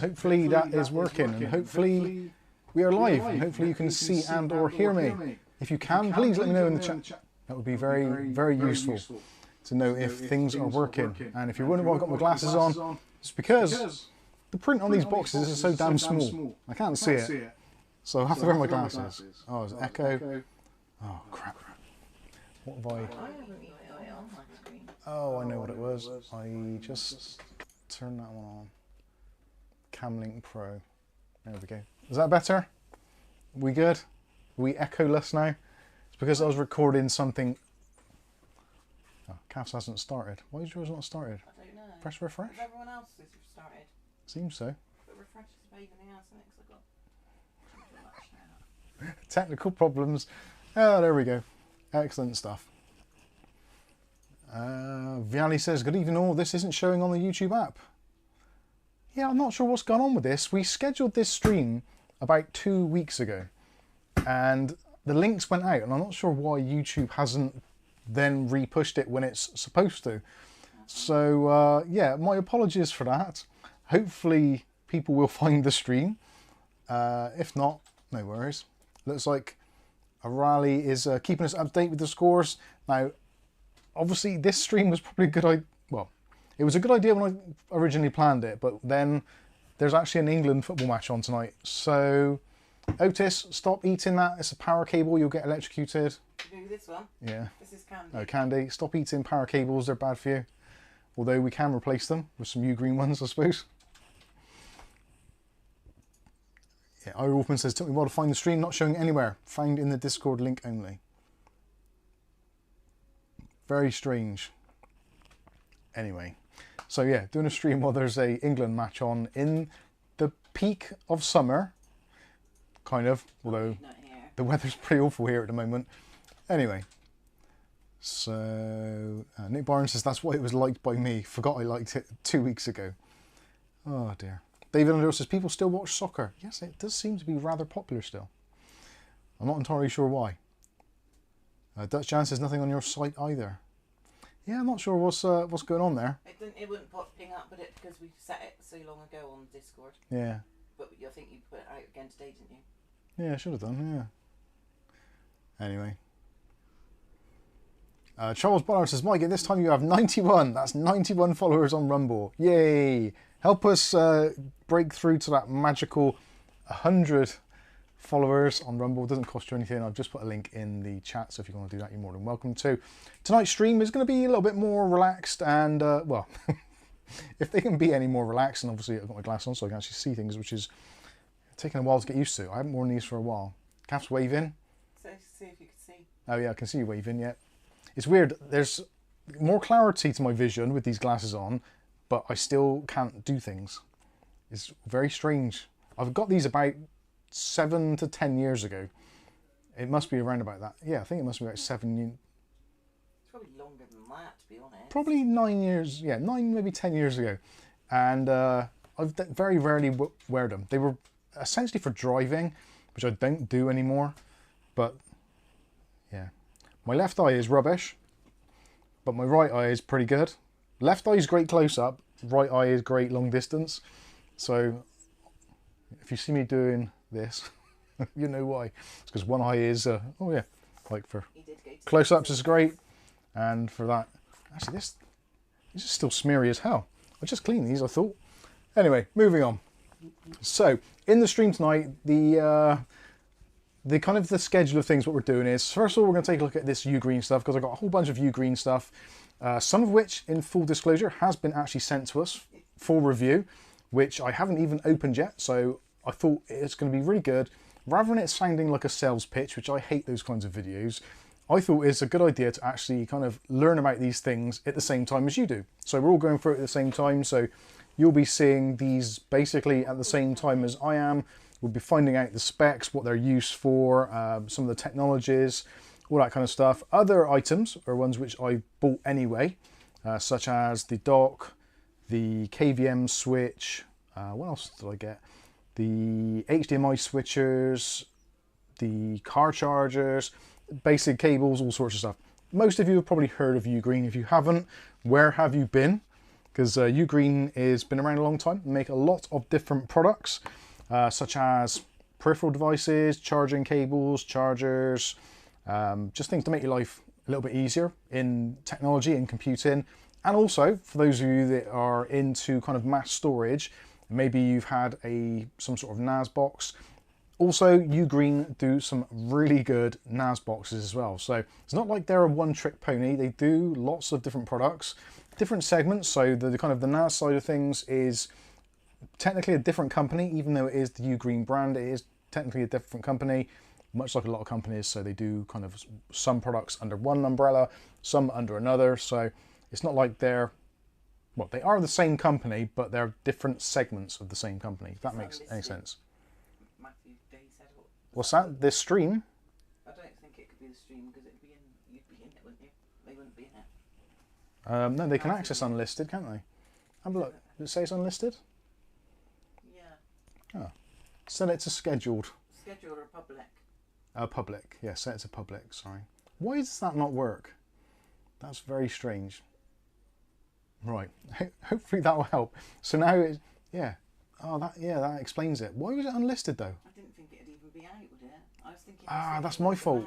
Hopefully that is working, and hopefully we are live, and hopefully you can see and or hear me. If you can, please let me know in the chat. That would be very, very useful to know if things are working. And if you're wondering why I've got my glasses on, it's because the print on these boxes is so damn small. I can't see it. So I have to wear my glasses. Oh, there's echo. Oh, crap. What have I... Oh, I know what it was. I just turned that one on. Camlink Pro. There we go. Is that better? Are we good? Are we echoless now? It's because I was recording something... Oh, Cavs hasn't started. Why is yours not started? I don't know. Press refresh? Because everyone else has started. Seems so. But refresh is paving out something because I got Technical problems. Oh, there we go. Excellent stuff. Viali says, good evening all. This isn't showing on the YouTube app. Yeah, I'm not sure what's gone on with this. We scheduled this stream about 2 weeks ago. And the links went out. And I'm not sure why YouTube hasn't then repushed it when it's supposed to. So, yeah, my apologies for that. Hopefully people will find the stream. If not, no worries. Looks like a rally is keeping us up to date with the scores. Now, obviously this stream was probably a good idea. Well, it was a good idea when I originally planned it, but then there's actually an England football match on tonight. So, Otis, stop eating that. It's a power cable. You'll get electrocuted. do this one. Yeah. This is candy. Oh, candy. Stop eating power cables. They're bad for you. Although we can replace them with some Ugreen ones, I suppose. Yeah, Ira Wolfman says, took me a while to find the stream, not showing anywhere. Found in the Discord link only. Very strange. Anyway, so yeah, doing a stream while there's a England match on in the peak of summer. Kind of, although the weather's pretty awful here at the moment. Anyway, so Nick Barnes says, that's why it was liked by me. Forgot I liked it 2 weeks ago. Oh dear. David Underhill says, people still watch soccer. Yes, it does seem to be rather popular still. I'm not entirely sure why. Dutch Jan says, nothing on your site either. Yeah, I'm not sure what's going on there. It wouldn't ping up, but because we set it so long ago on Discord. Yeah. But I think you put it out again today, didn't you? Yeah, I should have done, yeah. Anyway. Charles Ballard says, Mike, at this time you have 91. That's 91 followers on Rumble. Yay! Help us break through to that magical 100 followers on Rumble. It doesn't cost you anything. I've just put a link in the chat, so if you want to do that, you're more than welcome to. Tonight's stream is going to be a little bit more relaxed and, well, if they can be any more relaxed, and obviously I've got my glass on so I can actually see things, which is taking a while to get used to. I haven't worn these for a while. Calf's waving. So see if you can see. Oh yeah, I can see you waving, yeah. It's weird, there's more clarity to my vision with these glasses on, but I still can't do things. It's very strange. I've got these about 7 to 10 years ago. It must be around about that. Yeah, I think it must be about 7 years. It's probably longer than that, to be honest. Probably 9 years, yeah, 9, maybe 10 years ago. And I've very rarely wear them. They were essentially for driving, which I don't do anymore. But, yeah. My left eye is rubbish, but my right eye is pretty good. Left eye is great close-up, right eye is great long distance. So, if you see me doing this, you know why. It's because one eye is, oh yeah, like for close-ups is great, and for that, actually this is still smeary as hell. I just cleaned these, I thought. Anyway, moving on. So, in the stream tonight, the kind of the schedule of things, what we're doing is, first of all, we're going to take a look at this Ugreen stuff, because I've got a whole bunch of Ugreen stuff, some of which, in full disclosure, has been actually sent to us for review, which I haven't even opened yet, so I thought it's going to be really good. Rather than it sounding like a sales pitch, which I hate those kinds of videos, I thought it's a good idea to actually kind of learn about these things at the same time as you do. So we're all going through it at the same time, so you'll be seeing these basically at the same time as I am. We'll be finding out the specs, what they're used for, some of the technologies, all that kind of stuff. Other items are ones which I bought anyway, such as the dock, the KVM switch, what else did I get? The HDMI switchers, the car chargers, basic cables, all sorts of stuff. Most of you have probably heard of Ugreen. If you haven't, where have you been? because Ugreen has been around a long time and make a lot of different products, such as peripheral devices, charging cables, chargers, just things to make your life a little bit easier in technology and computing. And also, for those of you that are into kind of mass storage, maybe you've had some sort of NAS box. Also, Ugreen do some really good NAS boxes as well. So it's not like they're a one-trick pony. They do lots of different products, different segments. So the kind of the NAS side of things is technically a different company, even though it is the Ugreen brand. It is technically a different company, much like a lot of companies. So they do kind of some products under one umbrella, some under another. So it's not like they're, well, they are the same company, but they're different segments of the same company, if that makes any sense. What's that? This stream? I don't think it could be the stream because you'd be in it, wouldn't you? They wouldn't be in it. No, they can access unlisted, can't they? Have a look. Does it say it's unlisted? Yeah. Oh. Set it to scheduled. Scheduled or public? Public. Yeah, set it to public, sorry. Why does that not work? That's very strange. Right. Hopefully that will help. So now it's, yeah. Oh, that explains it. Why was it unlisted though? I didn't think it'd even be out, would it? I was thinking. That's my fault.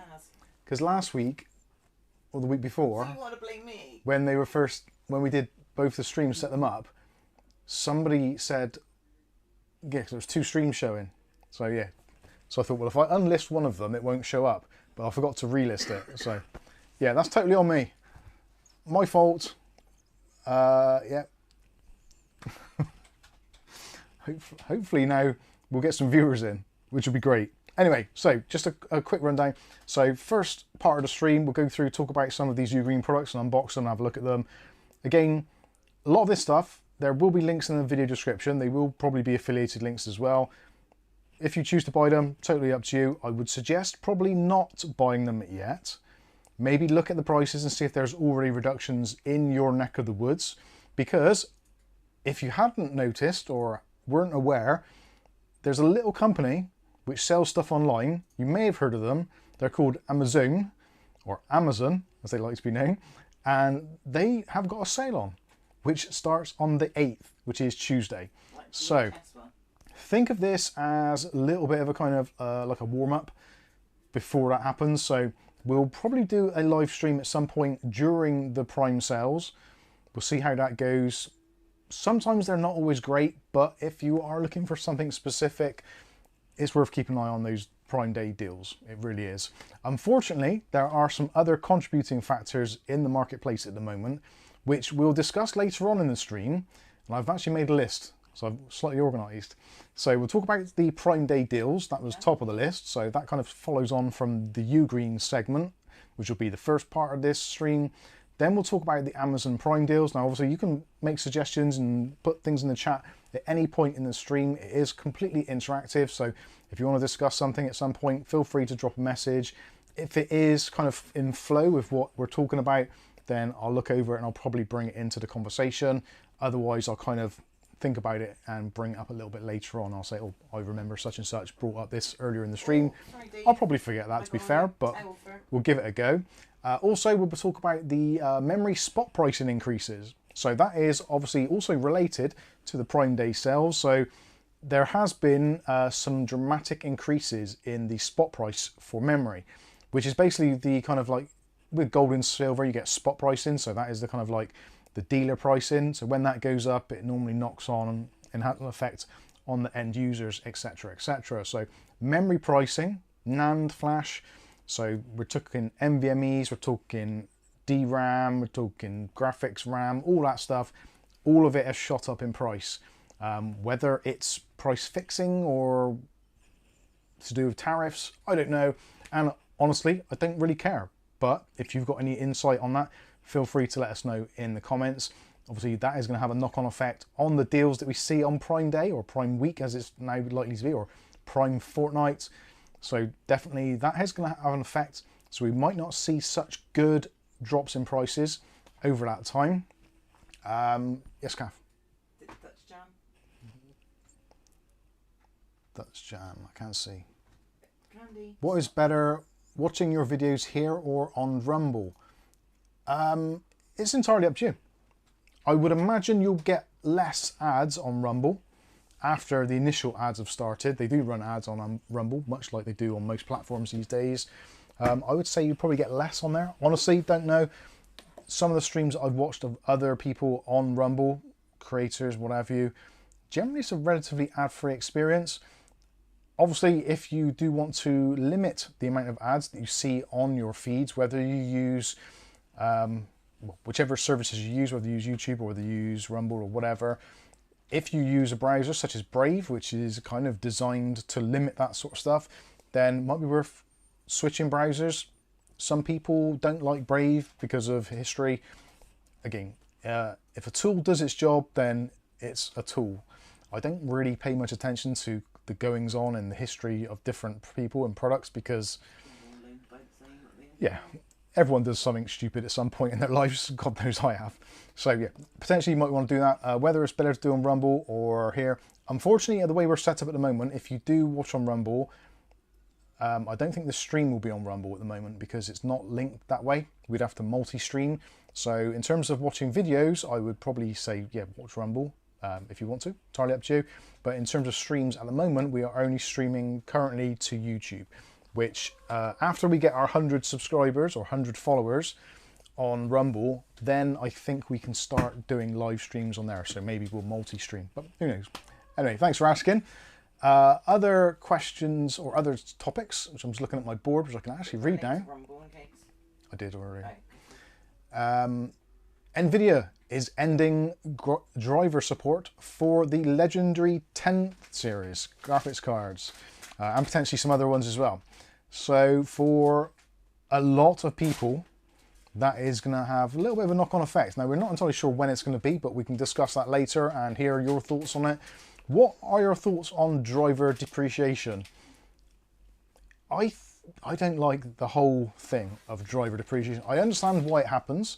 Because last week, or the week before, so you want to blame me? when we did both the streams, set them up, somebody said, yeah, 'cause there was 2 streams showing. So yeah. So I thought, well, if I unlist one of them, it won't show up. But I forgot to relist it. So yeah, that's totally on me. My fault. Yeah. Hopefully now we'll get some viewers in, which would be great. Anyway, so just a quick rundown. So first part of the stream, we'll go through, talk about some of these Ugreen products and unbox them and have a look at them. Again, a lot of this stuff, there will be links in the video description. They will probably be affiliated links as well. If you choose to buy them, totally up to you. I would suggest probably not buying them yet. Maybe look at the prices and see if there's already reductions in your neck of the woods. Because if you hadn't noticed or weren't aware, there's a little company which sells stuff online. You may have heard of them. They're called Amazon, or Amazon, as they like to be known. And they have got a sale on, which starts on the 8th, which is Tuesday. So think of this as a little bit of a kind of like a warm-up before that happens. So we'll probably do a live stream at some point during the Prime sales. We'll see how that goes. Sometimes they're not always great, but if you are looking for something specific, it's worth keeping an eye on those Prime Day deals. It really is. Unfortunately, there are some other contributing factors in the marketplace at the moment, which we'll discuss later on in the stream. And I've actually made a list, so I'm slightly organised. So we'll talk about the Prime Day deals. That was top of the list. So that kind of follows on from the Ugreen segment, which will be the first part of this stream. Then we'll talk about the Amazon Prime deals. Now, obviously, you can make suggestions and put things in the chat at any point in the stream. It is completely interactive. So if you want to discuss something at some point, feel free to drop a message. If it is kind of in flow with what we're talking about, then I'll look over it and I'll probably bring it into the conversation. Otherwise, I'll kind of think about it and bring it up a little bit later on. I'll say, oh, I remember such and such brought up this earlier in the stream. Sorry, Dave. I'll probably forget that, to be fair, but we'll give it a go. Also, we'll talk about the memory spot pricing increases. So that is obviously also related to the Prime Day sales. So there has been some dramatic increases in the spot price for memory, which is basically the kind of like, with gold and silver, you get spot pricing. So that is the kind of like the dealer pricing. So when that goes up, it normally knocks on and has an effect on the end users, etc., etc. So memory pricing, NAND flash. So we're talking NVMEs, we're talking DRAM, we're talking graphics RAM, all that stuff. All of it has shot up in price. Whether it's price fixing or to do with tariffs, I don't know. And honestly, I don't really care. But if you've got any insight on that, feel free to let us know in the comments. Obviously, that is going to have a knock-on effect on the deals that we see on Prime Day or Prime Week, as it's now likely to be, or Prime Fortnight. So definitely that is going to have an effect. So we might not see such good drops in prices over that time. Yes, Kath? That's jam. That's jam, I can't see. Candy. What is better, watching your videos here or on Rumble? It's entirely up to you. I would imagine you'll get less ads on Rumble after the initial ads have started. They do run ads on Rumble, much like they do on most platforms these days. I would say you probably get less on there. Honestly, don't know. Some of the streams I've watched of other people on Rumble, creators, what have you, generally it's a relatively ad-free experience. Obviously, if you do want to limit the amount of ads that you see on your feeds, whether you use whichever services you use, whether you use YouTube or whether you use Rumble or whatever, if you use a browser such as Brave, which is kind of designed to limit that sort of stuff, then it might be worth switching browsers. Some people don't like Brave because of history. Again, if a tool does its job, then it's a tool. I don't really pay much attention to the goings on and the history of different people and products because, yeah, everyone does something stupid at some point in their lives. God knows I have. So yeah, potentially you might want to do that. Whether it's better to do on Rumble or here. Unfortunately, the way we're set up at the moment, if you do watch on Rumble, I don't think the stream will be on Rumble at the moment because it's not linked that way. We'd have to multi-stream. So in terms of watching videos, I would probably say, yeah, watch Rumble if you want to. Entirely up to you. But in terms of streams at the moment, we are only streaming currently to YouTube, which after we get our 100 subscribers or 100 followers on Rumble, then I think we can start doing live streams on there. So maybe we'll multi-stream, but who knows. Anyway, thanks for asking. Other questions or other topics, which I'm just looking at my board, which I can actually read now. I did already. Nvidia is ending driver support for the legendary 10th series graphics cards, and potentially some other ones as well. So for a lot of people, that is going to have a little bit of a knock-on effect. Now, we're not entirely sure when it's going to be, but we can discuss that later and hear your thoughts on it. What are your thoughts on driver depreciation? I don't like the whole thing of driver depreciation. I understand why it happens,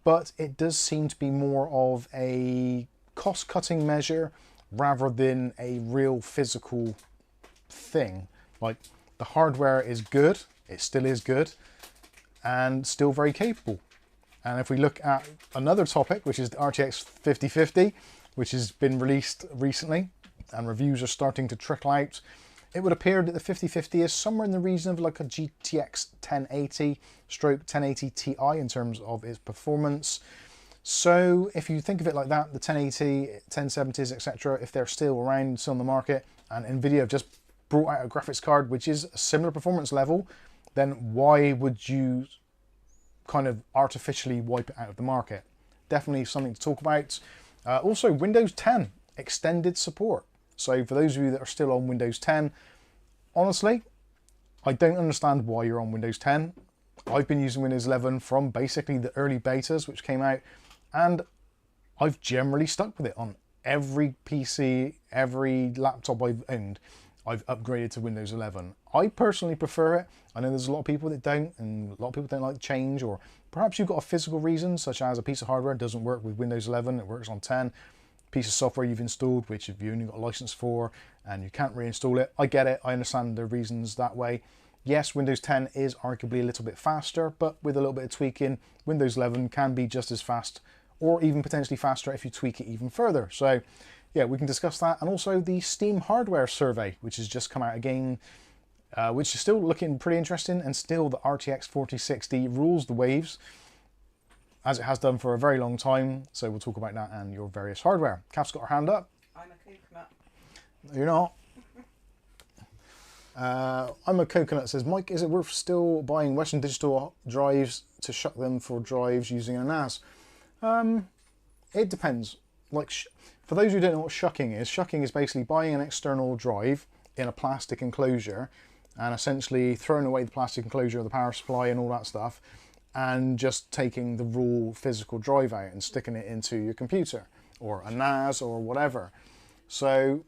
but it does seem to be more of a cost-cutting measure rather than a real physical thing. Like, the hardware is good, it still is good, and still very capable. And if we look at another topic, which is the RTX 5050, which has been released recently, and reviews are starting to trickle out, it would appear that the 5050 is somewhere in the region of like a GTX 1080 stroke 1080 Ti in terms of its performance. So if you think of it like that, the 1080, 1070s, etc., if they're still around, still on the market, and Nvidia have just brought out a graphics card which is a similar performance level, then why would you kind of artificially wipe it out of the market? Definitely something to talk about. Also, Windows 10 extended support. So for those of you that are still on Windows 10, honestly, I don't understand why you're on Windows 10. I've been using Windows 11 from basically the early betas which came out, and I've generally stuck with it on every PC, every laptop I've owned. I've upgraded to Windows 11. I personally prefer it. I know there's a lot of people that don't, and a lot of people don't like change, or perhaps you've got a physical reason, such as a piece of hardware doesn't work with Windows 11, it works on 10. Piece of software you've installed, which you've only got a license for, and you can't reinstall it. I get it. I understand the reasons that way. Yes, Windows 10 is arguably a little bit faster, but with a little bit of tweaking, Windows 11 can be just as fast, or even potentially faster if you tweak it even further. So yeah, we can discuss that. And also the Steam hardware survey, which has just come out again, which is still looking pretty interesting, and still the RTX 4060 rules the waves, as it has done for a very long time. So we'll talk about that and your various hardware. Kath's got her hand up. I'm a coconut. No, you're not. I'm a coconut says, Mike, is it worth still buying Western Digital drives to shuck them for drives using a NAS? It depends. Like, for those who don't know what shucking is basically buying an external drive in a plastic enclosure and essentially throwing away the plastic enclosure, the power supply and all that stuff, and just taking the raw physical drive out and sticking it into your computer or a NAS or whatever. So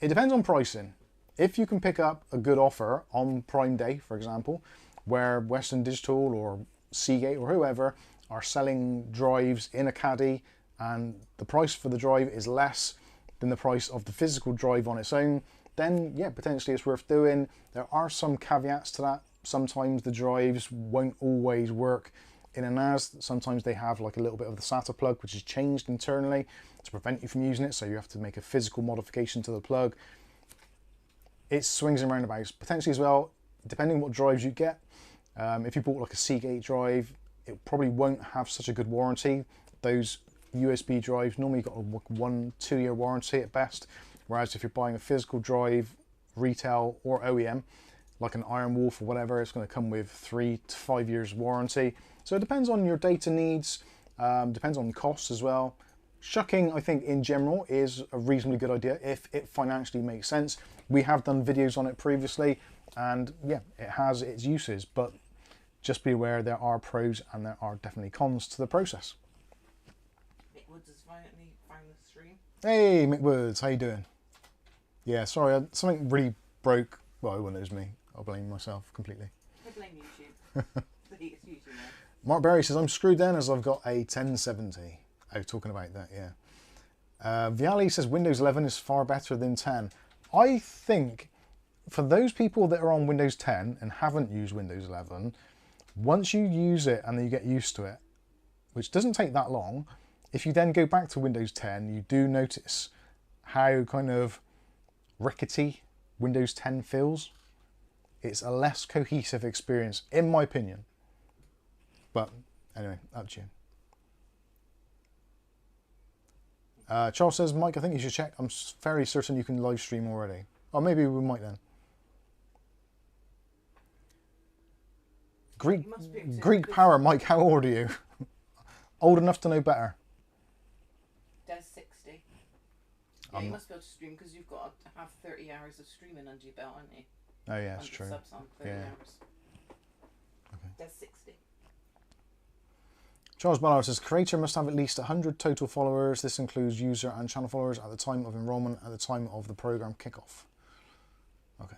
it depends on pricing. If you can pick up a good offer on Prime Day, for example, where Western Digital or Seagate or whoever are selling drives in a caddy and the price for the drive is less than the price of the physical drive on its own, then yeah, potentially it's worth doing. There are some caveats to that. Sometimes the drives won't always work in a NAS, sometimes they have like a little bit of the SATA plug, which is changed internally to prevent you from using it. So you have to make a physical modification to the plug. It swings and roundabouts. Potentially as well, depending on what drives you get. If you bought like a Seagate drive, it probably won't have such a good warranty. Those USB drives normally got a 1-2 year warranty at best. Whereas if you're buying a physical drive, retail or OEM, like an Iron Wolf or whatever, it's going to come with 3 to 5 years warranty. So it depends on your data needs, depends on costs as well. Shucking, I think in general, is a reasonably good idea if it financially makes sense. We have done videos on it previously, and yeah, it has its uses, but just be aware there are pros and there are definitely cons to the process. Mick Woods has finally found the stream. Hey, Mick Woods, how you doing? Yeah, sorry, something really broke. Well, it wasn't me. I'll blame myself completely. I blame YouTube. It's YouTube now. Mark Berry says, I'm screwed then as I've got a 1070. Oh, talking about that, yeah. Viali says Windows 11 is far better than 10. I think for those people that are on Windows 10 and haven't used Windows 11, once you use it and then you get used to it, which doesn't take that long, if you then go back to Windows 10, you do notice how kind of rickety Windows 10 feels. It's a less cohesive experience, in my opinion. But anyway, up to you. Charles says, Mike, I think you should check. I'm fairly certain you can live stream already. Oh, maybe we might then. Greek Power, Mike, how old are you? Old enough to know better. Des 60. Yeah, you must be able to stream because you've got to have 30 hours of streaming under your belt, haven't you? Oh yeah, that's true. Subs on 30 hours. Okay. Des 60. Charles Ballard says, creator must have at least 100 total followers. This includes user and channel followers at the time of enrollment, at the time of the program kickoff. Okay.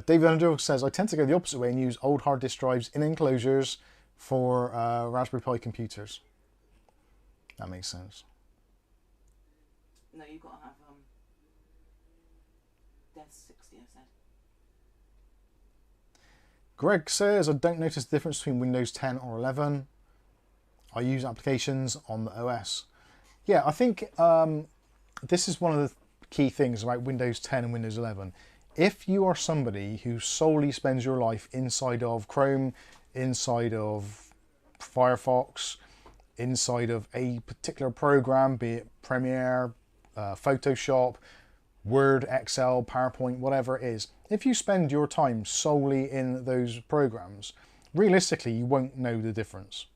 David Underdog says, I tend to go the opposite way and use old hard disk drives in enclosures for Raspberry Pi computers. That makes sense. No, you've got to have Des 60, I said. Greg says, I don't notice the difference between Windows 10 or 11. I use applications on the OS. Yeah, I think this is one of the key things about Windows 10 and Windows 11. If you are somebody who solely spends your life inside of Chrome, inside of Firefox, inside of a particular program, be it Premiere, Photoshop, Word, Excel, PowerPoint, whatever it is, if you spend your time solely in those programs, realistically you won't know the difference.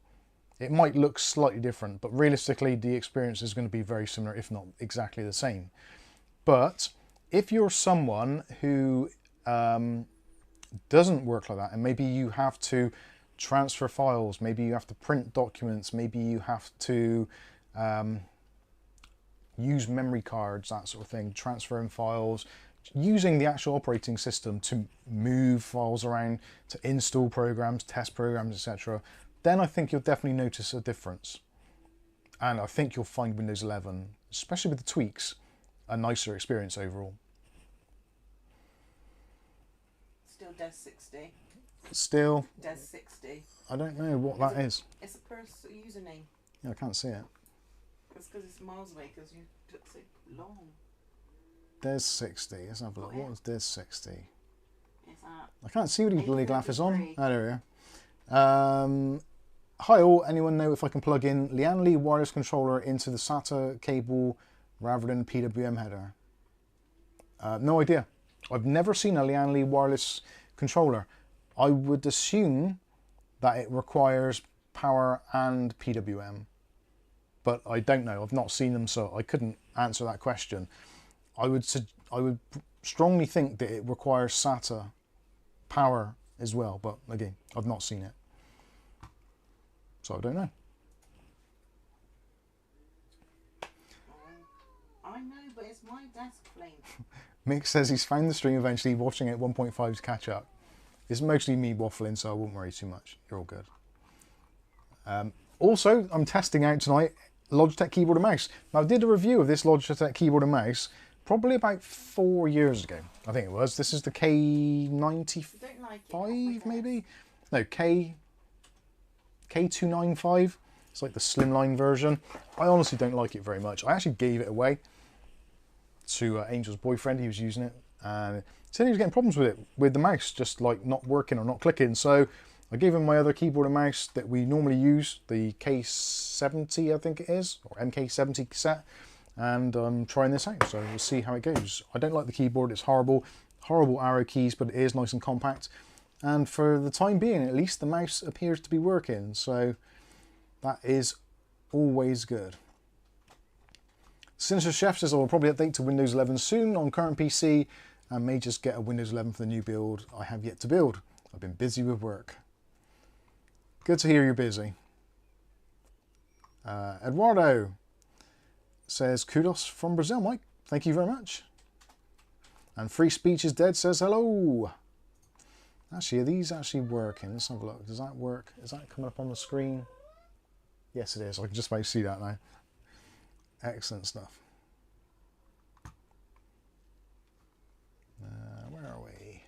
It might look slightly different, but realistically the experience is going to be very similar, if not exactly the same. But if you're someone who doesn't work like that, and maybe you have to transfer files, maybe you have to print documents, maybe you have to use memory cards, that sort of thing, transferring files, using the actual operating system to move files around, to install programs, test programs, etc., then I think you'll definitely notice a difference. And I think you'll find Windows 11, especially with the tweaks, a nicer experience overall. Still Des 60. Still? Des 60. I don't know what that is. It's a personal username. Yeah, I can't see it. It's because it's miles away because you took so long. Des 60. Let's have a look. What was Des 60? It's that. I can't see what his bloody graph is on. 833. Oh, there we are. Hi all. Anyone know if I can plug in Lian Li wireless controller into the SATA cable rather than PWM header? No idea. I've never seen a Lian Li wireless controller. I would assume that it requires power and PWM, but I don't know. I've not seen them, so I couldn't answer that question. I would strongly think that it requires SATA power as well, but again, I've not seen it, so I don't know. I know, but it's my desk flame. Mick says he's found the stream eventually, watching it at 1.5 to catch up. It's mostly me waffling, so I won't worry too much. You're all good. Also, I'm testing out tonight Logitech keyboard and mouse. Now, I did a review of this Logitech keyboard and mouse probably about 4 years ago. I think it was. This is the K95, Don't like it, maybe? No, K... K295. It's like the slimline version. I honestly don't like it very much. I actually gave it away to Angel's boyfriend. He was using it and he said he was getting problems with it, with the mouse just like not working or not clicking. So I gave him my other keyboard and mouse that we normally use, the K70 I think it is, or MK70 cassette, and I'm trying this out, so we'll see how it goes. I don't like the keyboard, it's horrible arrow keys, but it is nice and compact, and for the time being at least the mouse appears to be working, so that is always good. Sinister Chef says I will probably update to Windows 11 soon on current PC and may just get a Windows 11 for the new build I have yet to build. I've been busy with work. Good to hear you're busy. Eduardo says kudos from Brazil, Mike. Thank you very much. And Free Speech is Dead says hello. Actually, are these actually working? Let's have a look. Does that work? Is that coming up on the screen? Yes, it is. I can just about see that now. Excellent stuff. Where are we?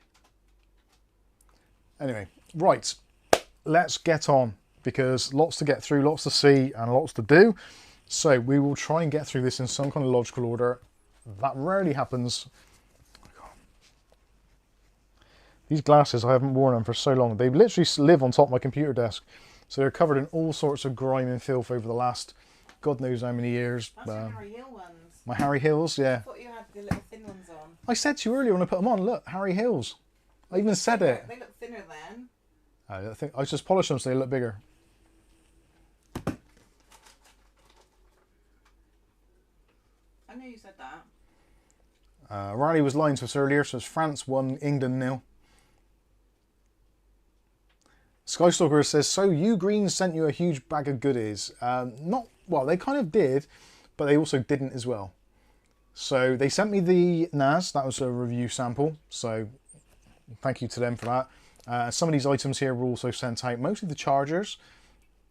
Anyway, right. Let's get on, because lots to get through, lots to see, and lots to do. So we will try and get through this in some kind of logical order. That rarely happens. These glasses, I haven't worn them for so long. They literally live on top of my computer desk. So they're covered in all sorts of grime and filth over the last God knows how many years. That's your Harry Hill ones. My Harry Hills, yeah. I thought you had the little thin ones on. I said to you earlier when I put them on, look, Harry Hills. I even said it. They look thinner then. I think I just polished them so they look bigger. I knew you said that. Riley was lying to us earlier, so it's France 1, England 0. Skystalker says, so Ugreen sent you a huge bag of goodies. Not, well, they kind of did, but they also didn't as well. So they sent me the NAS, that was a review sample, so thank you to them for that. Some of these items here were also sent out, mostly the chargers,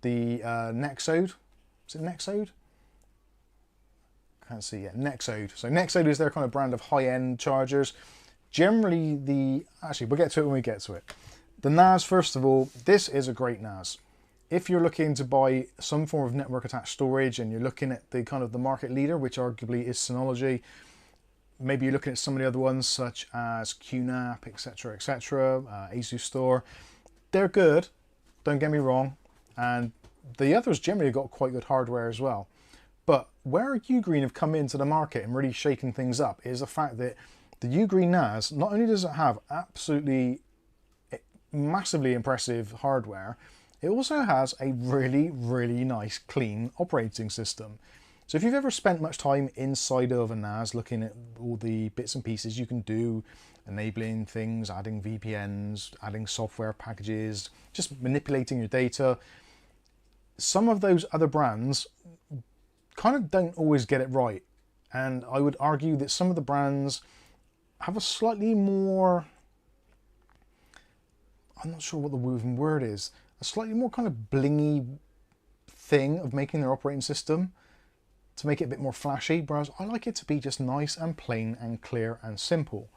the Nexode, is it Nexode? Can't see yet, Nexode. So Nexode is their kind of brand of high-end chargers. Generally actually we'll get to it when we get to it. The NAS, first of all, this is a great NAS. If you're looking to buy some form of network attached storage and you're looking at the kind of the market leader, which arguably is Synology, maybe you're looking at some of the other ones such as QNAP, etc., ASUS Store. They're good, don't get me wrong, and the others generally got quite good hardware as well. But where Ugreen have come into the market and really shaken things up is the fact that the Ugreen NAS, not only does it have absolutely massively impressive hardware, it also has a really, really nice, clean operating system. So if you've ever spent much time inside of a NAS looking at all the bits and pieces you can do, enabling things, adding VPNs, adding software packages, just manipulating your data, some of those other brands kind of don't always get it right. And I would argue that some of the brands have a slightly more, I'm not sure what the woven word is, a slightly more kind of blingy thing of making their operating system to make it a bit more flashy, whereas I like it to be just nice and plain and clear and simple.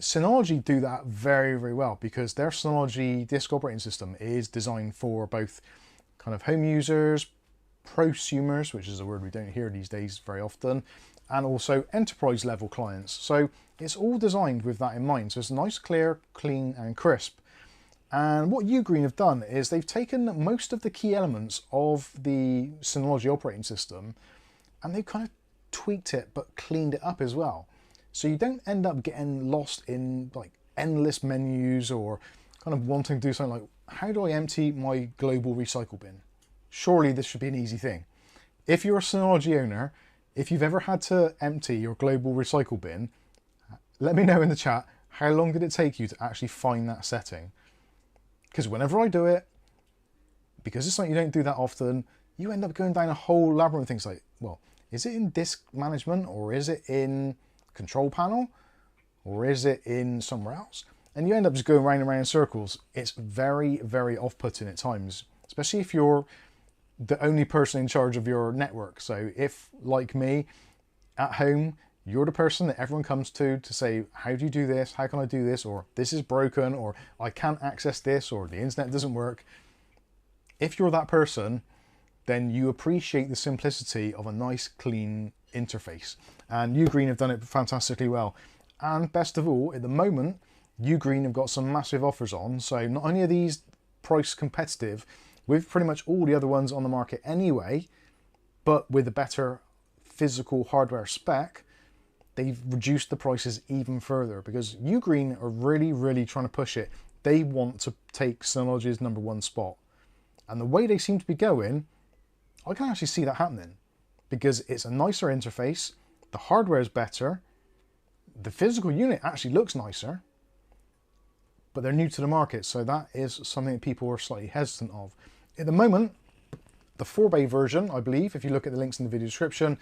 Synology do that very, very well because their Synology disk operating system is designed for both kind of home users, prosumers, which is a word we don't hear these days very often, and also enterprise level clients. So it's all designed with that in mind. So it's nice, clear, clean and crisp. And what Ugreen have done is they've taken most of the key elements of the Synology operating system and they've kind of tweaked it but cleaned it up as well. So you don't end up getting lost in like endless menus or kind of wanting to do something like, how do I empty my global recycle bin? Surely this should be an easy thing. If you're a Synology owner, if you've ever had to empty your global recycle bin, let me know in the chat, how long did it take you to actually find that setting? Because whenever I do it, because it's something you don't do that often, you end up going down a whole labyrinth of things like, well, is it in disk management or is it in control panel or is it in somewhere else? And you end up just going round and round in circles. It's very, very off-putting at times, especially if you're the only person in charge of your network. So if, like me, at home, you're the person that everyone comes to say, how do you do this? How can I do this? Or this is broken, or I can't access this, or the internet doesn't work. if you're that person, then you appreciate the simplicity of a nice, clean interface. And Ugreen have done it fantastically well. And best of all, at the moment, Ugreen have got some massive offers on. So not only are these price competitive with pretty much all the other ones on the market anyway, but with a better physical hardware spec, they've reduced the prices even further because Ugreen are really, really trying to push it. They want to take Synology's #1 spot. And the way they seem to be going, I can actually see that happening because it's a nicer interface, the hardware is better, the physical unit actually looks nicer, but they're new to the market, so that is something that people are slightly hesitant of. At the moment, the 4-bay version, I believe, if you look at the links in the video description,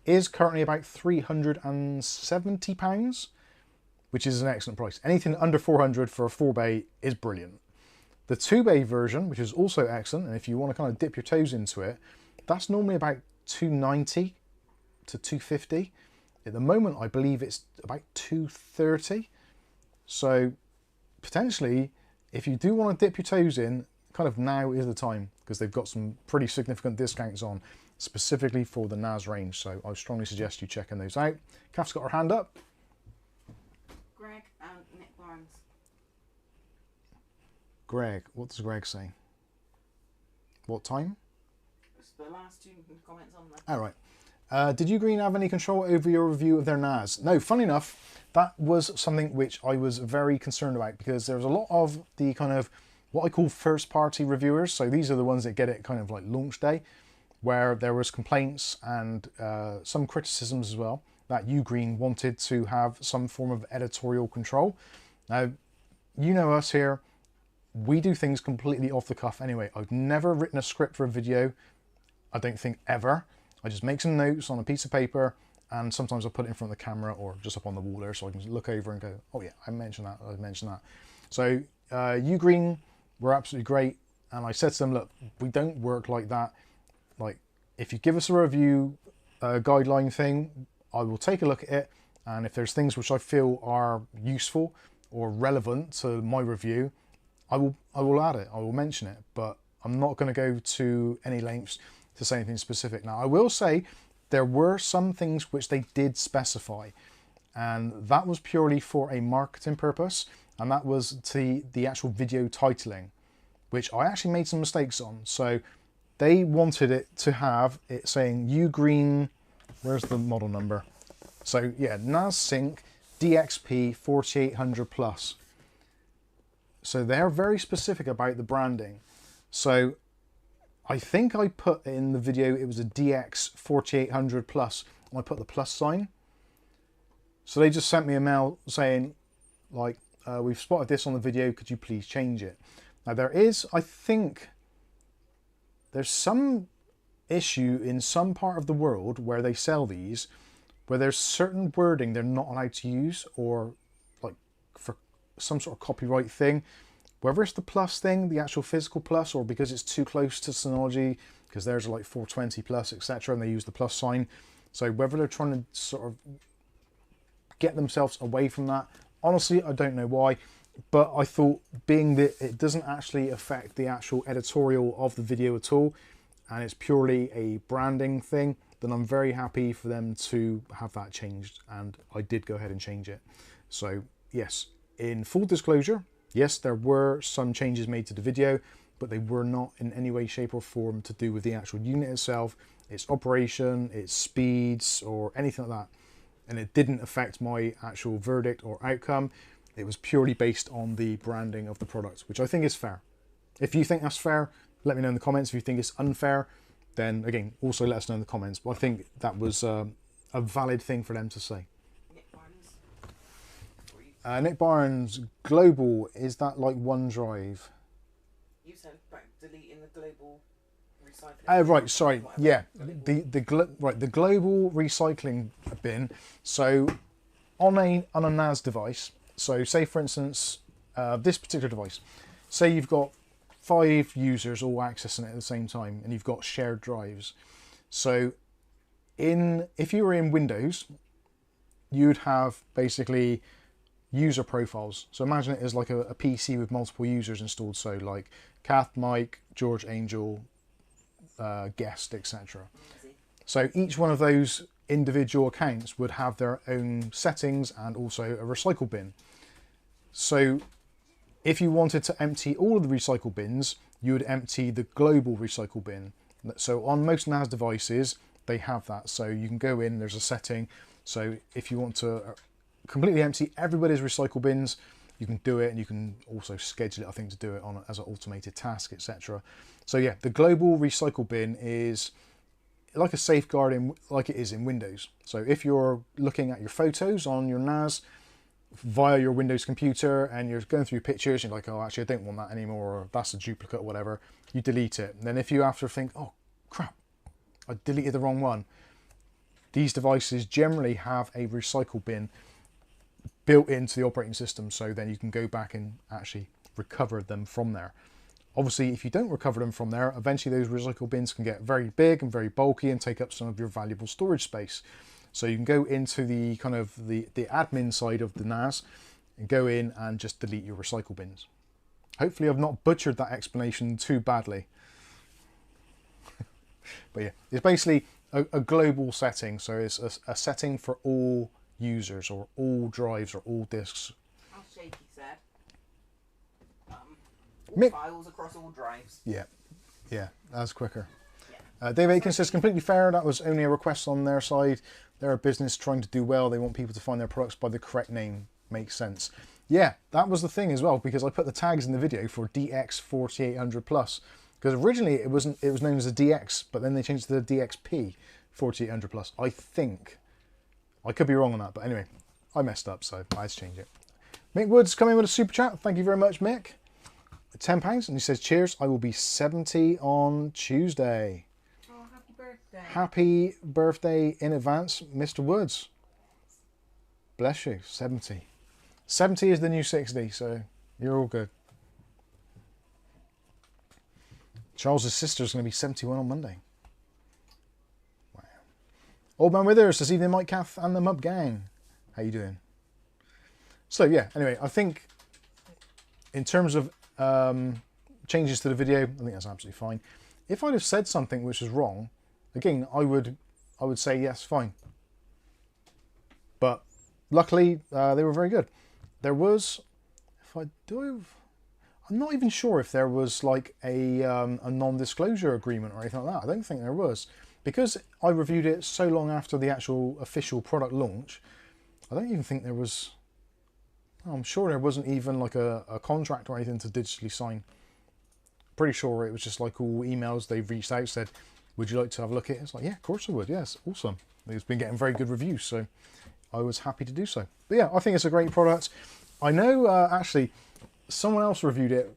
is currently about £370, which is an excellent price. Anything under 400 for a 4-bay is brilliant. The 2-bay version, which is also excellent, and if you want to kind of dip your toes into it, that's normally about £290 to £250. At the moment, I believe it's about £230. So potentially, if you do want to dip your toes in, kind of now is the time because they've got some pretty significant discounts on specifically for the NAS range. So I strongly suggest you checking those out. Kath's got her hand up. Greg and Nick Barnes. Greg, what does Greg say? What time? It's the last 2 comments on there. All right. Did Ugreen have any control over your review of their NAS? No, funny enough, that was something which I was very concerned about because there was a lot of the kind of what I call first party reviewers. So these are the ones that get it kind of like launch day, where there was complaints and some criticisms as well that Ugreen wanted to have some form of editorial control. Now, you know us here, we do things completely off the cuff anyway. I've never written a script for a video, I don't think ever. I just make some notes on a piece of paper and sometimes I'll put it in front of the camera or just up on the wall there so I can look over and go, oh yeah, I mentioned that, I mentioned that. So Ugreen were absolutely great, and I said to them, look, we don't work like that. Like, if you give us a review guideline thing, I will take a look at it, and if there's things which I feel are useful or relevant to my review, I will add it, I will mention it, but I'm not going to go to any lengths to say anything specific. Now, I will say there were some things which they did specify, and that was purely for a marketing purpose, and that was the actual video titling, which I actually made some mistakes on. So they wanted it to have it saying Ugreen, where's the model number? So yeah, NAS Sync DXP 4800 Plus. So they're very specific about the branding. So I think I put in the video, it was a DX 4800 Plus, and I put the plus sign. So they just sent me a mail saying, like, we've spotted this on the video, could you please change it? Now there is, I think, there's some issue in some part of the world where they sell these, where there's certain wording they're not allowed to use, or like for some sort of copyright thing. Whether it's the plus thing, the actual physical plus, or because it's too close to Synology, because theirs are like 420 plus, etc., and they use the plus sign. So whether they're trying to sort of get themselves away from that, honestly, I don't know why. But I thought, being that it doesn't actually affect the actual editorial of the video at all, and it's purely a branding thing, then I'm very happy for them to have that changed, and I did go ahead and change it. So yes, in full disclosure, yes, there were some changes made to the video, but they were not in any way, shape or form to do with the actual unit itself, its operation, its speeds, or anything like that. And it didn't affect my actual verdict or outcome. It was purely based on the branding of the product, which I think is fair. If you think that's fair, let me know in the comments. If you think it's unfair, then again, also let us know in the comments. But I think that was a valid thing for them to say. Nick Barnes, global, is that like OneDrive? You said about deleting the global recycling. Oh, right, sorry, yeah, the global recycling bin. So on a NAS device, so say for instance, this particular device, say you've got 5 users all accessing it at the same time, and you've got shared drives. So if you were in Windows, you'd have basically user profiles. So imagine it as like a PC with multiple users installed. So like Kath, Mike, George, Angel, guest, etc. So each one of those individual accounts would have their own settings and also a recycle bin. So if you wanted to empty all of the recycle bins, you would empty the global recycle bin. So on most NAS devices, they have that. So you can go in, there's a setting. So if you want to completely empty everybody's recycle bins, you can do it, and you can also schedule it, I think, to do it on as an automated task, etc. So yeah, the global recycle bin is like a safeguard like it is in Windows. So if you're looking at your photos on your NAS via your Windows computer and you're going through pictures, you're like, oh, actually I don't want that anymore, or that's a duplicate or whatever, you delete it. And then if you after think, oh crap, I deleted the wrong one, these devices generally have a recycle bin built into the operating system, so then you can go back and actually recover them from there. Obviously, if you don't recover them from there, eventually those recycle bins can get very big and very bulky and take up some of your valuable storage space. So you can go into the kind of the admin side of the NAS and go in and just delete your recycle bins. Hopefully I've not butchered that explanation too badly. But yeah, it's basically a global setting. So it's a setting for all users or all drives or all disks. How Shaky said. Files across all drives. Yeah, that's quicker. Yeah. Dave Aiken says, completely fair. That was only a request on their side. They're a business trying to do well. They want people to find their products by the correct name. Makes sense. Yeah, that was the thing as well, because I put the tags in the video for DX4800 Plus, because originally it was known as a DX, but then they changed it to the DXP 4800 Plus. I think. I could be wrong on that, but anyway, I messed up, so I had to change it. Mick Woods coming with a super chat. Thank you very much, Mick. £10, and he says, cheers, I will be 70 on Tuesday. Oh, happy birthday. Happy birthday in advance, Mr. Woods. Bless you, 70. 70 is the new 60, so you're all good. Charles's sister is going to be 71 on Monday. Wow. Old Man Withers this evening, Mike, Kath, and the Mub Gang. How you doing? So yeah, anyway, I think in terms of changes to the video, I think that's absolutely fine. If I'd have said something which was wrong, again, I would say yes, fine. But luckily, they were very good. There was, I'm not even sure if there was like a non-disclosure agreement or anything like that. I don't think there was, because I reviewed it so long after the actual official product launch. I don't even think there was. I'm sure there wasn't even like a contract or anything to digitally sign. Pretty sure it was just like all emails they've reached out, said, would you like to have a look at it? It's like, yeah, of course I would. Yes, awesome. It's been getting very good reviews, so I was happy to do so. But yeah, I think it's a great product. I know actually someone else reviewed it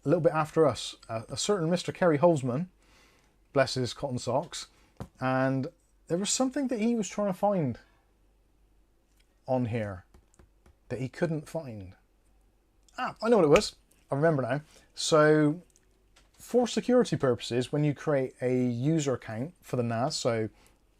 a little bit after us, a certain Mr. Kerry Holzman, bless his cotton socks, and there was something that he was trying to find on here that he couldn't find. Ah, I know what it was. I remember now. So for security purposes, when you create a user account for the NAS, so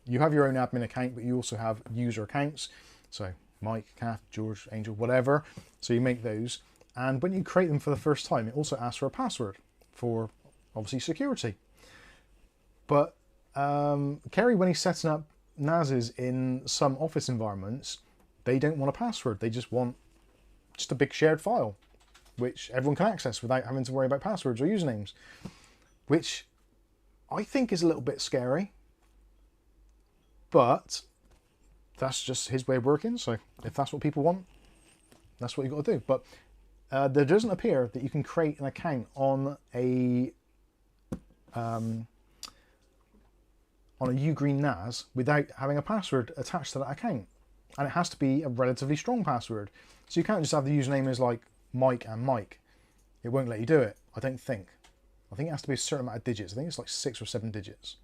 you have your own admin account, but you also have user accounts. So Mike, Kath, George, Angel, whatever. So you make those. And when you create them for the first time, it also asks for a password for obviously security. But Kerry, when he's setting up NASs in some office environments, they don't want a password. They just want just a big shared file, which everyone can access without having to worry about passwords or usernames, which I think is a little bit scary. But that's just his way of working. So if that's what people want, that's what you've got to do. But there doesn't appear that you can create an account on a Ugreen NAS without having a password attached to that account. And it has to be a relatively strong password. So you can't just have the username as like Mike and Mike. It won't let you do it, I don't think. I think it has to be a certain amount of digits. I think it's like 6 or 7 digits.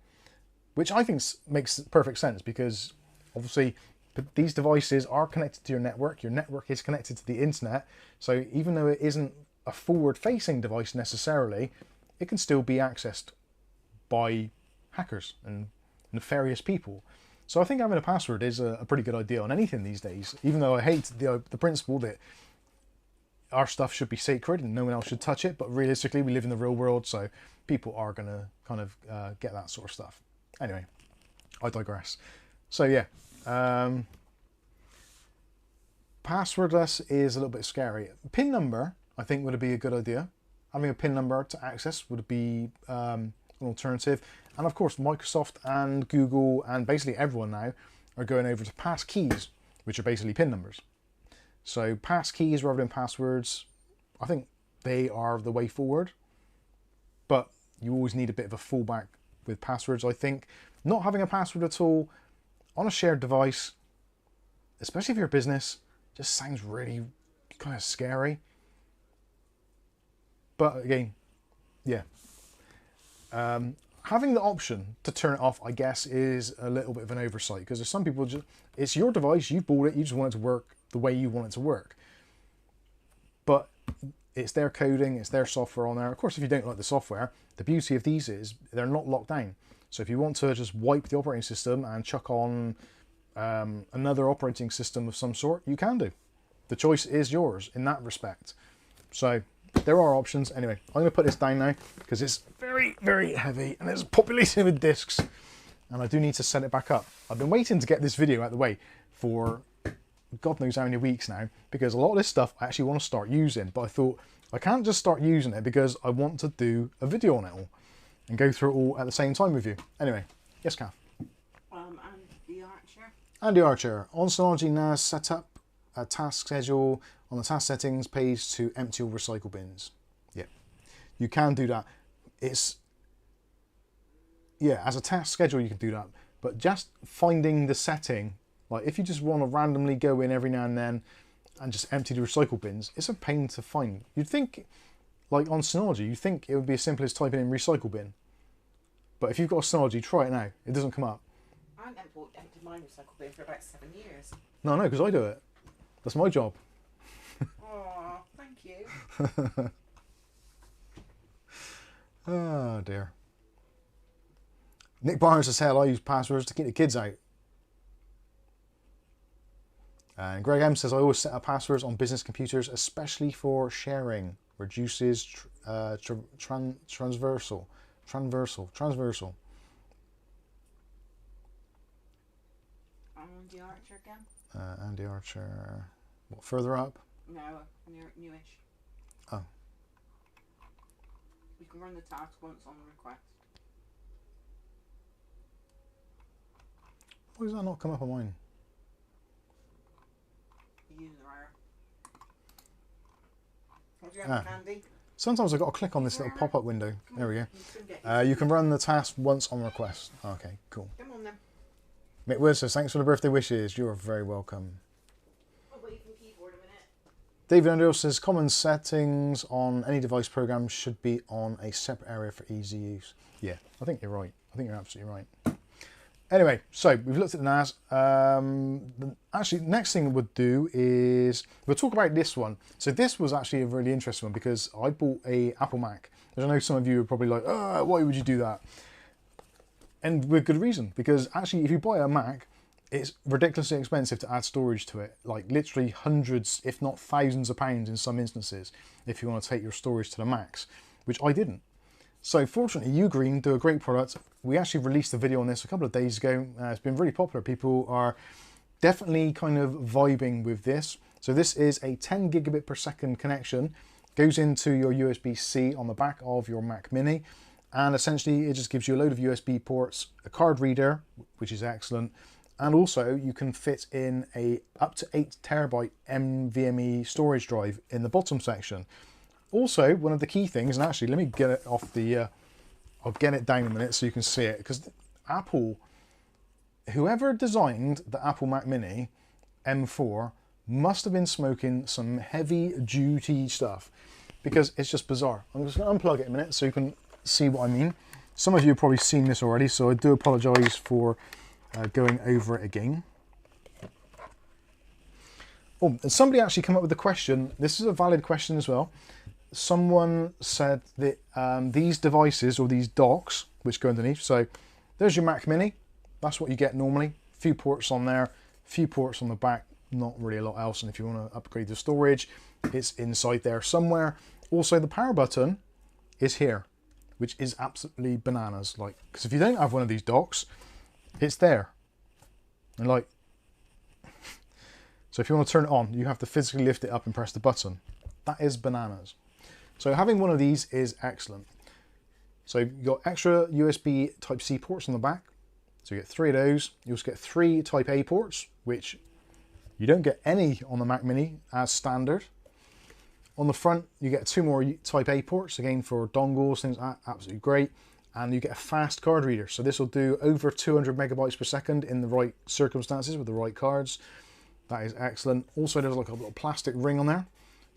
Which I think makes perfect sense, because obviously these devices are connected to your network. Your network is connected to the internet. So even though it isn't a forward-facing device necessarily, it can still be accessed by hackers and nefarious people. So I think having a password is a pretty good idea on anything these days, even though I hate the principle that our stuff should be sacred and no one else should touch it, but realistically we live in the real world, so people are going to kind of get that sort of stuff. Anyway, I digress. So yeah, passwordless is a little bit scary. PIN number, I think, would be a good idea. Having a PIN number to access would be an alternative. And of course, Microsoft and Google and basically everyone now are going over to pass keys, which are basically PIN numbers. So pass keys rather than passwords, I think they are the way forward. But you always need a bit of a fallback with passwords, I think. Not having a password at all on a shared device, especially if you're a business, just sounds really kind of scary. But again, yeah. Having the option to turn it off, I guess, is a little bit of an oversight, because there's some people just, it's your device, you bought it, you just want it to work the way you want it to work. But it's their coding, it's their software on there. Of course, if you don't like the software, the beauty of these is they're not locked down. So if you want to just wipe the operating system and chuck on another operating system of some sort, you can do. The choice is yours in that respect. So there are options. Anyway, I'm going to put this down now because it's very, very heavy and it's populated with discs, and I do need to set it back up. I've been waiting to get this video out of the way for God knows how many weeks now, because a lot of this stuff I actually want to start using, but I thought I can't just start using it because I want to do a video on it all and go through it all at the same time with you. Anyway, yes, Kath? And the Archer. And the Archer. On Synology NAS setup, a task schedule on the task settings page to empty or recycle bins. Yeah, you can do that. It's, yeah, as a task schedule you can do that, but just finding the setting, like if you just want to randomly go in every now and then and just empty the recycle bins, it's a pain to find. You'd think, like on Synology, you'd think it would be as simple as typing in recycle bin. But if you've got a Synology, try it now. It doesn't come up. I haven't emptied my recycle bin for about 7 years. No, because I do it. That's my job. Oh, thank you. Oh dear. Nick Barnes says, hell, I use passwords to keep the kids out. And Greg M says, I always set up passwords on business computers, especially for sharing. Reduces transversal. And the Archer again? And the Archer. What, further up? No, newish. Oh. You can run the task once on request. Why does that not come up on mine? User error. What do you have, Candy? Sometimes I've got to click on this little pop-up window. There we go. You can run the task once on request. Okay, cool. Come on then. Mick Wood says, thanks for the birthday wishes. You're very welcome. I'll wait for the keyboard a minute. David Underhill says, common settings on any device program should be on a separate area for easy use. Yeah, I think you're right. I think you're absolutely right. Anyway, so we've looked at the NAS. Actually, next thing we'll do is we'll talk about this one. So this was actually a really interesting one because I bought a Apple Mac. As I know some of you are probably like, oh, why would you do that? And with good reason, because actually if you buy a Mac, it's ridiculously expensive to add storage to it. Like literally hundreds, if not thousands of pounds in some instances, if you want to take your storage to the max, which I didn't. So fortunately, Ugreen do a great product. We actually released a video on this a couple of days ago. It's been really popular. People are definitely kind of vibing with this. So this is a 10 gigabit per second connection. Goes into your USB-C on the back of your Mac Mini. And essentially it just gives you a load of USB ports, a card reader, which is excellent. And also you can fit in a up to 8 terabyte NVMe storage drive in the bottom section. Also, one of the key things, and actually let me get it off the, I'll get it down in a minute so you can see it, because Apple, whoever designed the Apple Mac Mini M4 must have been smoking some heavy duty stuff, because it's just bizarre. I'm just going to unplug it in a minute so you can see what I mean. Some of you have probably seen this already, so I do apologise for going over it again. Oh, and somebody actually came up with a question. This is a valid question as well. Someone said that these devices, or these docks, which go underneath, so there's your Mac Mini, that's what you get normally, few ports on there, few ports on the back, not really a lot else, and if you want to upgrade the storage, it's inside there somewhere. Also, the power button is here, which is absolutely bananas. Like, because if you don't have one of these docks, it's there. And like, so if you want to turn it on, you have to physically lift it up and press the button. That is bananas. So having one of these is excellent. So you've got extra USB Type-C ports on the back. So you get 3 of those. You also get 3 Type-A ports, which you don't get any on the Mac Mini as standard. On the front, you get 2 more Type-A ports, again for dongles, things like that, absolutely great. And you get a fast card reader. So this will do over 200 megabytes per second in the right circumstances with the right cards. That is excellent. Also, there's like a little plastic ring on there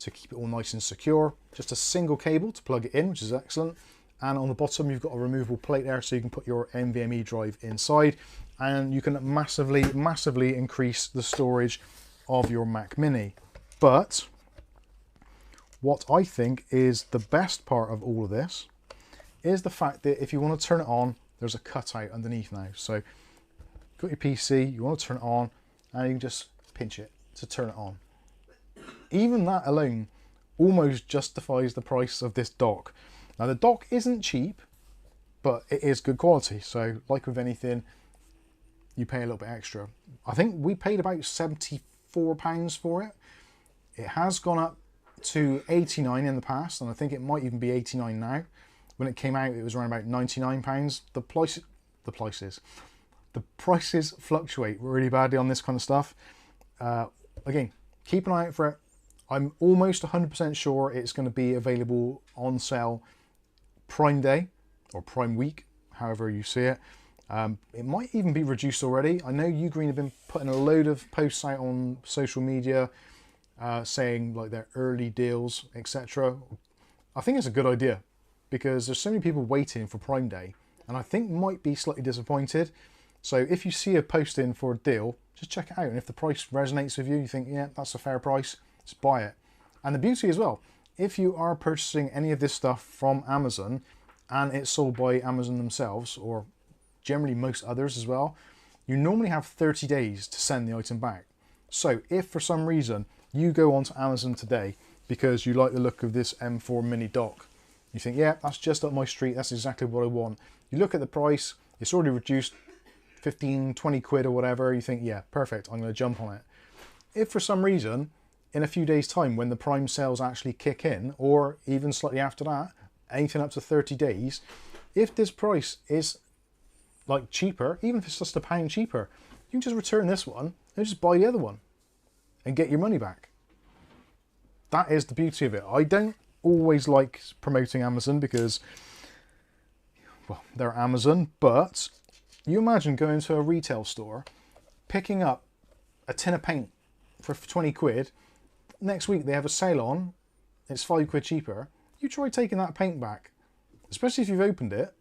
to keep it all nice and secure. Just a single cable to plug it in, which is excellent. And on the bottom, you've got a removable plate there so you can put your NVMe drive inside. And you can massively, massively increase the storage of your Mac Mini. But what I think is the best part of all of this is the fact that if you want to turn it on, there's a cutout underneath now. So you've got your PC, you want to turn it on, and you can just pinch it to turn it on. Even that alone almost justifies the price of this dock. Now the dock isn't cheap, but it is good quality. So like with anything, you pay a little bit extra. I think we paid about £74 for it. It has gone up to 89 in the past, and I think it might even be 89 now. When it came out, it was around about £99. The prices fluctuate really badly on this kind of stuff. Again, keep an eye out for it. I'm almost 100% sure it's going to be available on sale Prime Day or Prime Week, however you see it. It might even be reduced already. I know Ugreen have been putting a load of posts out on social media saying like their early deals, etc. I think it's a good idea because there's so many people waiting for Prime Day and I think might be slightly disappointed. So if you see a posting for a deal, just check it out. And if the price resonates with you, you think, yeah, that's a fair price, just buy it. And the beauty as well, if you are purchasing any of this stuff from Amazon and it's sold by Amazon themselves, or generally most others as well, you normally have 30 days to send the item back. So if for some reason you go onto Amazon today because you like the look of this M4 mini dock, you think, yeah, that's just up my street, that's exactly what I want. You look at the price, it's already reduced 15, 20 quid or whatever, you think, yeah, perfect, I'm going to jump on it. If for some reason, in a few days' time, when the Prime sales actually kick in, or even slightly after that, anything up to 30 days, if this price is like cheaper, even if it's just £1 cheaper, you can just return this one and just buy the other one and get your money back. That is the beauty of it. I don't always like promoting Amazon because, well, they're Amazon, but you imagine going to a retail store, picking up a tin of paint for 20 quid, next week they have a sale on, it's 5 quid cheaper, you try taking that paint back, especially if you've opened it.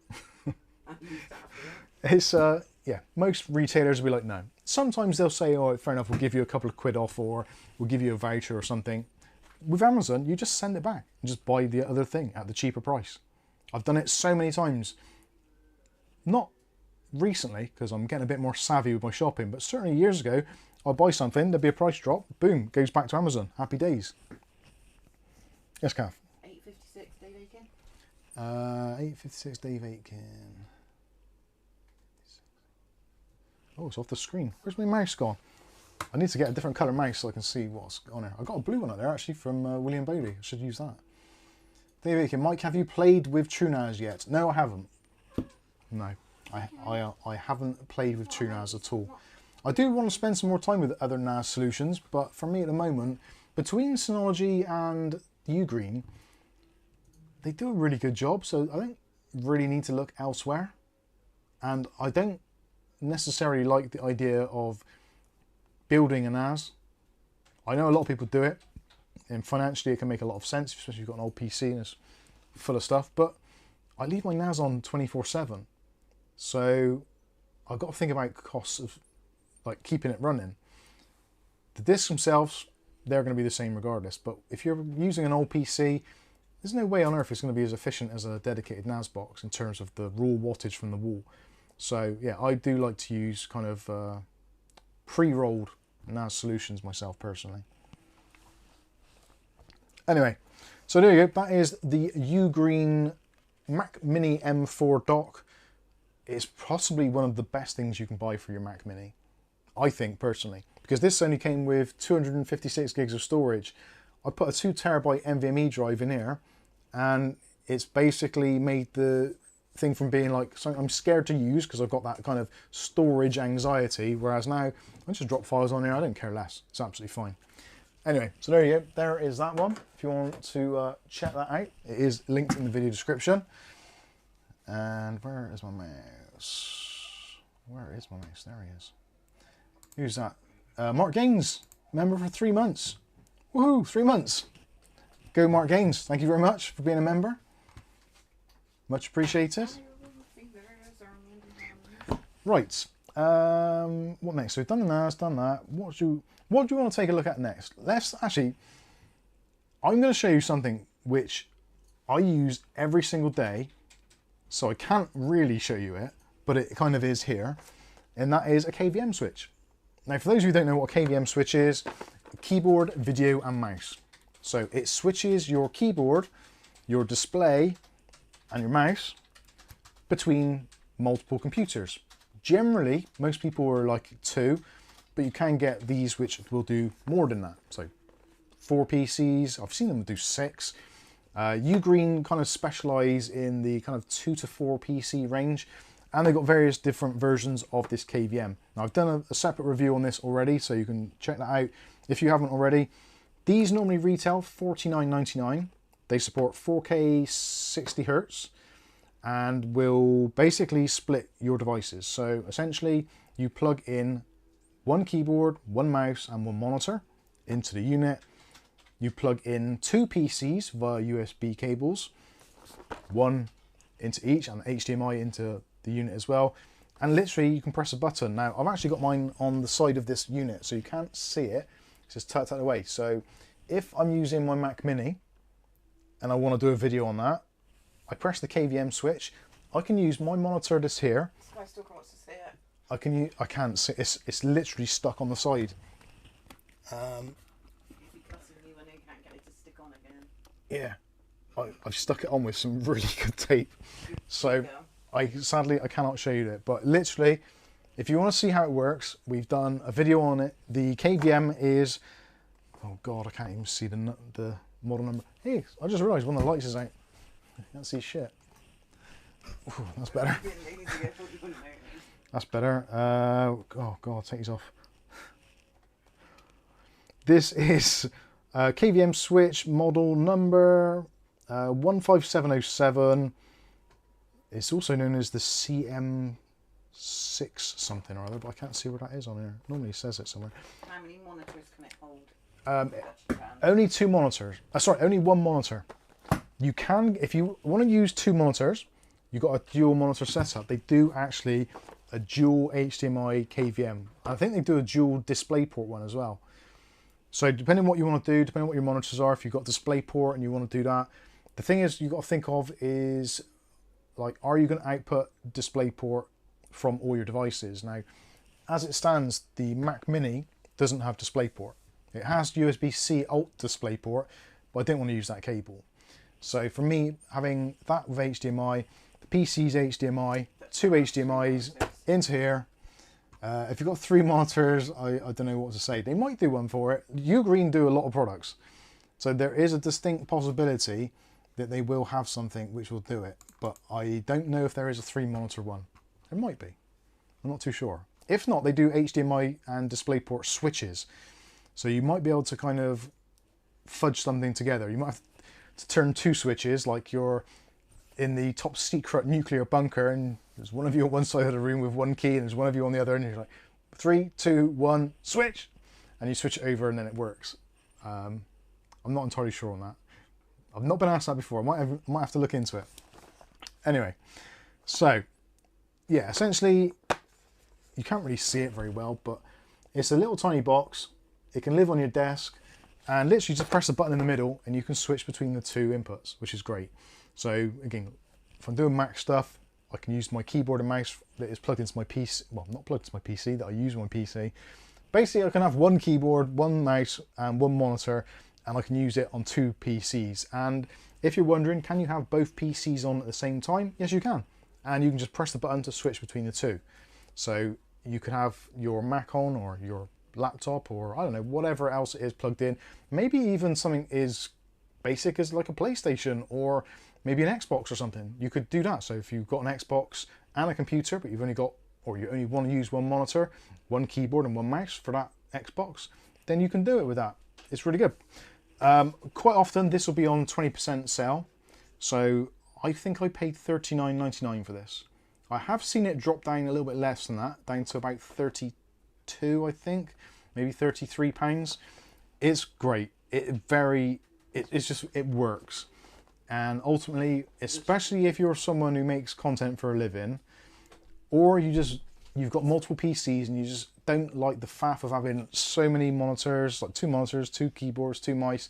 It's, yeah, most retailers will be like, no. Sometimes they'll say, oh, fair enough, we'll give you a couple of quid off or we'll give you a voucher or something. With Amazon, you just send it back and just buy the other thing at the cheaper price. I've done it so many times. Not recently, because I'm getting a bit more savvy with my shopping, but certainly years ago, I'll buy something, there'll be a price drop, boom, goes back to Amazon. Happy days. Yes, Kath? 8:56 Dave Aiken. 8:56 Dave Aiken. Oh, it's off the screen. Where's my mouse gone? I need to get a different colour mouse so I can see what's on there. I got a blue one up there actually from William Bodie. I should use that. Dave Aiken, Mike, have you played with TrueNAS yet? No, I haven't. No, I haven't played with TrueNAS at all. I do want to spend some more time with other NAS solutions, but for me at the moment, between Synology and Ugreen, they do a really good job, so I don't really need to look elsewhere. And I don't necessarily like the idea of building a NAS. I know a lot of people do it, and financially it can make a lot of sense, especially if you've got an old PC and it's full of stuff, but I leave my NAS on 24/7. So I've got to think about costs of like keeping it running. The discs themselves, they're going to be the same regardless, but if you're using an old PC, there's no way on earth it's going to be as efficient as a dedicated NAS box in terms of the raw wattage from the wall. So yeah, I do like to use kind of pre-rolled NAS solutions myself personally. Anyway, so there you go. That is the Ugreen Mac Mini M4 dock. It's possibly one of the best things you can buy for your Mac Mini, I think personally, because this only came with 256 gigs of storage. I put a 2 terabyte NVMe drive in here, and it's basically made the thing from being like something I'm scared to use because I've got that kind of storage anxiety, whereas now I just drop files on here, I don't care less. It's absolutely fine. Anyway, so there you go. There is that one. If you want to check that out, it is linked in the video description. And where is my mouse? Where is my mouse? There he is. Who's that? Mark Gaines, member for 3 months. Woohoo, 3 months. Go Mark Gaines. Thank you very much for being a member. Much appreciated. Right. What next? So we've done the NAS, done that. What do you want to take a look at next? Let's actually, I'm going to show you something which I use every single day. So I can't really show you it, but it kind of is here. And that is a KVM switch. Now, for those of you who don't know what a KVM switch is, keyboard, video, and mouse. So it switches your keyboard, your display, and your mouse between multiple computers. Generally, most people are like 2, but you can get these which will do more than that. So 4 PCs, I've seen them do 6. Ugreen kind of specialize in the kind of 2 to 4 PC range, and they've got various different versions of this KVM. Now I've done a separate review on this already, so you can check that out if you haven't already. These normally retail $49.99. They support 4K 60 Hz and will basically split your devices. So essentially you plug in 1 keyboard, 1 mouse and 1 monitor into the unit. You plug in 2 PCs via USB cables, 1 into each, and HDMI into the unit as well. And literally you can press a button. Now I've actually got mine on the side of this unit, so you can't see it. It's just tucked away. So if I'm using my Mac Mini and I want to do a video on that, I press the KVM switch. I can use my monitor that's here. I still can't see it. I can't see. It's literally stuck on the side. Yeah, I've stuck it on with some really good tape. So sadly I cannot show you that, but literally, if you want to see how it works, we've done a video on it. The KVM is, oh God, I can't even see the model number. Hey, I just realised one of the lights is out. I can't see shit. Ooh, that's better. That's better. Oh God, take these off. This is KVM switch model number 15707. It's also known as the CM6 something or other, but I can't see where that is on here. Normally it says it somewhere. How many monitors can it hold? Only 2 monitors. Sorry, only 1 monitor. You can, if you want to use 2 monitors, you've got a dual monitor setup. They do actually a dual HDMI KVM. I think they do a dual DisplayPort one as well. So depending on what you want to do, depending on what your monitors are, if you've got DisplayPort and you want to do that, the thing is you've got to think of is, like, are you going to output DisplayPort from all your devices? Now, as it stands, the Mac Mini doesn't have DisplayPort. It has USB-C alt DisplayPort, but I didn't want to use that cable. So for me, having that with HDMI, the PC's HDMI, 2 HDMIs into here. If you've got 3 monitors, I don't know what to say. They might do one for it. Ugreen do a lot of products. So there is a distinct possibility that they will have something which will do it. But I don't know if there is a 3 monitor one. There might be. I'm not too sure. If not, they do HDMI and DisplayPort switches. So you might be able to kind of fudge something together. You might have to turn 2 switches, like you're in the top secret nuclear bunker and there's one of you on one side of the room with 1 key and there's one of you on the other, and you're like 3, 2, 1, switch, and you switch it over and then it works. I'm not entirely sure on that. I've not been asked that before. I might have to look into it. Anyway, so yeah, essentially you can't really see it very well, but it's a little tiny box. It can live on your desk, and literally just press a button in the middle and you can switch between the 2 inputs, which is great. So again, if I'm doing Mac stuff, I can use my keyboard and mouse that is plugged into my PC. Well, not plugged into my PC, that I use on my PC. Basically, I can have 1 keyboard, 1 mouse and 1 monitor, and I can use it on 2 PCs. And if you're wondering, can you have both PCs on at the same time? Yes, you can. And you can just press the button to switch between the two. So you could have your Mac on, or your laptop, or I don't know, whatever else it is plugged in. Maybe even something as basic as like a PlayStation, or maybe an Xbox or something. You could do that. So if you've got an Xbox and a computer, but you've only got, or you only want to use one monitor, one keyboard and one mouse for that Xbox, then you can do it with that. It's really good. Quite often this will be on 20% sale. So I think I paid $39.99 for this. I have seen it drop down a little bit less than that, down to about 32, I think, maybe £33. It's great. It works. And ultimately, especially if you're someone who makes content for a living, or you've got multiple PCs and you just don't like the faff of having so many monitors, like 2 monitors, 2 keyboards, 2 mice,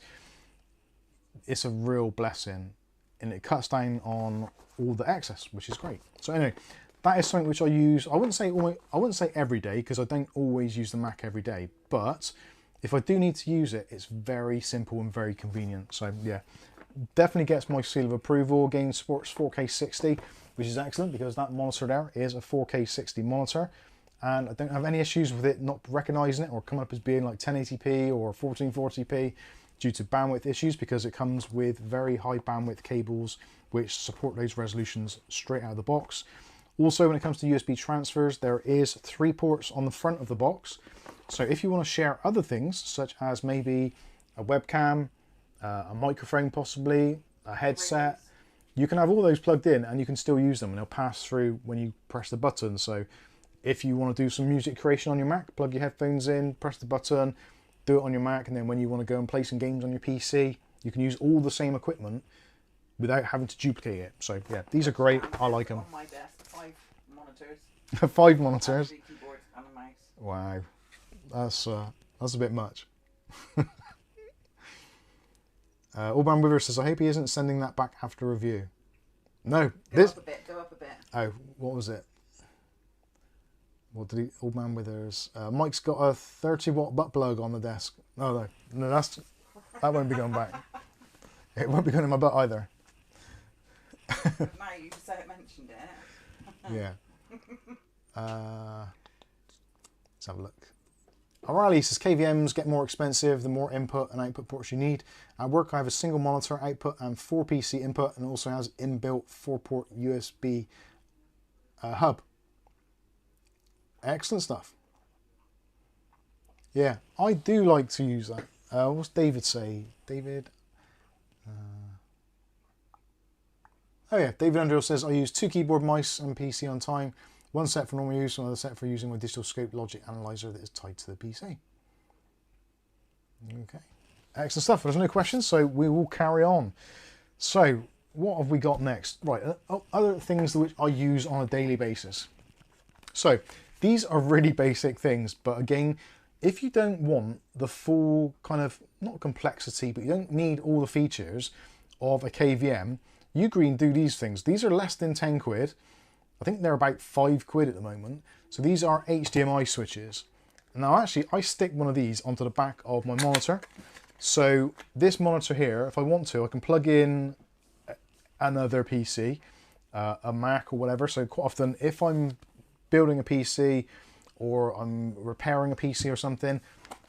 it's a real blessing. And it cuts down on all the excess, which is great. So anyway, that is something which I use. I wouldn't say every day, because I don't always use the Mac every day. But if I do need to use it, it's very simple and very convenient. So yeah, definitely gets my seal of approval. Again, supports 4K 60, which is excellent, because that monitor there is a 4K 60 monitor. And I don't have any issues with it not recognizing it or coming up as being like 1080p or 1440p due to bandwidth issues, because it comes with very high bandwidth cables which support those resolutions straight out of the box. Also, when it comes to USB transfers, there is 3 ports on the front of the box. So if you want to share other things, such as maybe a webcam, a microphone possibly, a headset, you can have all those plugged in and you can still use them, and they'll pass through when you press the button. So if you want to do some music creation on your Mac, plug your headphones in, press the button, do it on your Mac, and then when you want to go and play some games on your PC, you can use all the same equipment without having to duplicate it. So yeah, these are great. I like them. On my desk, 5 monitors. 5 monitors. 3 keyboards and a mouse. Wow, that's a bit much. Allman Wither says, I hope he isn't sending that back after review. No, Go up a bit. Oh, what was it? What did he? Allman Withers. Mike's got a 30-watt butt plug on the desk. No, that won't be going back. It won't be going in my butt either. Now you said it, mentioned it. Yeah. Let's have a look. O'Reilly says, KVMs get more expensive the more input and output ports you need. At work I have a single monitor output and 4 PC input, and also has inbuilt 4-port USB hub. Excellent stuff. Yeah, I do like to use that. What's David say? David? Oh yeah, David Underhill says, I use 2 keyboard, mice and PC on time. 1 set for normal use, another set for using my digital scope logic analyzer that is tied to the PC. Okay, excellent stuff. There's no questions, so we will carry on. So, what have we got next? Right, other things which I use on a daily basis. So, these are really basic things, but again, if you don't want the full kind of, not complexity, but you don't need all the features of a KVM, Ugreen do these things. These are less than 10 quid. I think they're about 5 quid at the moment. So these are HDMI switches. Now actually, I stick one of these onto the back of my monitor. So this monitor here, if I want to, I can plug in another PC, a Mac or whatever. So quite often, if I'm building a PC or I'm repairing a PC or something,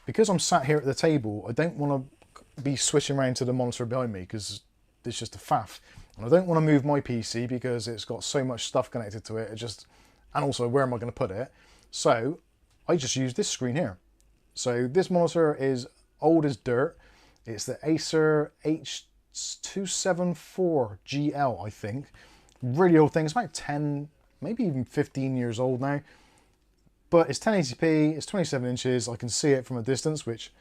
because I'm sat here at the table, I don't want to be switching around to the monitor behind me because it's just a faff. And I don't want to move my PC because it's got so much stuff connected to it. And also, where am I going to put it? So I just use this screen here. So this monitor is old as dirt. It's the Acer H274GL, I think. Really old thing. It's about 10, maybe even 15 years old now. But it's 1080p, it's 27 inches. I can see it from a distance, which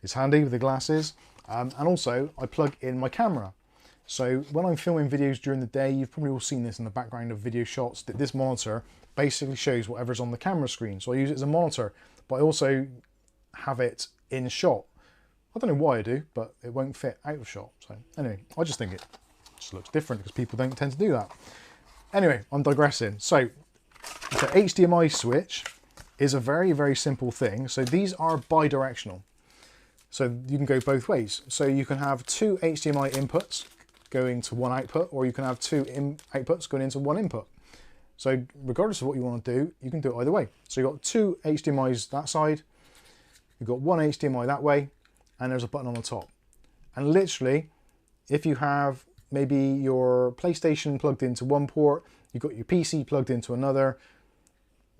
is handy with the glasses. And also, I plug in my camera. So when I'm filming videos during the day, you've probably all seen this in the background of video shots, that this monitor basically shows whatever's on the camera screen. So I use it as a monitor, but I also have it in shot. I don't know why I do, but it won't fit out of shot. So anyway, I just think it just looks different because people don't tend to do that. Anyway, I'm digressing. So the HDMI switch is a very, very simple thing. So these are bi-directional. So you can go both ways. So you can have two HDMI inputs going to one output, or you can have two outputs going into one input. So regardless of what you want to do, you can do it either way. So you've got two HDMIs that side, you've got one HDMI that way, and there's a button on the top. And literally, if you have maybe your PlayStation plugged into one port, you've got your PC plugged into another,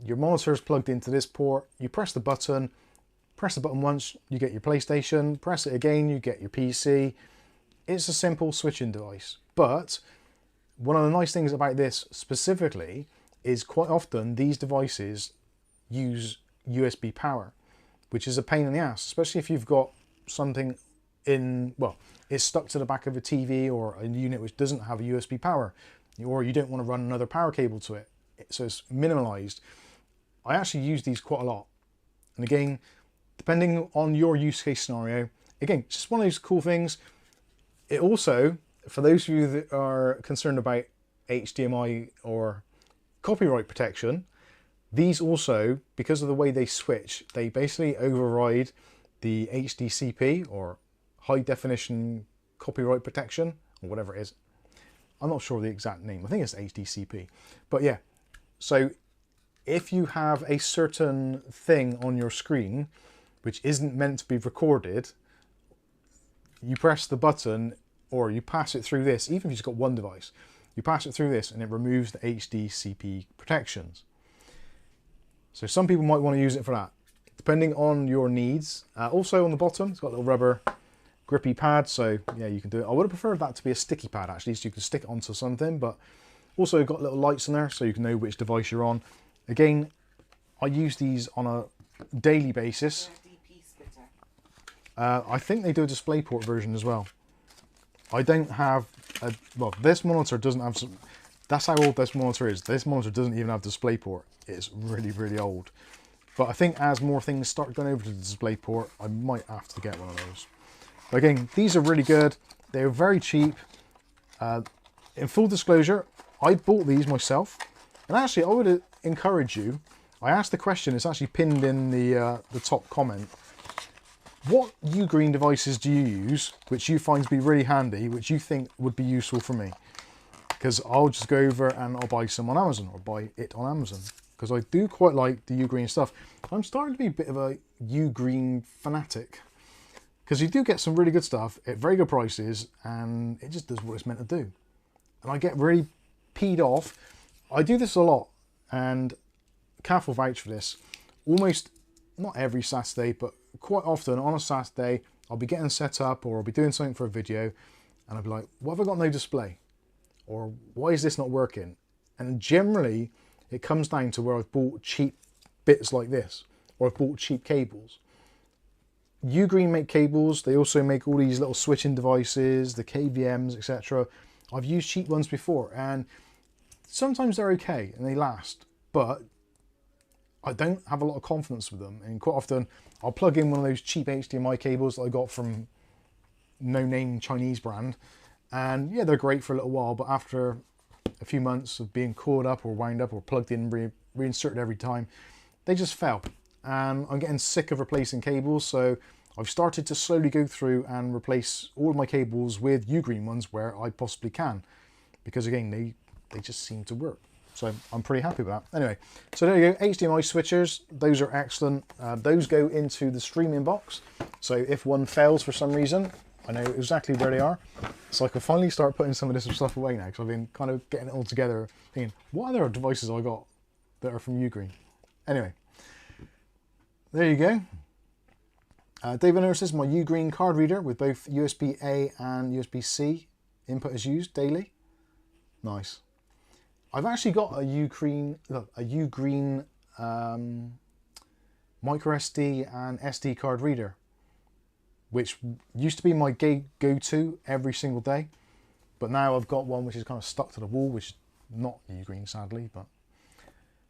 your monitor's plugged into this port, you press the button once, you get your PlayStation, press it again, you get your PC. It's a simple switching device. But one of the nice things about this specifically is quite often these devices use USB power, which is a pain in the ass, especially if you've got something in, well, it's stuck to the back of a TV or a unit which doesn't have a USB power, or you don't want to run another power cable to it. So it's minimalized. I actually use these quite a lot. And again, depending on your use case scenario, again, it's just one of those cool things. It also, for those of you that are concerned about HDMI or copyright protection, these also, because of the way they switch, they basically override the HDCP or high definition copyright protection, or whatever it is. I'm not sure the exact name. I think it's HDCP. But yeah, so if you have a certain thing on your screen which isn't meant to be recorded, you press the button or you pass it through this, even if you've got one device, you pass it through this and it removes the HDCP protections. So some people might want to use it for that, depending on your needs. Also on the bottom, it's got a little rubber grippy pad, so yeah, you can do it. I would have preferred that to be a sticky pad actually, so you can stick it onto something, but also got little lights in there so you can know which device you're on. Again, I use these on a daily basis. I think they do a DisplayPort version as well. I don't have a, well, this monitor doesn't have some, that's how old this monitor is. This monitor doesn't even have DisplayPort. It's really, really old. But I think as more things start going over to the DisplayPort, I might have to get one of those. But again, these are really good. They're very cheap. In full disclosure, I bought these myself. And actually, I would encourage you, I asked the question, it's actually pinned in the top comment. What Ugreen devices do you use, which you find to be really handy, which you think would be useful for me? Because I'll just go over and I'll buy some on Amazon, or buy it on Amazon. Because I do quite like the Ugreen stuff. I'm starting to be a bit of a Ugreen fanatic. Because you do get some really good stuff at very good prices, and it just does what it's meant to do. And I get really peed off. I do this a lot, and Kath will vouch for this. Almost, not every Saturday, but quite often on a Saturday, I'll be getting set up or I'll be doing something for a video, and I'll be like, what have I got no display? Or why is this not working? And generally, it comes down to where I've bought cheap bits like this, or I've bought cheap cables. Ugreen make cables. They also make all these little switching devices, the KVMs, etc. I've used cheap ones before, and sometimes they're okay and they last, but I don't have a lot of confidence with them. And quite often I'll plug in one of those cheap HDMI cables that I got from no-name Chinese brand, and yeah, they're great for a little while, but after a few months of being caught up or wound up or plugged in, reinserted every time, they just fail. And I'm getting sick of replacing cables, so I've started to slowly go through and replace all of my cables with Ugreen ones where I possibly can, because again, they just seem to work. So I'm pretty happy with that. Anyway, so there you go, HDMI switchers. Those are excellent. Those go into the streaming box. So if one fails for some reason, I know exactly where they are. So I can finally start putting some of this stuff away now, because I've been kind of getting it all together, thinking, what other devices I got that are from Ugreen? Anyway, there you go. David notices my Ugreen card reader with both USB-A and USB-C input is used daily. Nice. I've actually got a Ugreen micro SD and SD card reader, which used to be my go-to every single day, but now I've got one which is kind of stuck to the wall, which is not Ugreen, sadly, but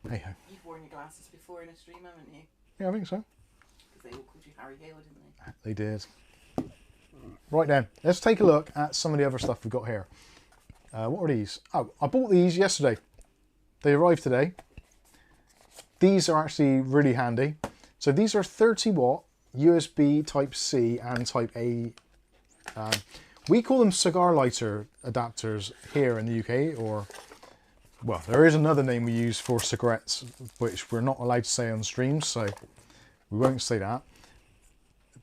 hey ho. You've worn your glasses before in a stream, haven't you? Yeah, I think so. Because they all called you Harry Hale, didn't they? They did. Right then, let's take a look at some of the other stuff we've got here. What are these? Oh, I bought these yesterday. They arrived today. These are actually really handy. So these are 30 watt USB Type-C and Type-A. We call them cigar lighter adapters here in the UK, or, well, there is another name we use for cigarettes, which we're not allowed to say on streams, so we won't say that.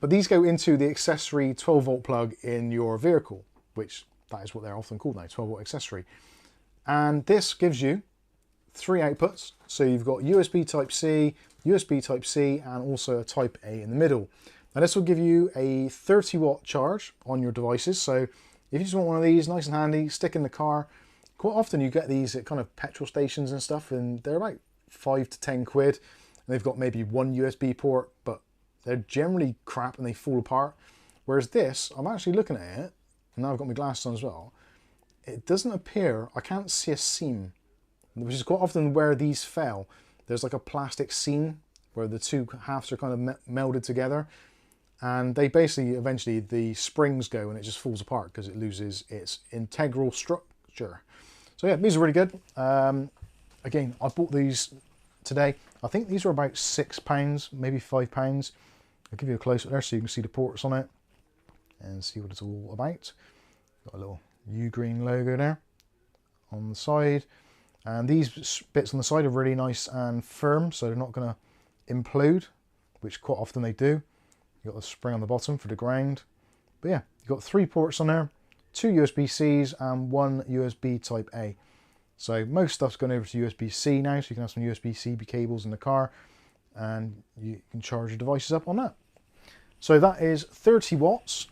But these go into the accessory 12 volt plug in your vehicle, which that is what they're often called now, 12 volt accessory. And this gives you 3 outputs. So you've got USB Type-C, USB Type-C, and also a Type-A in the middle. Now this will give you a 30 watt charge on your devices. So if you just want one of these, nice and handy, stick in the car. Quite often you get these at kind of petrol stations and stuff, and they're about 5 to 10 quid. And they've got maybe one USB port, but they're generally crap and they fall apart. Whereas this, I'm actually looking at it, and now I've got my glasses on as well. It doesn't appear, I can't see a seam, which is quite often where these fail. There's like a plastic seam where the two halves are kind of melded together, and they basically, eventually the springs go and it just falls apart because it loses its integral structure. So yeah, these are really good. Again, I bought these today. I think these were about £6, maybe £5. I'll give you a close up there so you can see the ports on it and see what it's all about. Got a little Ugreen logo there on the side, and these bits on the side are really nice and firm, so they're not going to implode, which quite often they do. You've got the spring on the bottom for the ground. But yeah, you've got 3 ports on there, 2 USB-Cs and 1 USB Type-A. So most stuff's gone over to USB-C now, so you can have some USB-C cables in the car and you can charge your devices up on that. So that is 30 watts,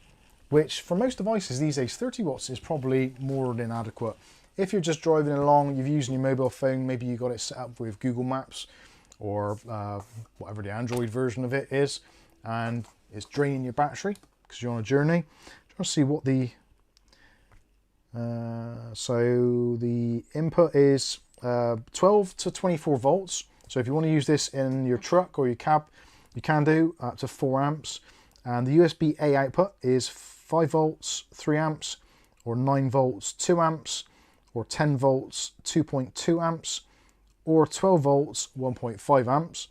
which for most devices these days, 30 watts is probably more than adequate. If you're just driving along, you're using your mobile phone, maybe you got it set up with Google Maps or whatever the Android version of it is, and it's draining your battery because you're on a journey. Trying to see what the so the input is 12 to 24 volts. So if you want to use this in your truck or your cab, you can do up to 4 amps. And the USB-A output is 5 volts, 3 amps, or 9 volts, 2 amps, or 10 volts, 2.2 amps, or 12 volts, 1.5 amps,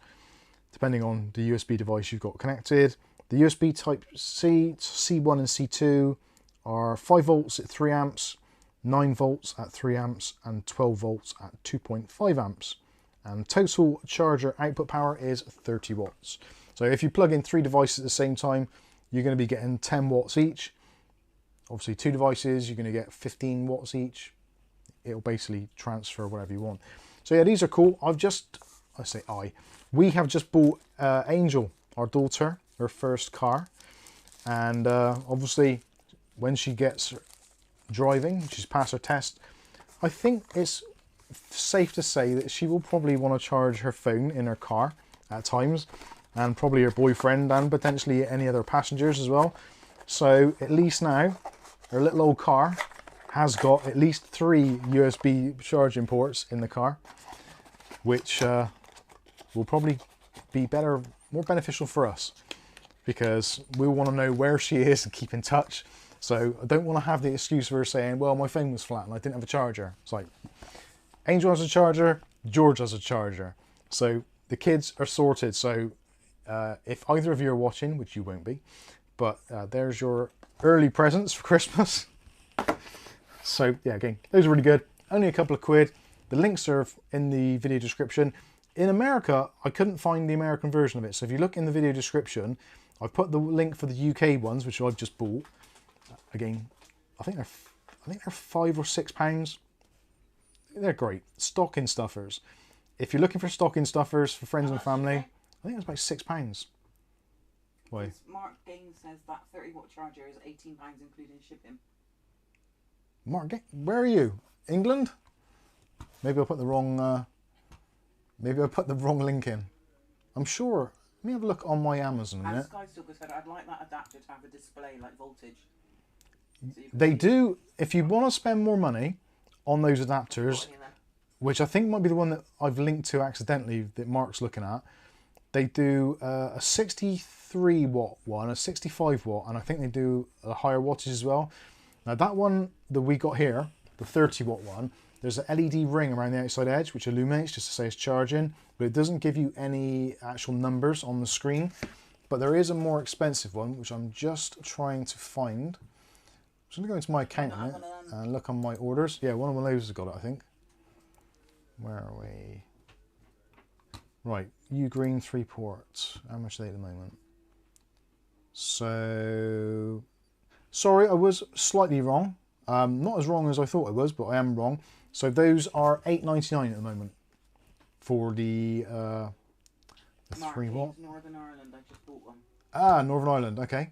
depending on the USB device you've got connected. The USB Type-C, C1 and C2 are 5 volts at 3 amps, 9 volts at 3 amps, and 12 volts at 2.5 amps. And total charger output power is 30 watts. So if you plug in 3 devices at the same time, you're going to be getting 10 watts each. Obviously 2 devices, you're going to get 15 watts each. It'll basically transfer whatever you want. So yeah, these are cool. We have just bought Angel, our daughter, her first car. And obviously when she gets driving, she's passed her test, I think it's safe to say that she will probably want to charge her phone in her car at times, and probably her boyfriend and potentially any other passengers as well. So at least now her little old car has got at least 3 USB charging ports in the car, which will probably be more beneficial for us, because we want to know where she is and keep in touch. So I don't want to have the excuse of her saying, well, my phone was flat and I didn't have a charger. It's like, Angel has a charger, George has a charger. So the kids are sorted. So if either of you are watching, which you won't be, but there's your early presents for Christmas. So yeah, again, those are really good. Only a couple of quid. The links are in the video description. In America, I couldn't find the American version of it. So if you look in the video description, I've put the link for the UK ones, which I've just bought. Again, I think they're £5 or £6. They're great. Stocking stuffers. If you're looking for stocking stuffers for friends and family, I think it's about £6. Why? Mark Gaines says that 30 watt charger is £18 including shipping. Mark, where are you? England? Maybe I put the wrong. Maybe I put the wrong link in. I'm sure. Let me have a look on my Amazon a minute. And Skystalker said, I'd like that adapter to have a display like voltage. So they do. If you want to spend more money on those adapters, which I think might be the one that I've linked to accidentally that Mark's looking at, they do a 63 watt one, a 65 watt, and I think they do a higher wattage as well. Now that one that we got here, the 30 watt one, there's an LED ring around the outside edge which illuminates just to say it's charging, but it doesn't give you any actual numbers on the screen. but there is a more expensive one, which I'm just trying to find. I'm just going to go into my account in it and look on my orders. Yeah, one of those has got it, I think. Where are we? Right, Ugreen 3 ports. How much are they at the moment? So, sorry, I was slightly wrong. Not as wrong as I thought I was, but I am wrong. So those are $8.99 at the moment for the 3 watt. Northern Ireland, I just bought one. Ah, Northern Ireland, okay.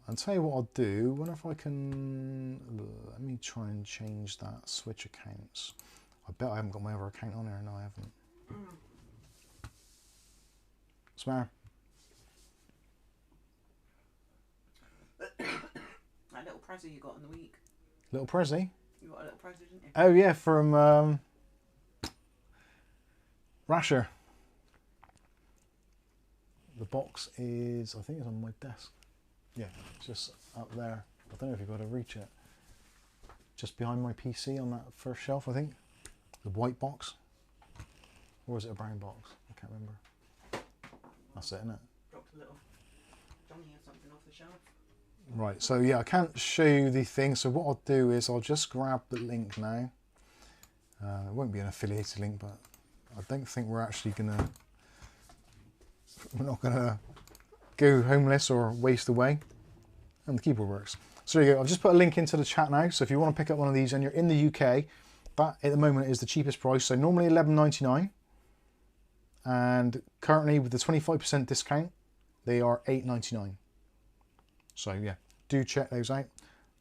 I'll tell you what I'll do. Wonder if I can... Let me try and change that switch accounts. I bet I haven't got my other account on there. No, I haven't. What's the matter? That little presser you got in the week. Little Prezi? You got a little presser, didn't you? Oh yeah, from Rasher. The box is, I think it's on my desk. Yeah, it's just up there. I don't know if you've got to reach it. Just behind my PC on that first shelf, I think. The white box. Or is it a brown box? I can't remember. That's it, isn't it? Dropped a little Johnny or something off the shelf. Right, so yeah, I can't show you the thing. So what I'll do is I'll just grab the link now. It won't be an affiliated link, but I don't think we're actually gonna... We're not gonna go homeless or waste away. And the keyboard works. So there you go. I've just put a link into the chat now. So if you want to pick up one of these and you're in the UK, that at the moment is the cheapest price. So normally $11.99, and currently with the 25% discount, they are $8.99. So yeah, do check those out.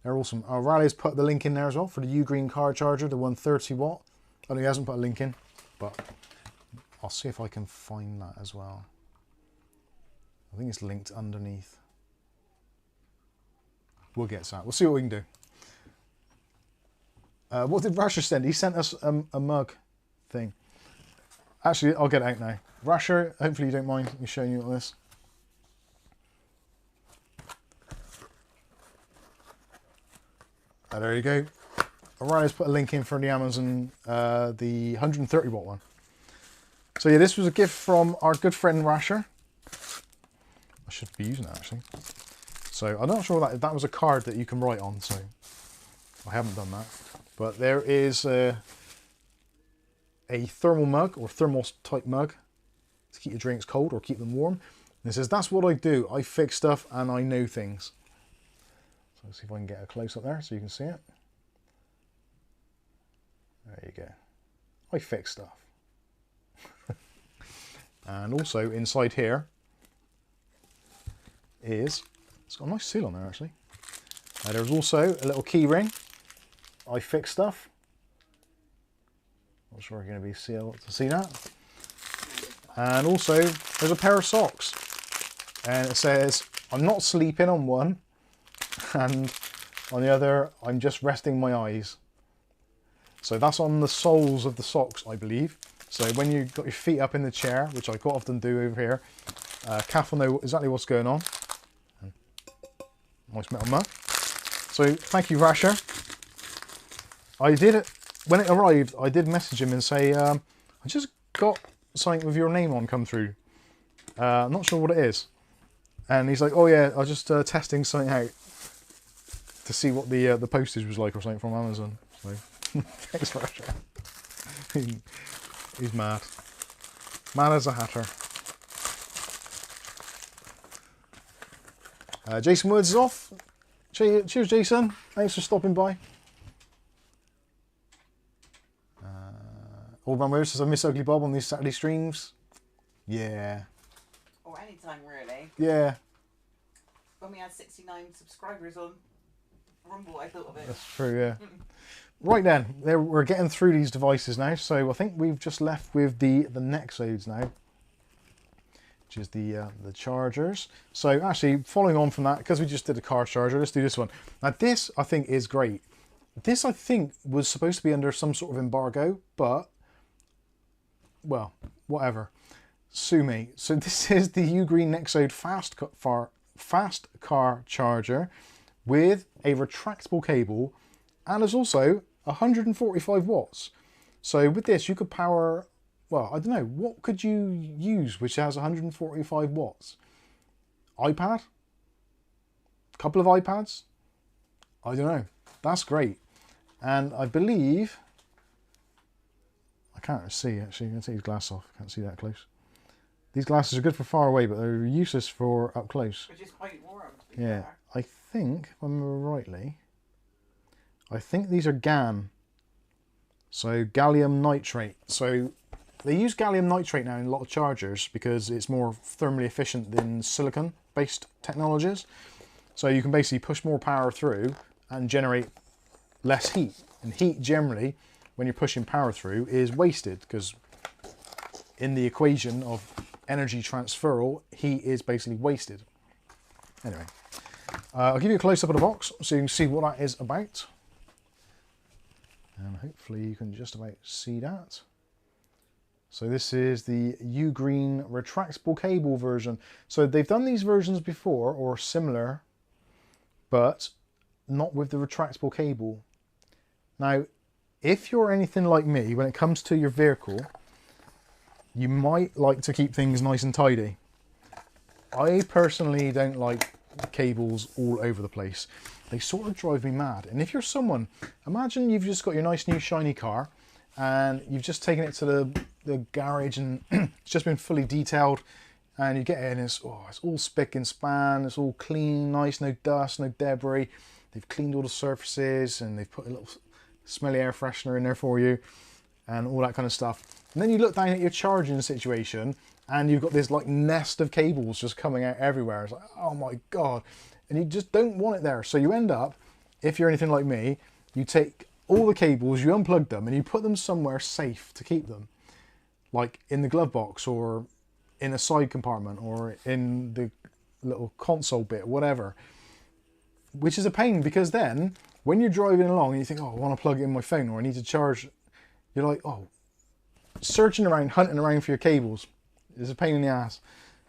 They're awesome. Riley's put the link in there as well for the Ugreen car charger, the 130 watt. I know he hasn't put a link in, but I'll see if I can find that as well. I think it's linked underneath. We'll get to that. We'll see what we can do. What did Rasher send? He sent us a mug thing. Actually, I'll get it out now. Rasher, hopefully you don't mind me showing you all this. There you go. O'Reilly's put a link in for the Amazon, the 130 watt one. So yeah, this was a gift from our good friend Rasher. I should be using it actually. So I'm not sure that was a card that you can write on, so I haven't done that. But there is a thermal mug or thermal type mug to keep your drinks cold or keep them warm. And it says, that's what I do. I fix stuff and I know things. So let's see if I can get a close up there so you can see it. There you go. I fix stuff. And also inside here is, it's got a nice seal on there actually. There's also a little key ring. I fix stuff. Not sure you're going to be able to see that. And also there's a pair of socks. And it says, I'm not sleeping on one. And on the other, I'm just resting my eyes. So that's on the soles of the socks, I believe. So when you've got your feet up in the chair, which I quite often do over here, Kath will know exactly what's going on. Nice metal mug. So thank you, Rasher. I did, when it arrived, I did message him and say, I just got something with your name on come through. I'm not sure what it is. And he's like, oh yeah, I was just testing something out to see what the postage was like or something from Amazon. So thanks, Rasher. He's mad. Mad as a hatter. Jason Woods is off. Cheers, Jason. Thanks for stopping by. Old Man Rose says, I miss Ugly Bob on these Saturday streams. Yeah. Or anytime, really. Yeah. When we had 69 subscribers on Rumble, I thought of it. That's true, yeah. Right then, we're getting through these devices now. So I think we've just left with the Nexodes now, which is the chargers. So actually, following on from that, because we just did a car charger, let's do this one. Now this, I think, is great. This, I think, was supposed to be under some sort of embargo, but, well, whatever. Sue me. So this is the Ugreen Nexode fast car charger with a retractable cable, and there's also 145 watts. So with this, you could power, well, I don't know, what could you use which has 145 watts? iPad, a couple of iPads. I don't know. That's great. And I believe, I can't see actually, I'm going to take these glasses off, I can't see that close. These glasses are good for far away, but they're useless for up close. Which is quite warm. Yeah, I think, if I remember rightly, I think these are GaN. So gallium nitrate. So they use gallium nitrate now in a lot of chargers because it's more thermally efficient than silicon-based technologies. So you can basically push more power through and generate less heat. And heat generally, when you're pushing power through, is wasted because in the equation of energy transferal, heat is basically wasted. Anyway, I'll give you a close-up of the box so you can see what that is about. And hopefully you can just about see that. So this is the Ugreen retractable cable version. So they've done these versions before or similar, but not with the retractable cable. Now, if you're anything like me, when it comes to your vehicle, you might like to keep things nice and tidy. I personally don't like cables all over the place. They sort of drive me mad. And if you're someone, imagine you've just got your nice new shiny car and you've just taken it to the garage and it's just been fully detailed, and you get in and it's all spick and span, it's all clean, nice, no dust, no debris. They've cleaned all the surfaces and they've put a little smelly air freshener in there for you and all that kind of stuff. And then you look down at your charging situation and you've got this like nest of cables just coming out everywhere. It's like, oh my God. And you just don't want it there. So you end up, if you're anything like me, you take all the cables, you unplug them and you put them somewhere safe to keep them. Like in the glove box or in a side compartment or in the little console bit, whatever. Which is a pain because then when you're driving along and you think, oh, I want to plug it in my phone or I need to charge, you're like, oh, searching around, hunting around for your cables is a pain in the ass.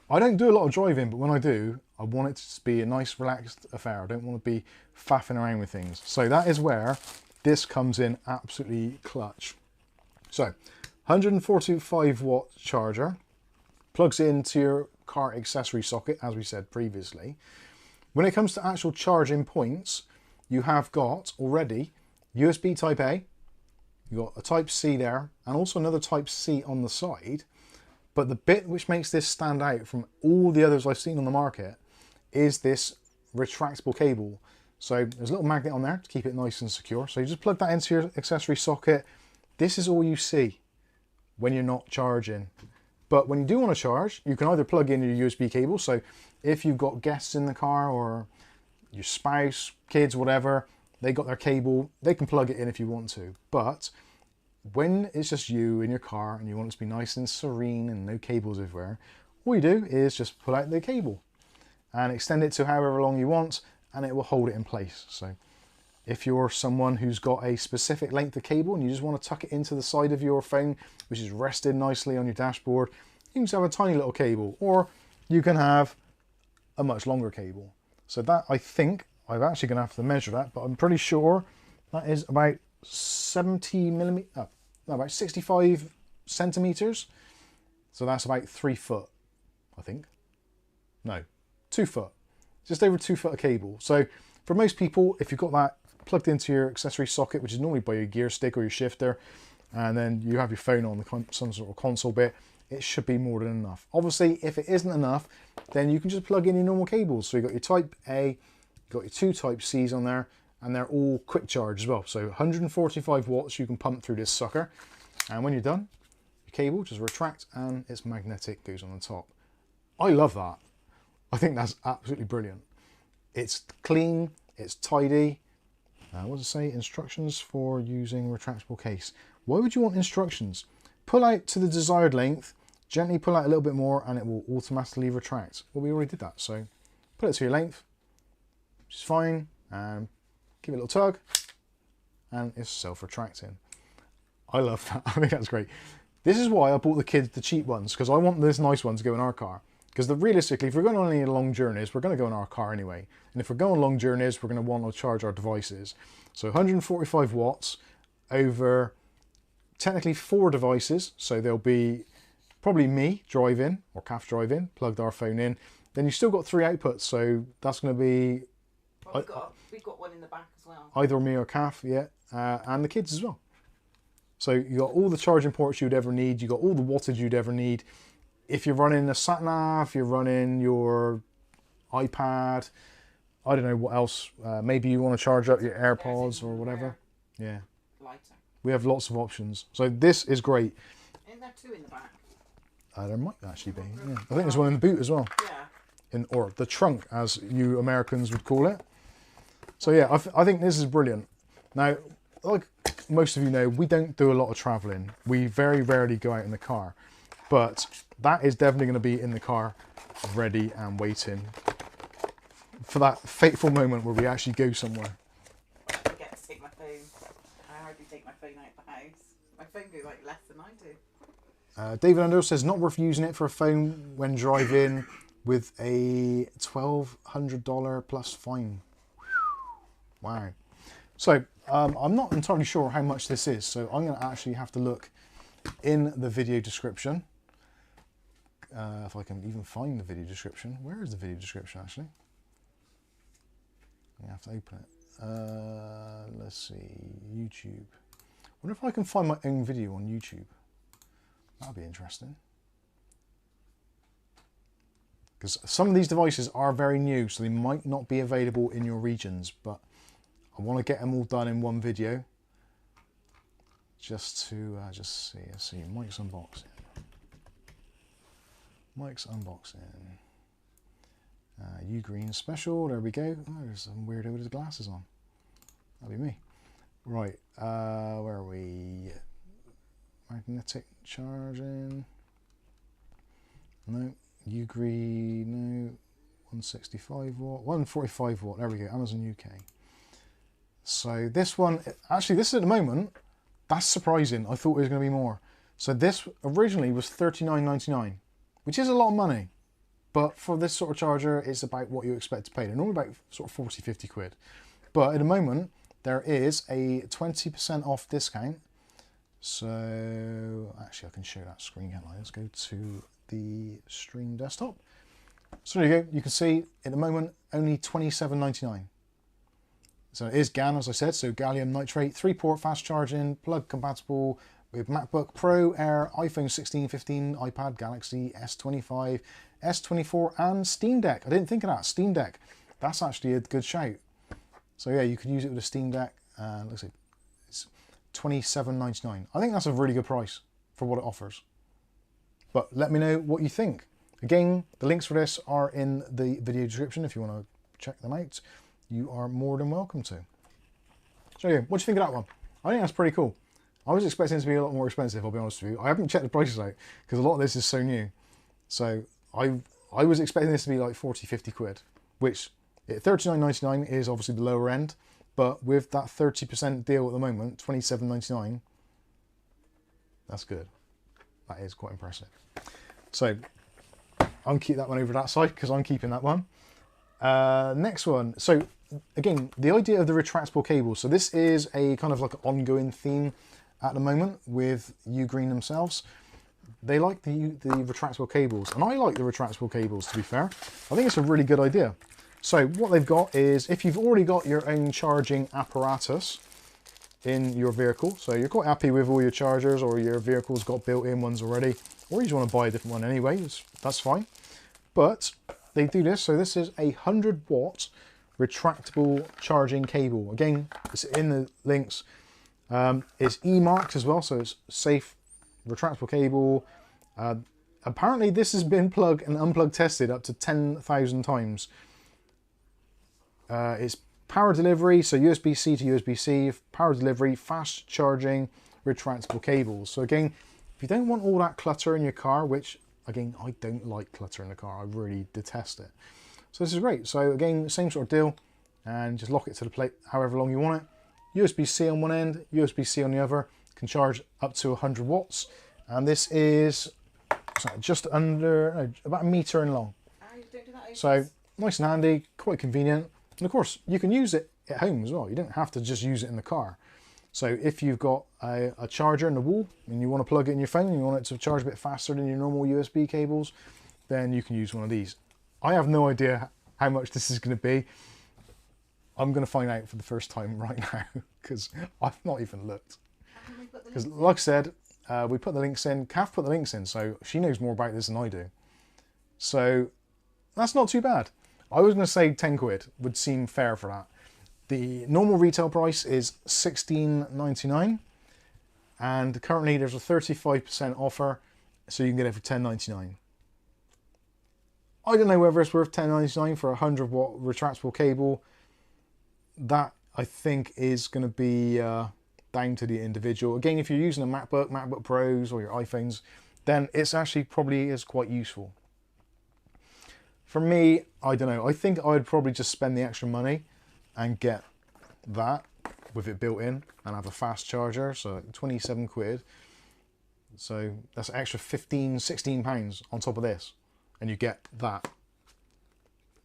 I don't do a lot of driving, but when I do, I want it to be a nice relaxed affair. I don't want to be faffing around with things. So that is where this comes in absolutely clutch. So 145 watt charger, plugs into your car accessory socket, as we said previously. When it comes to actual charging points, you have got already USB Type A, you've got a Type C there, and also another Type C on the side. But the bit which makes this stand out from all the others I've seen on the market is this retractable cable. So there's a little magnet on there to keep it nice and secure. So you just plug that into your accessory socket. This is all you see when you're not charging. But when you do want to charge, you can either plug in your USB cable. So if you've got guests in the car or your spouse, kids, whatever, they got their cable, they can plug it in if you want to. But when it's just you in your car and you want it to be nice and serene and no cables everywhere, all you do is just pull out the cable and extend it to however long you want and it will hold it in place. So if you're someone who's got a specific length of cable and you just want to tuck it into the side of your phone, which is rested nicely on your dashboard, you can just have a tiny little cable, or you can have a much longer cable. So that, I think, I'm actually going to have to measure that, but I'm pretty sure that is about 65 centimeters. So that's about 3 foot, I think. No, 2 foot. Just over 2 foot of cable. So for most people, if you've got that plugged into your accessory socket, which is normally by your gear stick or your shifter, and then you have your phone on some sort of console bit, it should be more than enough. Obviously, if it isn't enough, then you can just plug in your normal cables. So you've got your Type A, you've got your 2 Type C's on there, and they're all quick charge as well. So 145 watts you can pump through this sucker. And when you're done, your cable just retracts and it's magnetic, goes on the top. I love that. I think that's absolutely brilliant. It's clean, it's tidy. What does it say? Instructions for using retractable case. Why would you want instructions? Pull out to the desired length, gently pull out a little bit more and it will automatically retract. Well, we already did that. So put it to your length, which is fine, and give it a little tug and it's self-retracting. I love that. I think that's great. This is why I bought the kids the cheap ones, because I want this nice one to go in our car. Because realistically, if we're going on any long journeys, we're going to go in our car anyway. And if we're going on long journeys, we're going to want to charge our devices. So 145 watts over technically 4 devices. So there'll be probably me driving, or Kath driving, plugged our phone in. then you've still got 3 outputs. So that's going to be Well, we've got one in the back as well. either me or Kath, yeah, and the kids as well. So you got all the charging ports you'd ever need. You got all the wattage you'd ever need. If you're running a sat nav, you're running your iPad. I don't know what else. Maybe you want to charge up your AirPods or whatever. Yeah. Lighter. We have lots of options. So this is great. Isn't there 2 in the back? There might actually be. Yeah. I think there's one in the boot as well. Yeah. Or the trunk, as you Americans would call it. So yeah, I think this is brilliant. Now, like most of you know, we don't do a lot of traveling. We very rarely go out in the car. But that is definitely going to be in the car, ready and waiting for that fateful moment where we actually go somewhere. I forget to take my phone. I hardly take my phone out the house. My phone goes like less than I do. David Under says not worth using it for a phone when driving with a $1,200 plus fine. Wow. So I'm not entirely sure how much this is, so I'm going to actually have to look in the video description. If I can even find the video description. Where is the video description actually? I have to open it. Let's see, YouTube. I wonder if I can find my own video on YouTube. That'll be interesting. Because some of these devices are very new, so they might not be available in your regions, but I want to get them all done in one video. Just to just see. Let's see, Mike's unboxing. Mike's unboxing. Ugreen special. There we go. Oh, there's some weirdo with his glasses on. That'll be me. Right. Where are we? Magnetic charging. No. Ugreen. No. 165 watt. 145 watt. There we go. Amazon UK. So this one, actually, this at the moment, that's surprising. I thought it was going to be more. So this originally was $39.99, which is a lot of money. But for this sort of charger, it's about what you expect to pay. They're normally about sort of 40, 50 quid. But at the moment, there is a 20% off discount. So actually, I can show that screen, can't I? Let's go to the stream desktop. So there you go. You can see at the moment, only $27.99. So it is GaN, as I said, so gallium nitrate, 3-port fast charging, plug compatible with MacBook Pro, Air, iPhone 16, 15, iPad, Galaxy, S25, S24 and Steam Deck. I didn't think of that, Steam Deck. That's actually a good shout. So yeah, you could use it with a Steam Deck. Looks like it's $27.99. I think that's a really good price for what it offers. But let me know what you think. Again, the links for this are in the video description if you want to check them out. You are more than welcome to. So yeah, what do you think of that one? I think that's pretty cool. I was expecting it to be a lot more expensive, I'll be honest with you. I haven't checked the prices out because a lot of this is so new. So I was expecting this to be like 40, 50 quid, which at $39.99 is obviously the lower end, but with that 30% deal at the moment, $27.99, that's good. That is quite impressive. So I'll keep that one over that side because I'm keeping that one. Next one. So again, the idea of the retractable cable. So this is a kind of like an ongoing theme at the moment with Ugreen themselves. They like the retractable cables, and I like the retractable cables, to be fair. I think it's a really good idea. So what they've got is, if you've already got your own charging apparatus in your vehicle, so you're quite happy with all your chargers, or your vehicle's got built-in ones already, or you just want to buy a different one anyway, that's fine. But they do this, so this is a 100-watt retractable charging cable. Again, it's in the links. It's E-marked as well, so it's safe retractable cable. Apparently this has been plug and unplug tested up to 10,000 times. It's power delivery, so USB-C to USB-C, power delivery, fast charging, retractable cables. So again, if you don't want all that clutter in your car, which again, I don't like clutter in the car, I really detest it. So this is great. So again, same sort of deal, and just lock it to the plate however long you want it. USB-C on one end, USB-C on the other, can charge up to 100 watts. And this is just under, no, about 1 meter in long. So nice and handy, quite convenient. And of course, you can use it at home as well. You don't have to just use it in the car. So if you've got a charger in the wall and you want to plug it in your phone and you want it to charge a bit faster than your normal USB cables, then you can use one of these. I have no idea how much this is going to be. I'm going to find out for the first time right now because I've not even looked. Because like I said, we put the links in. Kath put the links in, so she knows more about this than I do. So that's not too bad. I was going to say 10 quid would seem fair for that. The normal retail price is $16.99, and currently there's a 35% offer, so you can get it for $10.99. I don't know whether it's worth $10.99 for a 100-watt retractable cable. That, I think, is going to be down to the individual. Again, if you're using a MacBook Pros, or your iPhones, then it's actually probably is quite useful. For me, I don't know. I think I'd probably just spend the extra money and get that with it built in and have a fast charger. So 27 quid. So that's an extra 15, 16 pounds on top of this. And you get that.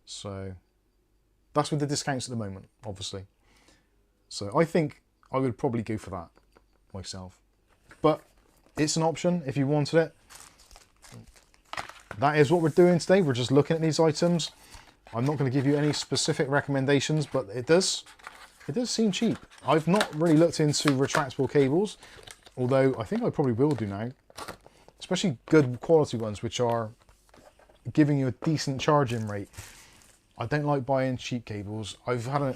So that's with the discounts at the moment, obviously. So I think I would probably go for that myself. But it's an option if you wanted it. That is what we're doing today. We're just looking at these items. I'm not going to give you any specific recommendations, but it does seem cheap. I've not really looked into retractable cables, although I think I probably will do now. Especially good quality ones, which are giving you a decent charging rate. I don't like buying cheap cables. I'm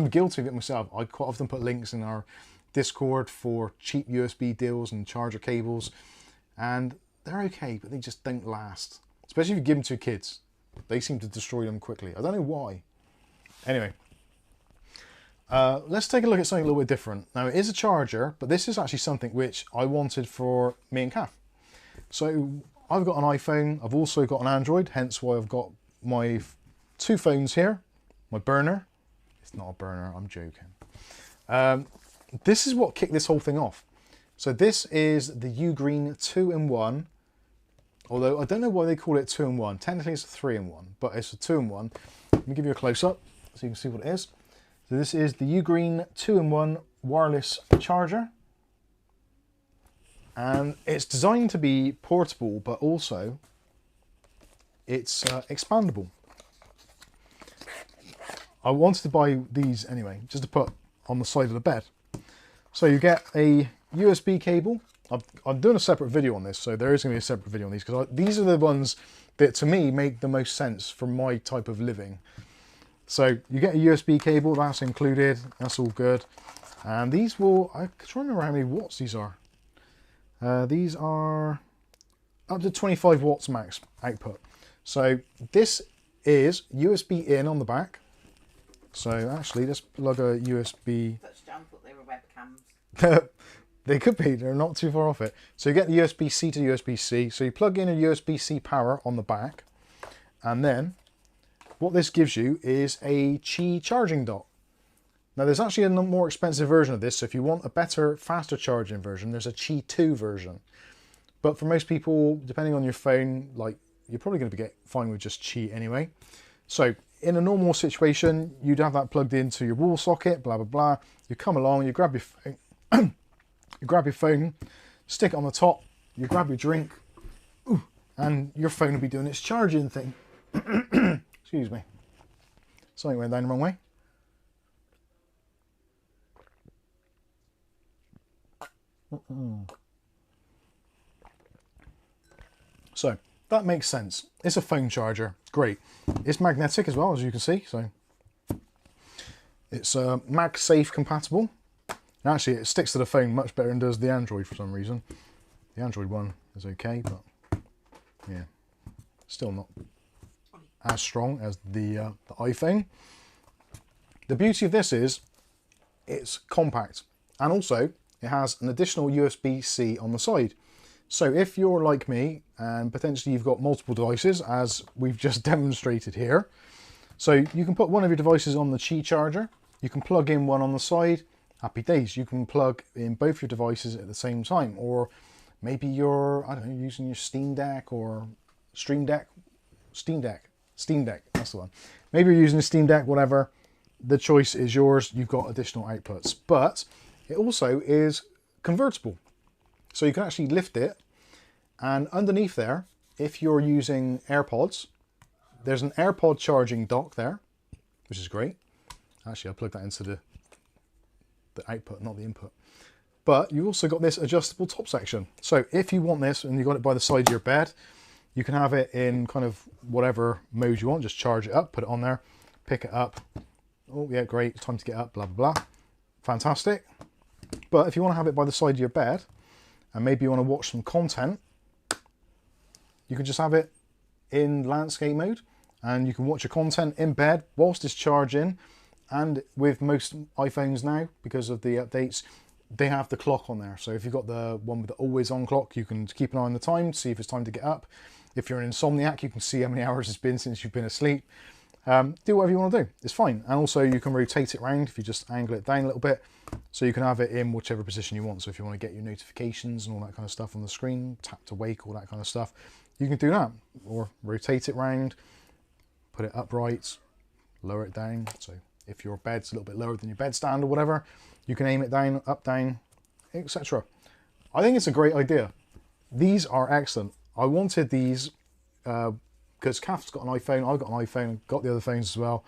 guilty of it myself. I quite often put links in our Discord for cheap USB deals and charger cables, and they're okay, but they just don't last. Especially if you give them to kids. They seem to destroy them quickly. I don't know why. Anyway, let's take a look at something a little bit different. Now, it is a charger, but this is actually something which I wanted for me and Kath. So I've got an iPhone. I've also got an Android, hence why I've got my two phones here. My burner. It's not a burner, I'm joking. This is what kicked this whole thing off. So this is the Ugreen 2-in-1, although I don't know why they call it 2-in-1. Technically it's a 3-in-1, but it's a 2-in-1. Let me give you a close-up so you can see what it is. So this is the Ugreen 2-in-1 wireless charger. And it's designed to be portable, but also it's expandable. I wanted to buy these anyway, just to put on the side of the bed. So you get a USB cable. I'm doing a separate video on this, so there is going to be a separate video on these, because these are the ones that to me make the most sense for my type of living. So you get a USB cable, that's included, that's all good. And these will, I'm trying to remember how many watts these are. These are up to 25 watts max output. So this is USB in on the back. So actually, let's plug a USB. Touchdown thought they were webcams. They could be, they're not too far off it. So you get the USB-C to USB-C. So you plug in a USB-C power on the back. And then what this gives you is a Qi charging dock. Now there's actually a more expensive version of this. So if you want a better, faster charging version, there's a Qi 2 version. But for most people, depending on your phone, like you're probably going to get fine with just Qi anyway. So in a normal situation, you'd have that plugged into your wall socket, blah, blah, blah. You come along, you grab your phone, you grab your phone, stick it on the top, you grab your drink, and your phone will be doing its charging thing. Excuse me. Something went down the wrong way. So that makes sense. It's a phone charger. Great. It's magnetic as well, as you can see. So it's MagSafe compatible. And actually, it sticks to the phone much better than does the Android for some reason. The Android one is okay, but yeah, still not as strong as the iPhone. The beauty of this is it's compact, and also it has an additional USB-C on the side. So if you're like me and potentially you've got multiple devices, as we've just demonstrated here, so you can put one of your devices on the Qi charger, you can plug in one on the side, happy days. You can plug in both your devices at the same time, or maybe you're, I don't know, using your Steam Deck or Steam Deck, that's the one. Maybe you're using a Steam Deck, whatever. The choice is yours. You've got additional outputs, but it also is convertible. So you can actually lift it, and underneath there if you're using AirPods, there's an AirPod charging dock there, which is great. Actually, I'll plug that into the output, not the input. But you've also got this adjustable top section. So if you want this and you've got it by the side of your bed, you can have it in kind of whatever mode you want. Just charge it up, put it on there, pick it up. Oh yeah, great, time to get up, blah, blah, blah. Fantastic. But if you want to have it by the side of your bed, and maybe you want to watch some content, you can just have it in landscape mode, and you can watch your content in bed whilst it's charging. And with most iPhones now, because of the updates, they have the clock on there. So if you've got the one with the always on clock, you can keep an eye on the time, see if it's time to get up. If you're an insomniac, you can see how many hours it's been since you've been asleep. Do whatever you want to do, it's fine. And also you can rotate it around if you just angle it down a little bit, so you can have it in whichever position you want. So if you want to get your notifications and all that kind of stuff on the screen, tap to wake, all that kind of stuff, you can do that. Or rotate it round, put it upright, lower it down. So if your bed's a little bit lower than your bed stand or whatever, you can aim it down, up, down, etc. I think it's a great idea. These are excellent. I wanted these because Kath's got an iPhone, I've got an iPhone, got the other phones as well.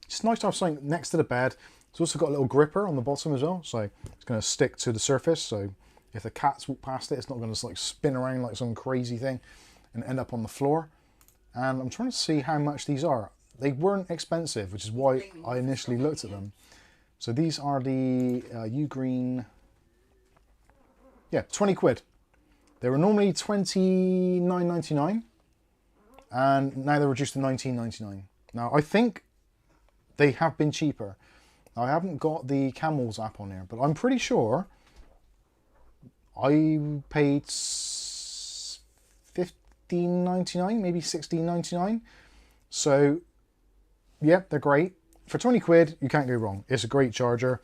It's nice to have something next to the bed. It's also got a little gripper on the bottom as well, so it's going to stick to the surface. So if the cats walk past it, it's not going to like spin around like some crazy thing and end up on the floor. And I'm trying to see how much these are. They weren't expensive, which is why I initially looked at them. So these are the Ugreen, yeah, 20 quid. They were normally $29.99 and now they're reduced to $19.99. Now I think they have been cheaper. Now, I haven't got the Camels app on there, but I'm pretty sure I paid $15.99, maybe $16.99. So yeah, they're great. For 20 quid, you can't go wrong. It's a great charger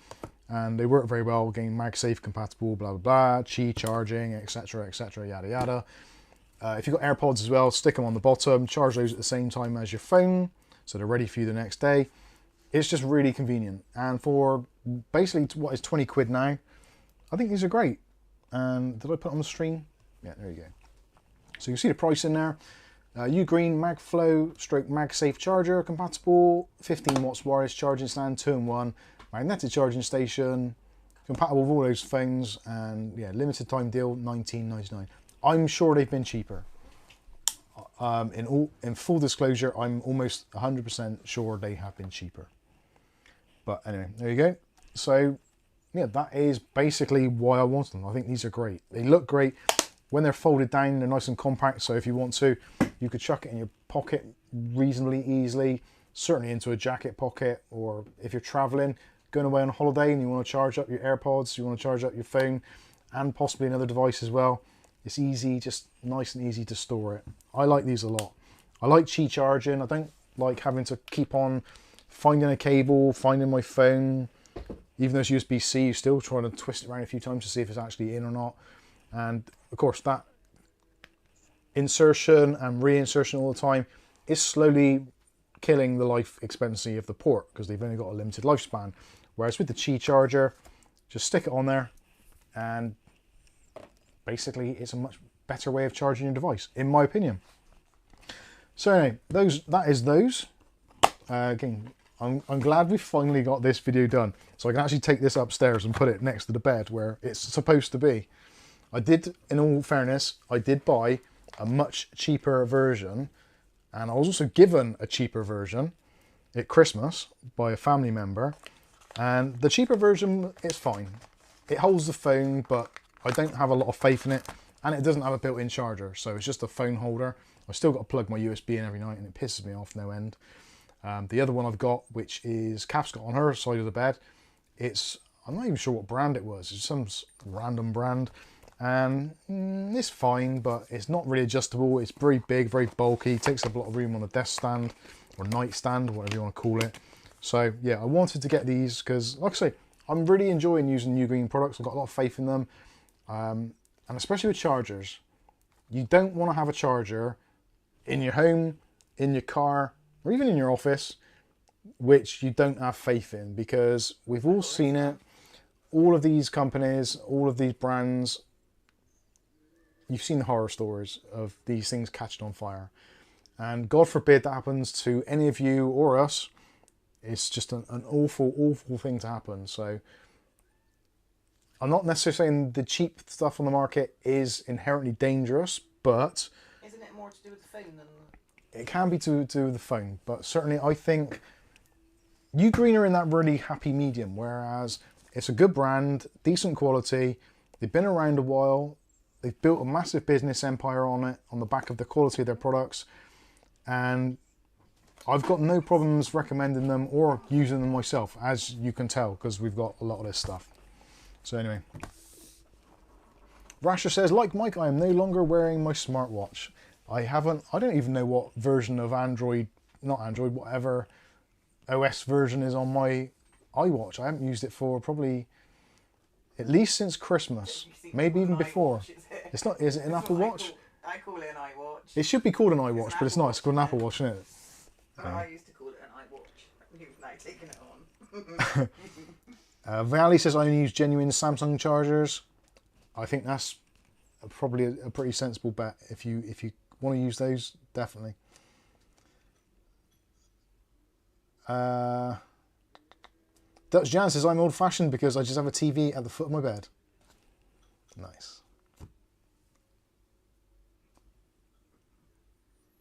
and they work very well, again, MagSafe compatible, blah, blah, blah, Qi charging, etc., etc., yada, yada. If you've got AirPods as well, stick them on the bottom, charge those at the same time as your phone, so they're ready for you the next day. It's just really convenient. And for basically what is 20 quid now, I think these are great. And did I put it on the screen? Yeah, there you go. So you can see the price in there. Ugreen MagFlow / MagSafe charger compatible, 15 watts wireless charging stand, 2-in-1, magnetic charging station, compatible with all those things, and yeah, limited time deal, $19.99. I'm sure they've been cheaper. In full disclosure, I'm almost 100% sure they have been cheaper. But anyway, there you go. So yeah, that is basically why I want them. I think these are great. They look great. When they're folded down, they're nice and compact. So if you want to, you could chuck it in your pocket reasonably easily, certainly into a jacket pocket, or if you're traveling, going away on a holiday and you want to charge up your AirPods, you want to charge up your phone and possibly another device as well. It's easy, just nice and easy to store it. I like these a lot. I like Qi charging. I don't like having to keep on finding a cable, finding my phone. Even though it's USB-C, you're still trying to twist it around a few times to see if it's actually in or not. And of course, that insertion and reinsertion all the time is slowly killing the life expectancy of the port because they've only got a limited lifespan. Whereas with the Qi charger, just stick it on there and basically it's a much better way of charging your device, in my opinion. So anyway, that is those. Again, I'm glad we finally got this video done, so I can actually take this upstairs and put it next to the bed where it's supposed to be. I did, in all fairness, I did buy a much cheaper version, and I was also given a cheaper version at Christmas by a family member, and the cheaper version is fine. It holds the phone, but I don't have a lot of faith in it, and it doesn't have a built-in charger, so it's just a phone holder. I've still got to plug my USB in every night, and it pisses me off no end. The other one I've got, which is Kath's got on her side of the bed, I'm not even sure what brand it was. It's some random brand, and it's fine, but it's not really adjustable. It's very big, very bulky, takes up a lot of room on the desk stand or nightstand, or whatever you want to call it. So yeah, I wanted to get these because, like I say, I'm really enjoying using Ugreen products. I've got a lot of faith in them, and especially with chargers. You don't want to have a charger in your home, in your car, or even in your office, which you don't have faith in, because we've all seen it. All of these companies, all of these brands, you've seen the horror stories of these things catching on fire. And God forbid that happens to any of you or us. It's just an awful, awful thing to happen. So I'm not necessarily saying the cheap stuff on the market is inherently dangerous, but... Isn't it more to do with the phone than... It can be to do with the phone, but certainly I think Ugreen are in that really happy medium, whereas it's a good brand, decent quality, they've been around a while, they've built a massive business empire on it, on the back of the quality of their products, and I've got no problems recommending them or using them myself, as you can tell, because we've got a lot of this stuff. So anyway, Rasher says, like Mike, I am no longer wearing my smartwatch. I don't even know what version of Android, not Android, whatever OS version is on my iWatch. I haven't used it for probably at least since Christmas, maybe even before. It's not, is it an Apple Watch? I call it an iWatch. It should be called an iWatch, but it's not. It's called an Apple Watch, isn't it? I used to call it an iWatch. You've now taken it on. Valley says I only use genuine Samsung chargers. I think that's probably a pretty sensible bet. If you want to use those, definitely. Dutch Jan says I'm old-fashioned because I just have a TV at the foot of my bed. Nice.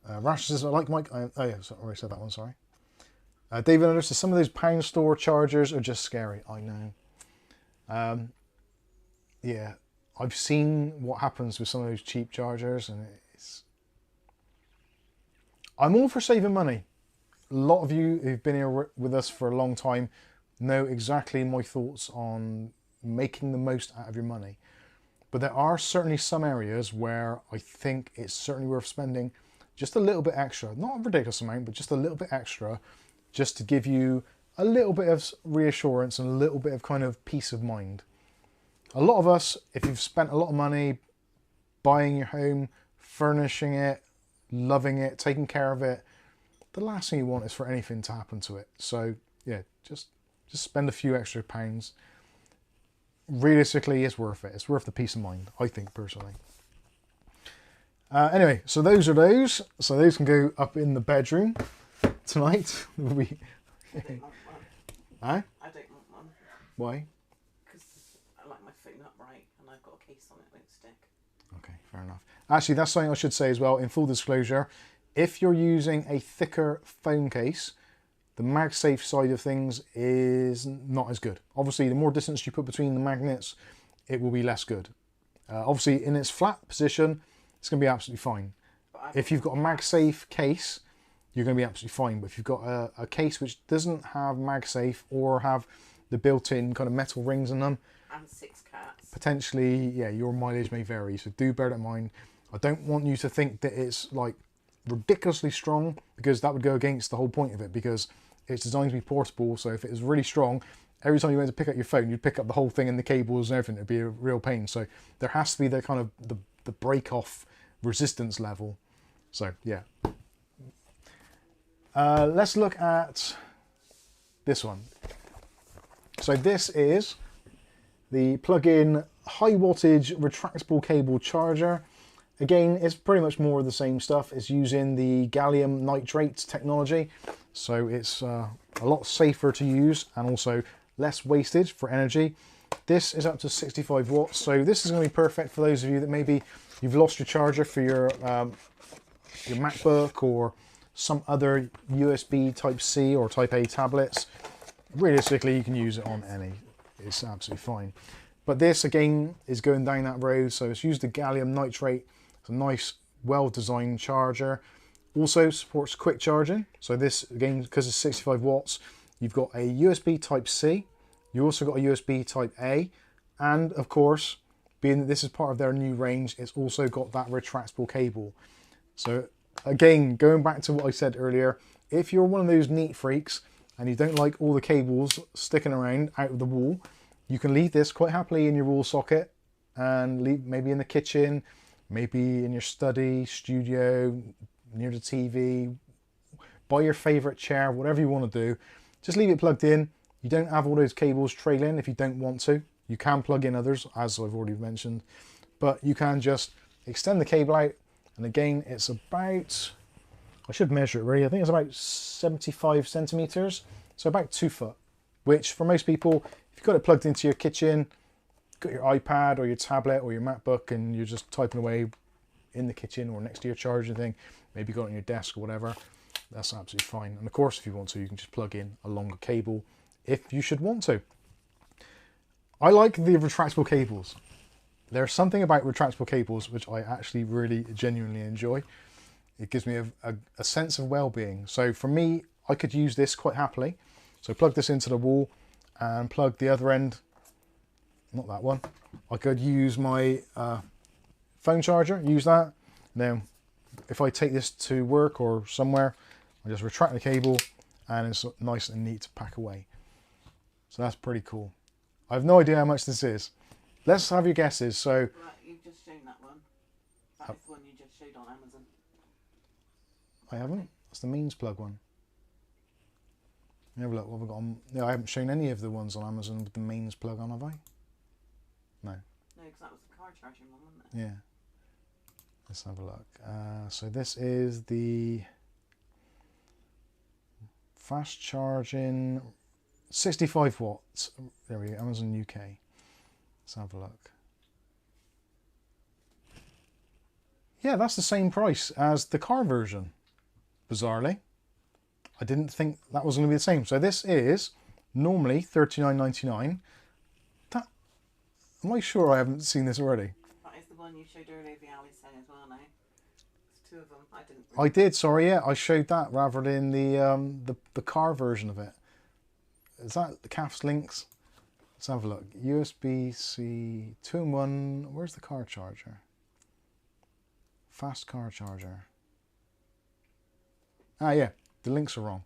Rash says I like Mike. Oh yeah, I already said that one. Sorry. David Under says some of those pound store chargers are just scary. I know. Yeah, I've seen what happens with some of those cheap chargers, and it's. I'm all for saving money. A lot of you who've been here with us for a long time know exactly my thoughts on making the most out of your money. But there are certainly some areas where I think it's certainly worth spending just a little bit extra. Not a ridiculous amount, but just a little bit extra, just to give you a little bit of reassurance and a little bit of kind of peace of mind. A lot of us, if you've spent a lot of money buying your home, furnishing it, loving it, taking care of it, the last thing you want is for anything to happen to it. So yeah, just spend a few extra pounds. Realistically, it's worth it. It's worth the peace of mind, I think, personally. Anyway, so those are those. So those can go up in the bedroom tonight. I don't want one. Huh? I don't want one. Why? Because I like my phone upright and I've got a case on it, it won't stick. Okay, fair enough. Actually, that's something I should say as well, in full disclosure. If you're using a thicker phone case, the MagSafe side of things is not as good. Obviously, the more distance you put between the magnets, it will be less good. Obviously, in its flat position, it's going to be absolutely fine. If you've got a MagSafe case, you're going to be absolutely fine. But if you've got a case which doesn't have MagSafe or have the built-in kind of metal rings in them, and 6 cats, potentially, yeah, your mileage may vary. So do bear that in mind. I don't want you to think that it's like ridiculously strong, because that would go against the whole point of it, because it's designed to be portable. So if it was really strong, every time you went to pick up your phone, you'd pick up the whole thing and the cables and everything. It'd be a real pain. So there has to be the kind of the break off resistance level. So yeah. Let's look at this one. So this is the plug-in high wattage retractable cable charger. Again, it's pretty much more of the same stuff. It's using the gallium nitrate technology, so it's a lot safer to use and also less wastage for energy. This is up to 65 watts, so this is going to be perfect for those of you that maybe you've lost your charger for your MacBook or some other USB Type-C or Type-A tablets. Realistically, you can use it on any. It's absolutely fine. But this, again, is going down that road, so it's used the gallium nitrate. It's a nice, well-designed charger. Also supports quick charging. So this, again, because it's 65 watts, you've got a USB Type-C. You also got a USB Type-A. And, of course, being that this is part of their new range, it's also got that retractable cable. So, again, going back to what I said earlier, if you're one of those neat freaks and you don't like all the cables sticking around out of the wall, you can leave this quite happily in your wall socket and leave maybe in the kitchen, maybe in your study, studio, near the TV, by your favorite chair, whatever you want to do. Just leave it plugged in. You don't have all those cables trailing if you don't want to. You can plug in others, as I've already mentioned, but you can just, extend the cable out, and again, it's about, I should measure it really, I think it's about 75 centimeters, so about 2 foot, which for most people, if you've got it plugged into your kitchen, got your iPad or your tablet or your MacBook, and you're just typing away in the kitchen or next to your charging thing, maybe got it on your desk or whatever, that's absolutely fine. And of course, if you want to, you can just plug in a longer cable if you should want to. I like the retractable cables. There's something about retractable cables which I actually really genuinely enjoy. It gives me a sense of well-being. So for me, I could use this quite happily. So plug this into the wall and plug the other end, not that one. I could use my phone charger, use that. Now, if I take this to work or somewhere, I just retract the cable and it's nice and neat to pack away. So that's pretty cool. I have no idea how much this is. Let's have your guesses. So, right, you've just shown that one. That is the one you just showed on Amazon. I haven't. That's the mains plug one. Let me have a look. What have I got on? No, I haven't shown any of the ones on Amazon with the mains plug on, have I? No. No, because that was the car charging one, wasn't it? Yeah. Let's have a look. So this is the fast charging 65 watts. There we go, Amazon UK. Let's have a look. Yeah, that's the same price as the car version, bizarrely. I didn't think that was going to be the same. So this is normally $39.99. That, am I sure I haven't seen this already? That is the one you showed earlier, the Ali saying as well now. There's 2 of them. I didn't. I did, sorry, yeah. I showed that rather than the car version of it. Is that the CAF's links? Let's have a look. USBC 2-in-1. Where's the car charger? Fast car charger. Ah, yeah. The links are wrong.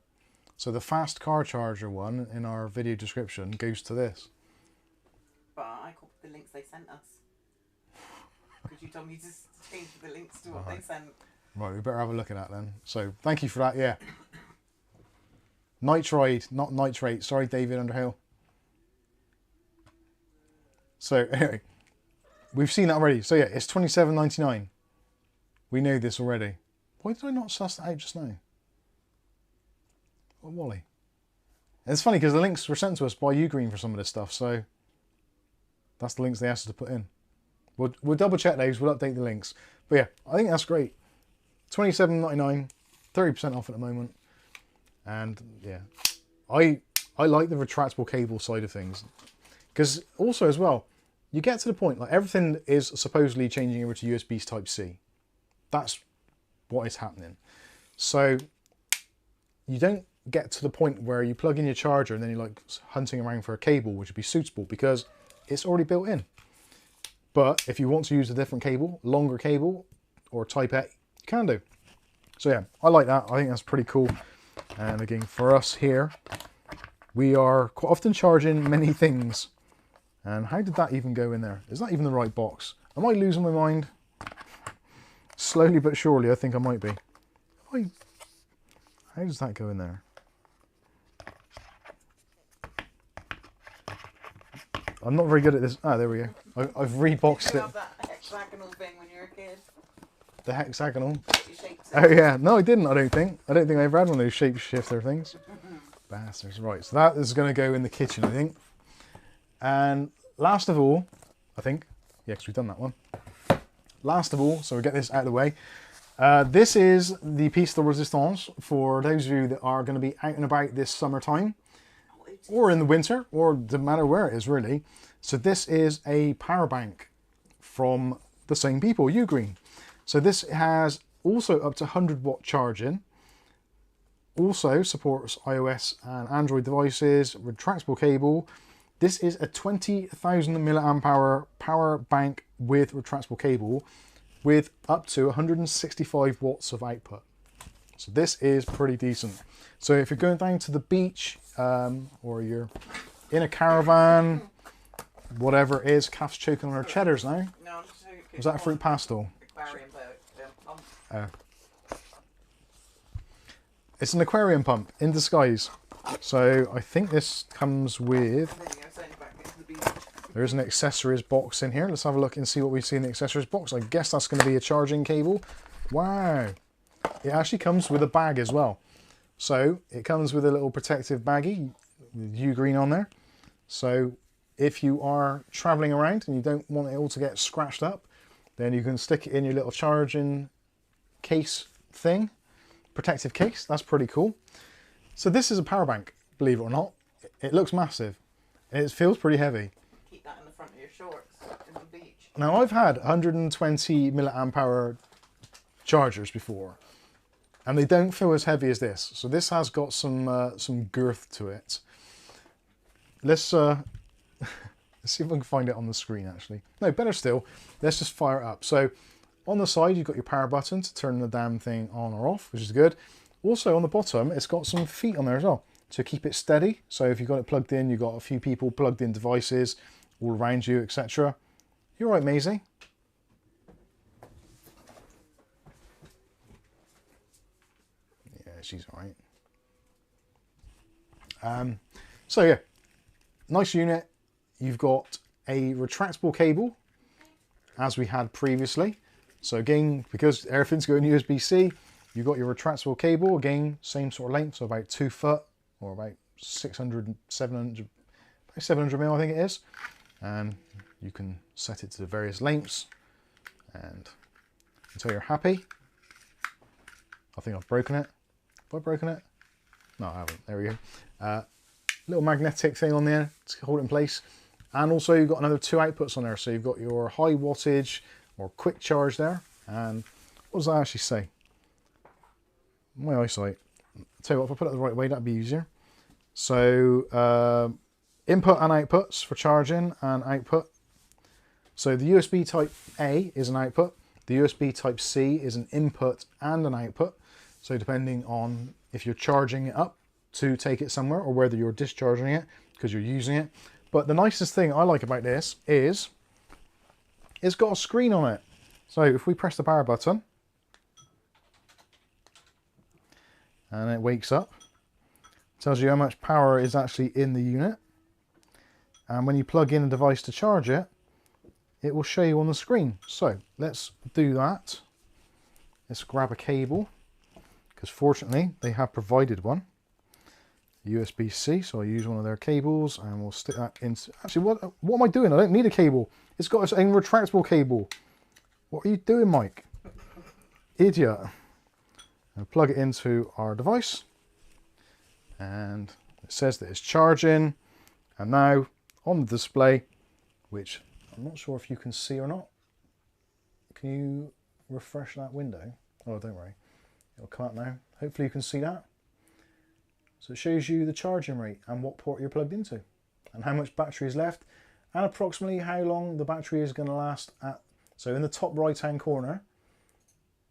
So the fast car charger one in our video description goes to this. But I copied the links they sent us. Because you told me to change the links to what they sent. Right, we better have a look at that then. So thank you for that, yeah. Nitride, not nitrate. Sorry, David Underhill. So anyway, we've seen that already. So yeah, it's $27.99. We know this already. Why did I not suss that out just now? What Wally? It's funny because the links were sent to us by Ugreen for some of this stuff, so that's the links they asked us to put in. We'll double check those, we'll update the links. But yeah, I think that's great. $27.99, 30% off at the moment. And yeah, I like the retractable cable side of things. Because also as well, you get to the point, like everything is supposedly changing over to USB Type-C. That's what is happening. So you don't get to the point where you plug in your charger and then you're like hunting around for a cable which would be suitable because it's already built in. But if you want to use a different cable, longer cable or Type A, you can do. So yeah, I like that. I think that's pretty cool. And again, for us here, we are quite often charging many things. And how did that even go in there? Is that even the right box? Am I losing my mind? Slowly but surely, I think I might be. How does that go in there? I'm not very good at this. Ah, there we go. I've reboxed Did you it. have that hexagonal thing when you were a kid? The hexagonal. You shaped it. Oh yeah, no I didn't, I don't think I ever had one of those shapeshifter things. Bastards. Right, so that is going to go in the kitchen, I think. And last of all, I think, yeah, because we've done that one. Last of all, so we'll get this out of the way. This is the piece de resistance for those of you that are going to be out and about this summertime. Or in the winter, or doesn't matter where it is really. So this is a power bank from the same people, Ugreen. So this has also up to 100 watt charging. Also supports iOS and Android devices, retractable cable. This is a 20,000 milliamp hour power bank with retractable cable with up to 165 watts of output. So this is pretty decent. So if you're going down to the beach or you're in a caravan, whatever it is, Kath's choking on her cheddars now. No, I'm just joking. Was that a fruit pastel? Aquarium boat. It's an aquarium pump in disguise. So I think this comes with... There you go, send it back into the beach. There is an accessories box in here. Let's have a look and see what we see in the accessories box. I guess that's going to be a charging cable. Wow. It actually comes with a bag as well. So it comes with a little protective baggie with Ugreen on there. So if you are traveling around and you don't want it all to get scratched up, then you can stick it in your little charging case thing, protective case. That's pretty cool. So this is a power bank, believe it or not. It looks massive. It feels pretty heavy. Keep that in the front of your shorts in the beach. Now I've had 120 milliamp hour chargers before, and they don't feel as heavy as this. So this has got some girth to it. Let's see if I can find it on the screen actually. No, better still, let's just fire it up. So on the side, you've got your power button to turn the damn thing on or off, which is good. Also on the bottom, it's got some feet on there as well to keep it steady. So if you've got it plugged in, you've got a few people plugged in devices all around you, etc. You're right, Maisie. Yeah, she's all right. So yeah, nice unit. You've got a retractable cable, as we had previously. So again, because everything's going USB-C, you've got your retractable cable, again, same sort of length, so about 2 foot, or about 700 mil, I think it is. And you can set it to various lengths, and until you're happy. I think I've broken it. Have I broken it? No, I haven't. There we go. Little magnetic thing on there to hold it in place. And also you've got another 2 outputs on there. So you've got your high wattage or quick charge there. And what does that actually say? My eyesight. I'll tell you what, if I put it the right way, that'd be easier. So input and outputs for charging and output. So the USB type A is an output. The USB type C is an input and an output. So depending on if you're charging it up to take it somewhere or whether you're discharging it because you're using it. But the nicest thing I like about this is it's got a screen on it. So if we press the power button and it wakes up, it tells you how much power is actually in the unit. And when you plug in a device to charge it, it will show you on the screen. So let's do that. Let's grab a cable, because fortunately they have provided one. USB-C, so I use one of their cables and we'll stick that in. Actually, what am I doing? I don't need a cable. It's got its own retractable cable. What are you doing, Mike? Idiot. And plug it into our device. And it says that it's charging. And now on the display, which I'm not sure if you can see or not. Can you refresh that window? Oh, don't worry. It'll come up now. Hopefully you can see that. So it shows you the charging rate and what port you're plugged into and how much battery is left and approximately how long the battery is going to last at. So in the top right hand corner,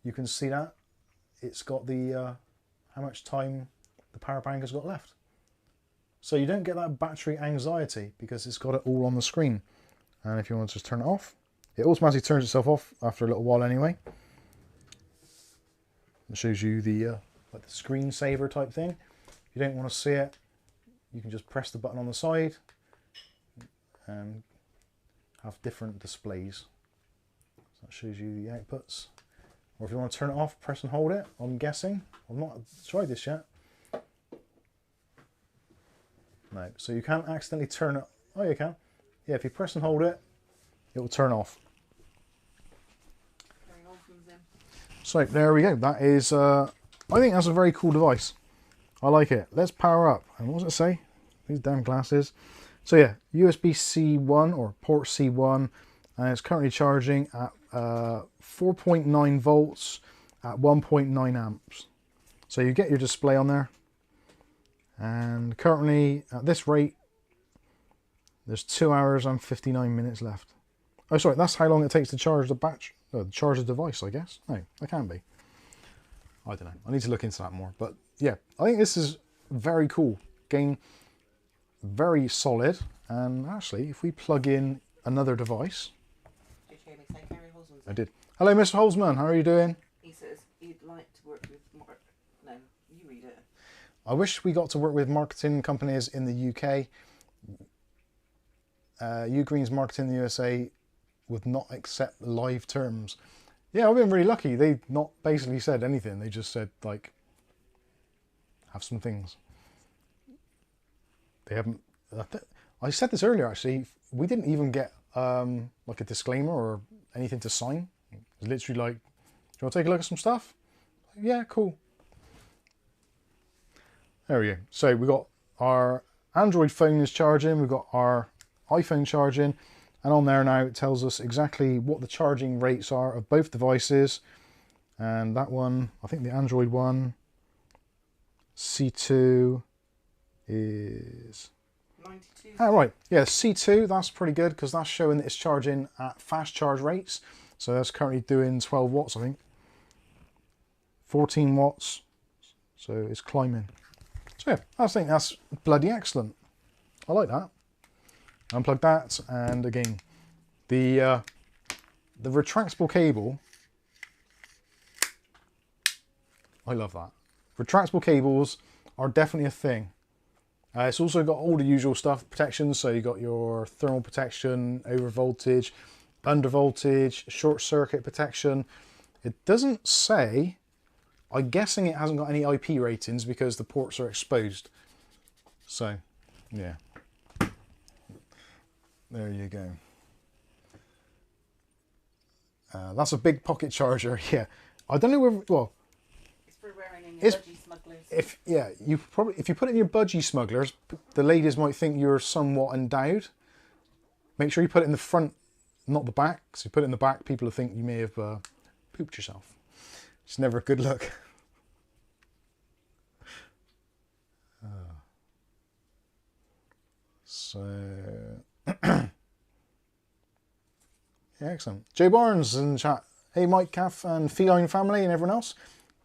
you can see that it's got the how much time the power bank has got left. So you don't get that battery anxiety because it's got it all on the screen. And if you want to just turn it off, it automatically turns itself off after a little while anyway. It shows you the like the screensaver type thing. If you don't want to see it, you can just press the button on the side and have different displays. So that shows you the outputs. Or if you want to turn it off, press and hold it. I'm guessing. I've not tried this yet. No, so you can't accidentally turn it. Oh, you can. Yeah, if you press and hold it, it will turn off. So there we go. That is, I think that's a very cool device. I like it. Let's power up. And what does it say? These damn glasses. So yeah, USB-C1 or port C1, and it's currently charging at 4.9 volts at 1.9 amps. So you get your display on there. And currently at this rate, there's 2 hours and 59 minutes left. Oh, sorry, that's how long it takes to charge the battery, charge the device, I guess. No, that can be. I don't know. I need to look into that more. But yeah, I think this is very cool. Again, very solid. And actually, if we plug in another device. Did you hear me say Gary Holzman's? I did. Hello, Mr. Holzman. How are you doing? He says he'd like to work with Mark. No, you read it. I wish we got to work with marketing companies in the UK. Ugreen's marketing in the USA would not accept live terms. Yeah, I've been really lucky. They've not basically said anything. They just said, like, have some things. They haven't... I said this earlier, actually. We didn't even get, like, a disclaimer or anything to sign. It was literally like, do you want to take a look at some stuff? Yeah, cool. There we go. So we got our Android phone is charging. We've got our iPhone charging. And on there now it tells us exactly what the charging rates are of both devices. And that one, I think the Android one, C2 is... 92. Oh, right. Yeah, C2, that's pretty good because that's showing that it's charging at fast charge rates. So that's currently doing 12 watts, I think. 14 watts. So it's climbing. So yeah, I think that's bloody excellent. I like that. Unplug that, and again, the retractable cable. I love that. Retractable cables are definitely a thing. It's also got all the usual stuff, protections. So you got your thermal protection, over voltage, under voltage, short circuit protection. It doesn't say. I'm guessing it hasn't got any IP ratings because the ports are exposed. So, yeah. There you go. That's a big pocket charger. Yeah, I don't know where. Well, it's for wearing in your budgie smugglers. If you put it in your budgie smugglers, the ladies might think you're somewhat endowed. Make sure you put it in the front, not the back. So you put it in the back, people will think you may have pooped yourself. It's never a good look. So. Yeah, excellent. Joe Barnes in the chat. Hey Mike, Kath and Feline family and everyone else.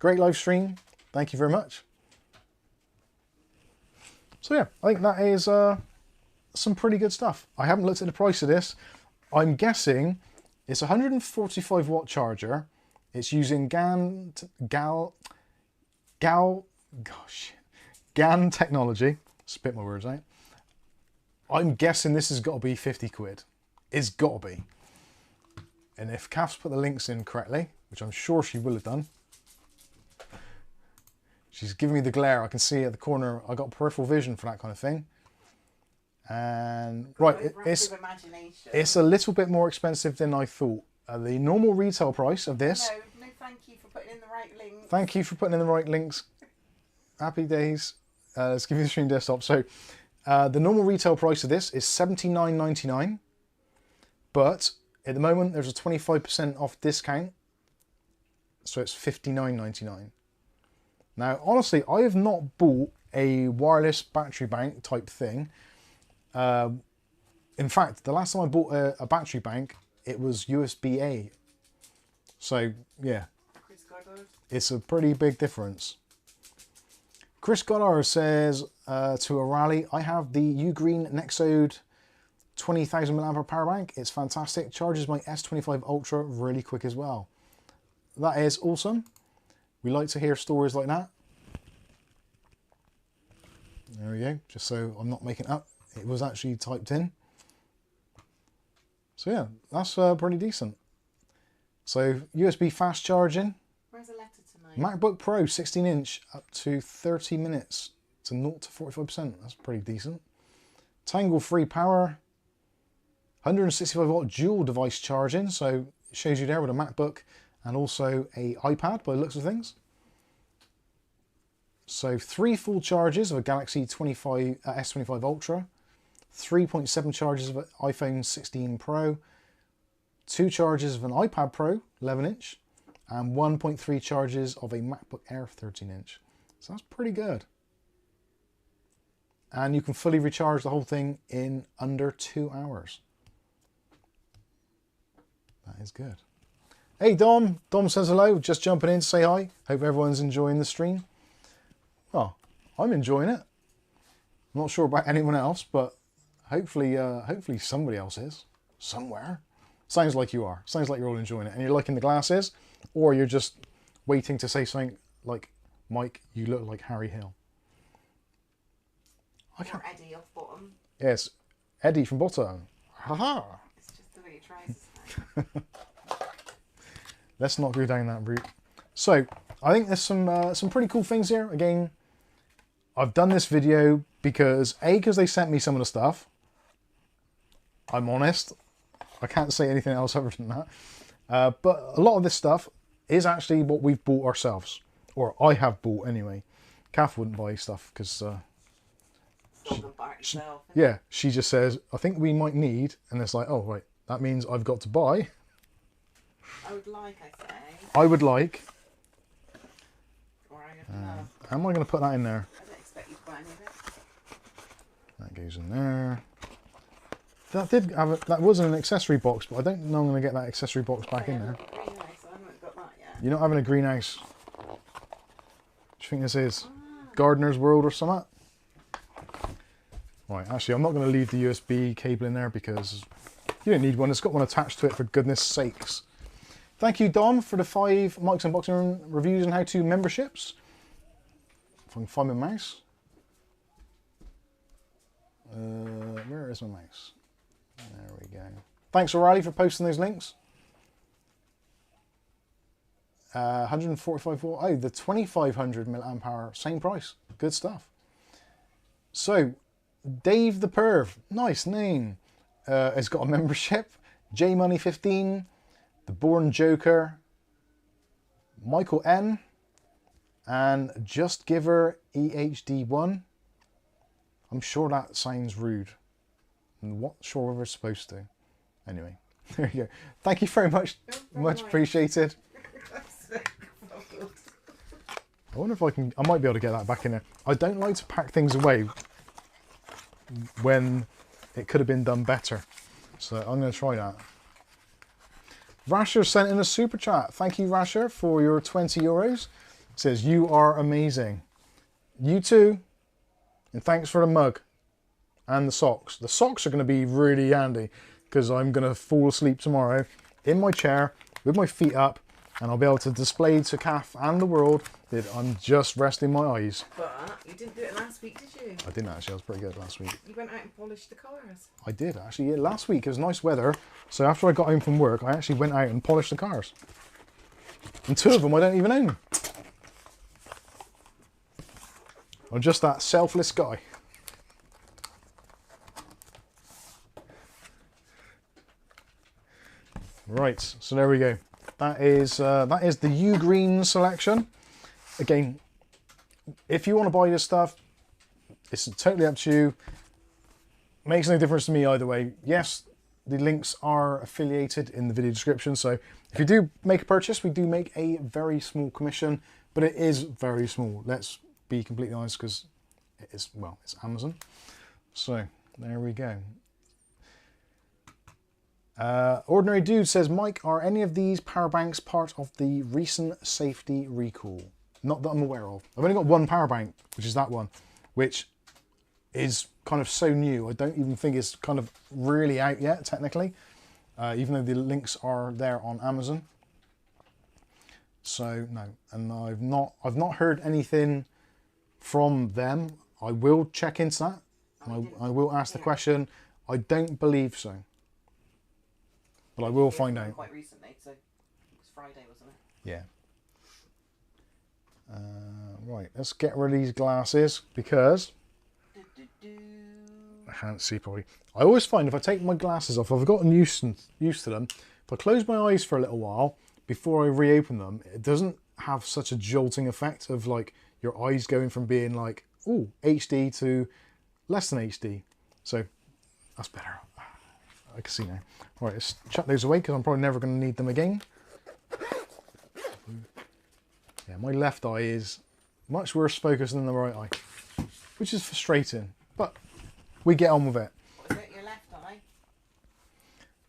Great live stream. Thank you very much. So yeah, I think that is some pretty good stuff. I haven't looked at the price of this. I'm guessing it's a 145 watt charger. It's using GaN technology. Spit my words out. I'm guessing this has got to be 50 quid. It's got to be. And if Kath's put the links in correctly, which I'm sure she will have done, she's giving me the glare. I can see at the corner. I got peripheral vision for that kind of thing. And right, it's a little bit more expensive than I thought. The normal retail price of this. No, thank you for putting in the right links. Thank you for putting in the right links. Happy days. Let's give you the stream desktop. So. The normal retail price of this is $79.99, but at the moment there's a 25% off discount, so it's $59.99. Now, honestly, I have not bought a wireless battery bank type thing. In fact, the last time I bought a battery bank, it was USB-A. So, yeah, it's a pretty big difference. Chris Goddard says to a rally, I have the Ugreen Nexode 20,000 mAh power bank. It's fantastic. Charges my S25 Ultra really quick as well. That is awesome. We like to hear stories like that. There we go. Just so I'm not making it up. It was actually typed in. So yeah, that's pretty decent. So USB fast charging. Where's the letter tonight? MacBook Pro 16-inch up to 30 minutes to 0 to 45%. That's pretty decent. Tangle-free power. 165 watt dual device charging. So it shows you there with a MacBook and also a iPad by the looks of things. So 3 full charges of a Galaxy S25 Ultra. 3.7 charges of an iPhone 16 Pro. 2 charges of an iPad Pro 11-inch. And 1.3 charges of a MacBook Air 13-inch. So that's pretty good. And you can fully recharge the whole thing in under 2 hours. That is good. Hey Dom. Dom says hello. Just jumping in to say hi. Hope everyone's enjoying the stream. Well, I'm enjoying it. I'm not sure about anyone else, but hopefully somebody else is. Somewhere. Sounds like you are. Sounds like you're all enjoying it. And you're liking the glasses. Or you're just waiting to say something like, Mike, you look like Harry Hill. Or Eddie off bottom. Yes, Eddie from bottom. Haha. It's just the way it tries to sound. Let's not go down that route. So, I think there's some pretty cool things here. Again, I've done this video because because they sent me some of the stuff. I'm honest. I can't say anything else other than that. But a lot of this stuff is actually what we've bought ourselves. Or I have bought anyway. Kath wouldn't buy stuff because... yeah, she just says, I think we might need... And it's like, oh, right, that means I've got to buy. I would like, I say. I would like... Or I have to know. How am I going to put that in there? I don't expect you to buy any of it. That goes in there. That did have that was an accessory box, but I don't know I'm going to get that accessory box back in there. Green house, I haven't got that yet. You're not having a greenhouse. What do you think this is? Gardener's World or something? Right, actually, I'm not going to leave the USB cable in there because you don't need one. It's got one attached to it, for goodness sakes. Thank you, Dom, for the 5 Mike's Unboxing Reviews and How-To memberships. If I can find my mouse. Where is my mouse? There we go. Thanks, O'Reilly, for posting those links. 145 watt. Oh, the 2500 milliamp hour, same price. Good stuff. So, Dave the Perv, nice name, has got a membership. J Money 15, the Born Joker, Michael N, and Just Giver EHD1. I'm sure that sounds rude. I'm not sure whether we're supposed to. Anyway, there you go. Thank you very much. Much appreciated. I wonder if I might be able to get that back in there. I don't like to pack things away when it could have been done better. So I'm going to try that. Rasher sent in a super chat. Thank you, Rasher, for your 20 euros. It says, you are amazing. You too. And thanks for the mug and the socks. The socks are going to be really handy because I'm going to fall asleep tomorrow in my chair with my feet up, and I'll be able to display to Kath and the world that I'm just resting my eyes. But you didn't do it last week, did you? I didn't actually. I was pretty good last week. You went out and polished the cars. I did actually. Yeah, last week it was nice weather, so after I got home from work, I actually went out and polished the cars. And 2 of them I don't even own. I'm just that selfless guy. Right, so there we go. That is the Ugreen selection. Again, if you want to buy this stuff, it's totally up to you. Makes no difference to me either way. Yes, the links are affiliated in the video description, so if you do make a purchase, we do make a very small commission, but it is very small. Let's be completely honest, because it is, well, it's Amazon. So there we go. Ordinary Dude says, Mike, are any of these power banks part of the recent safety recall? Not that I'm aware of. I've only got one power bank, which is that one, which is kind of so new. I don't even think it's kind of really out yet, technically, even though the links are there on Amazon. So no, and I've not heard anything from them. I will check into that. I will ask the question. I don't believe so. But I will find out. Quite recently, so it was Friday, wasn't it? Yeah. Right, let's get rid of these glasses because I can't see properly. I always find if I take my glasses off, I've gotten used to them. If I close my eyes for a little while before I reopen them, it doesn't have such a jolting effect of like your eyes going from being like, ooh, HD to less than HD. So that's better. I can see now. Right, let's chuck those away because I'm probably never going to need them again. Yeah, my left eye is much worse focused than the right eye, which is frustrating, but we get on with it. Was it your left eye?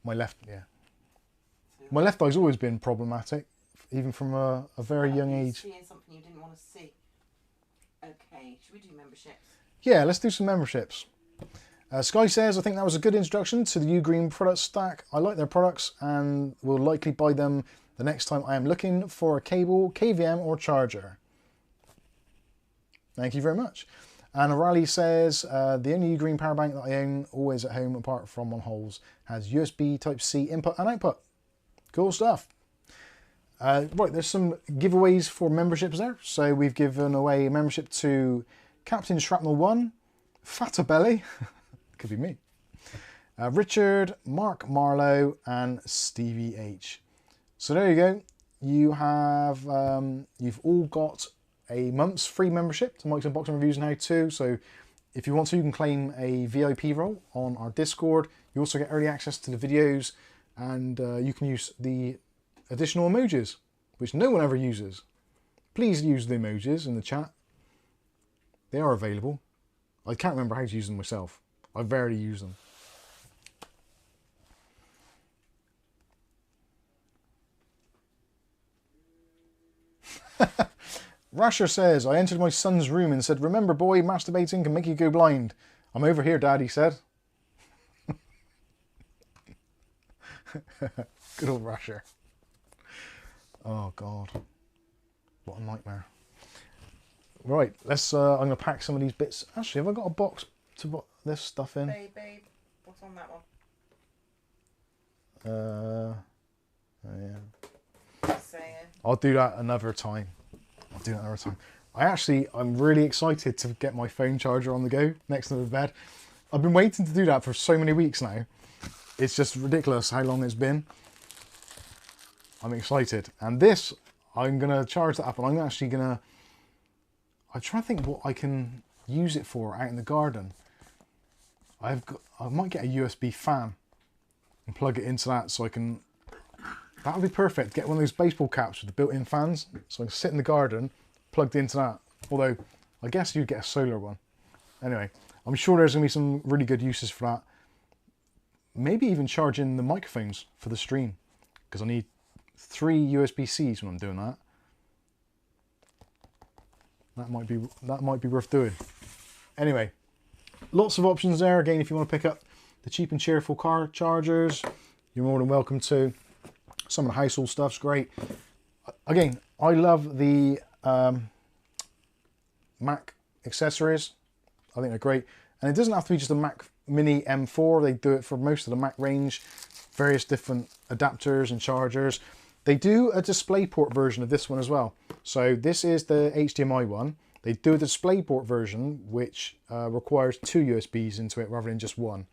My left, yeah. My left eye's always been problematic, even from a very young age. Seeing something you didn't want to see. Okay, should we do memberships? Yeah, let's do some memberships. Sky says, I think that was a good introduction to the Ugreen product stack. I like their products and will likely buy them the next time I am looking for a cable, KVM or charger. Thank you very much. And Raleigh says, the only Ugreen power bank that I own, always at home apart from on holes, has USB Type-C input and output. Cool stuff. Right, there's some giveaways for memberships there. So we've given away a membership to Captain Shrapnel 1, Fatta Belly, could be me, Richard, Mark Marlowe, and Stevie H. So there you go. You have, you've all got a month's free membership to Mike's Unboxing Reviews and How To. So if you want to, you can claim a VIP role on our Discord. You also get early access to the videos, and you can use the additional emojis, which no one ever uses. Please use the emojis in the chat. They are available. I can't remember how to use them myself. I rarely use them. Rasher says, I entered my son's room and said, remember boy, masturbating can make you go blind. I'm over here, Dad, he said. Good old Rasher. Oh God, what a nightmare. Right, let's, I'm going to pack some of these bits. Actually, have I got a box to put this stuff in? Babe, what's on that one? Oh yeah. Just saying. I'll do that another time. I'm really excited to get my phone charger on the go next to the bed. I've been waiting to do that for so many weeks now. It's just ridiculous how long it's been. I'm excited. And this, I'm going to charge that up, and I'm actually going to... I'm trying to think what I can use it for out in the garden. I might get a USB fan and plug it into that so I can... That would be perfect. Get one of those baseball caps with the built-in fans, so I can sit in the garden, plugged into that. Although, I guess you'd get a solar one. Anyway, I'm sure there's going to be some really good uses for that. Maybe even charging the microphones for the stream, because I need 3 USB-Cs when I'm doing that. That might be worth doing. Anyway, lots of options there. Again, if you want to pick up the cheap and cheerful car chargers, you're more than welcome to. Some of the household stuff's great. Again, I love the Mac accessories. I think they're great. And it doesn't have to be just a Mac Mini M4. They do it for most of the Mac range. Various different adapters and chargers. They do a DisplayPort version of this one as well. So this is the HDMI one. They do a DisplayPort version which requires 2 USBs into it rather than just one.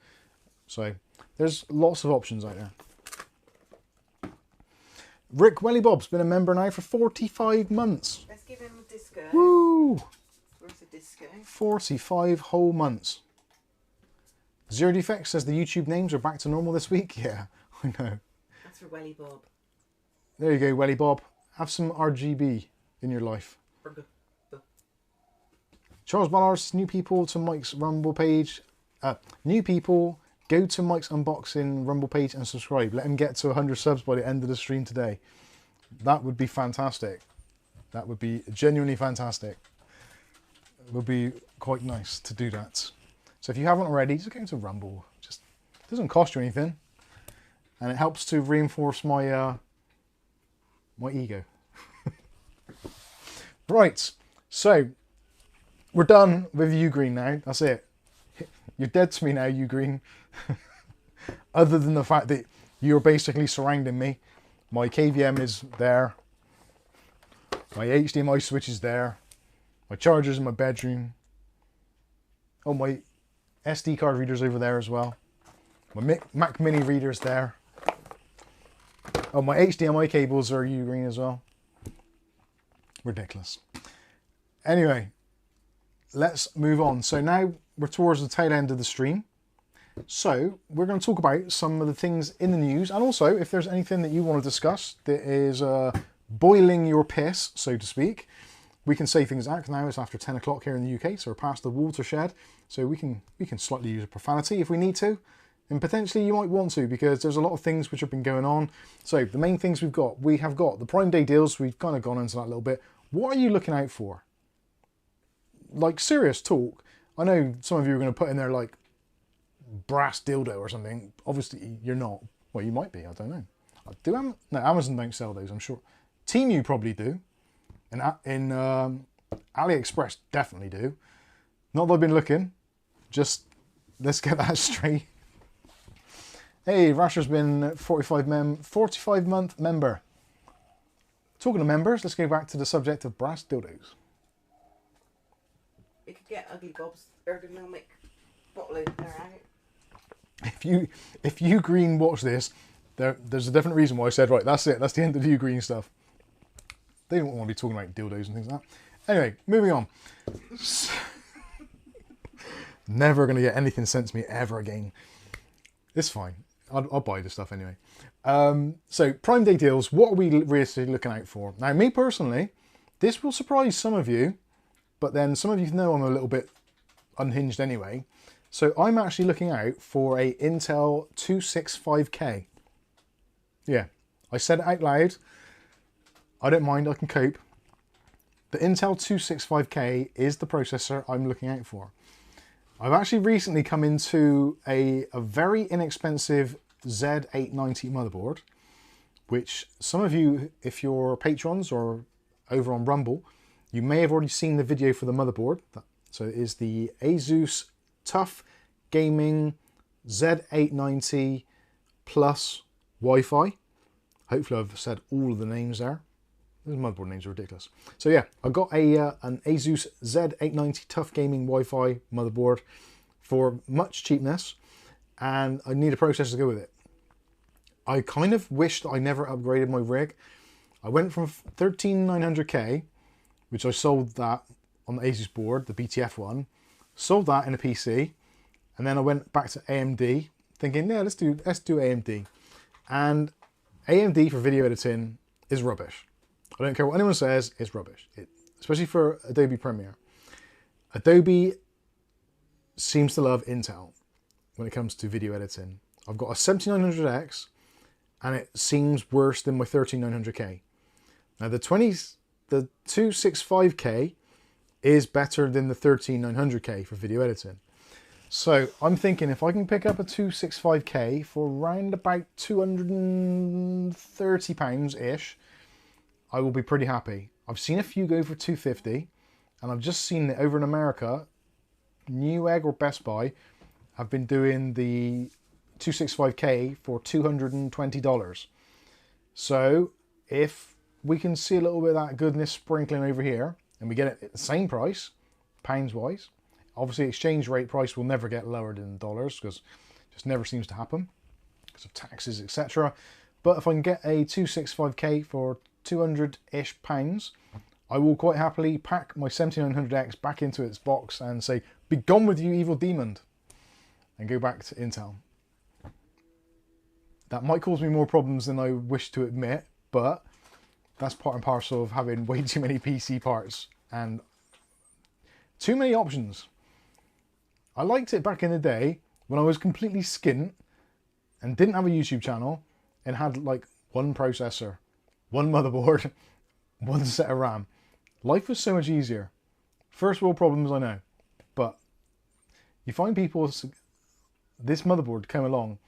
So there's lots of options out there. Rick Wellybob's been a member now for 45 months. Let's give him a disco. Woo! Where's the disco? 45 whole months. Zero Defects says the YouTube names are back to normal this week. Yeah, I know. That's for Welly Bob. There you go, Welly Bob. Have some RGB in your life. Charles Ballards, new people to Mike's Rumble page. New people, go to Mike's Unboxing Rumble page and subscribe. Let him get to 100 subs by the end of the stream today. That would be fantastic. That would be genuinely fantastic. It would be quite nice to do that. So if you haven't already, just go to Rumble. Just doesn't cost you anything, and it helps to reinforce my my ego. Right, so we're done with Ugreen now. That's it. You're dead to me now, Ugreen. Other than the fact that you're basically surrounding me. My KVM is there. My HDMI switch is there. My charger's in my bedroom. Oh, my SD card reader's over there as well. My Mac Mini reader's there. Oh, my HDMI cables are Ugreen as well. Ridiculous. Anyway, let's move on. So now we're towards the tail end of the stream. So we're going to talk about some of the things in the news, and also if there's anything that you want to discuss that is boiling your piss, so to speak, we can say things out. Now it's after 10 o'clock here in the UK, so we're past the watershed, so we can slightly use a profanity if we need to, and potentially you might want to, because there's a lot of things which have been going on. So the main things we have got the Prime Day deals. We've kind of gone into that a little bit. What are you looking out for? Like, serious talk. I know some of you are going to put in there like brass dildo or something. Obviously you're not. Well, you might be, I don't know. No, Amazon don't sell those, I'm sure. Temu probably do, and in AliExpress definitely do. Not that I've been looking, just let's get that straight. Hey, Rasher's been 45-month member. Talking of members, let's go back to the subject of brass dildos. We could get Ugly Bob's ergonomic bottle opener out. If Ugreen watch this, there's a definite reason why I said, right, that's it, that's the end of the Ugreen stuff. They don't want to be talking about dildos and things like that. Anyway, moving on. Never going to get anything sent to me ever again. It's fine. I'll buy this stuff anyway. So, Prime Day deals, what are we realistically looking out for? Now, me personally, this will surprise some of you, but then some of you know I'm a little bit unhinged anyway. So, I'm actually looking out for a Intel 265K. Yeah, I said it out loud. I don't mind, I can cope. The Intel 265K is the processor I'm looking out for. I've actually recently come into a very inexpensive Z890 motherboard, which some of you, if you're patrons or over on Rumble, you may have already seen the video for the motherboard. So it is the Asus TUF Gaming Z890 Plus Wi-Fi. Hopefully I've said all of the names there. Those motherboard names are ridiculous. So yeah, I've got an Asus Z890 TUF Gaming Wi-Fi motherboard for much cheapness, and I need a processor to go with it. I kind of wished I never upgraded my rig. I went from 13900K, which I sold that on the Asus board, the BTF one, sold that in a PC, and then I went back to AMD, thinking, yeah, let's do AMD. And AMD for video editing is rubbish. I don't care what anyone says, it's rubbish. Especially for Adobe Premiere. Adobe seems to love Intel when it comes to video editing. I've got a 7900X and it seems worse than my 13900K. Now the 265K is better than the 13900K for video editing. So I'm thinking if I can pick up a 265K for around about £230-ish, I will be pretty happy. I've seen a few go for 250, and I've just seen that over in America, Newegg or Best Buy have been doing the 265K for $220. So if we can see a little bit of that goodness sprinkling over here, and we get it at the same price, pounds wise, obviously exchange rate price will never get lower than dollars because it just never seems to happen because of taxes, etc. But if I can get a 265K for 200-ish pounds, I will quite happily pack my 7900X back into its box and say, be gone with you, evil demon, and go back to Intel. That might cause me more problems than I wish to admit, but that's part and parcel of having way too many PC parts and too many options. I liked it back in the day when I was completely skint and didn't have a YouTube channel and had like one processor, one motherboard, one set of RAM. Life was so much easier. First world problems, I know, but you find people, this motherboard came along,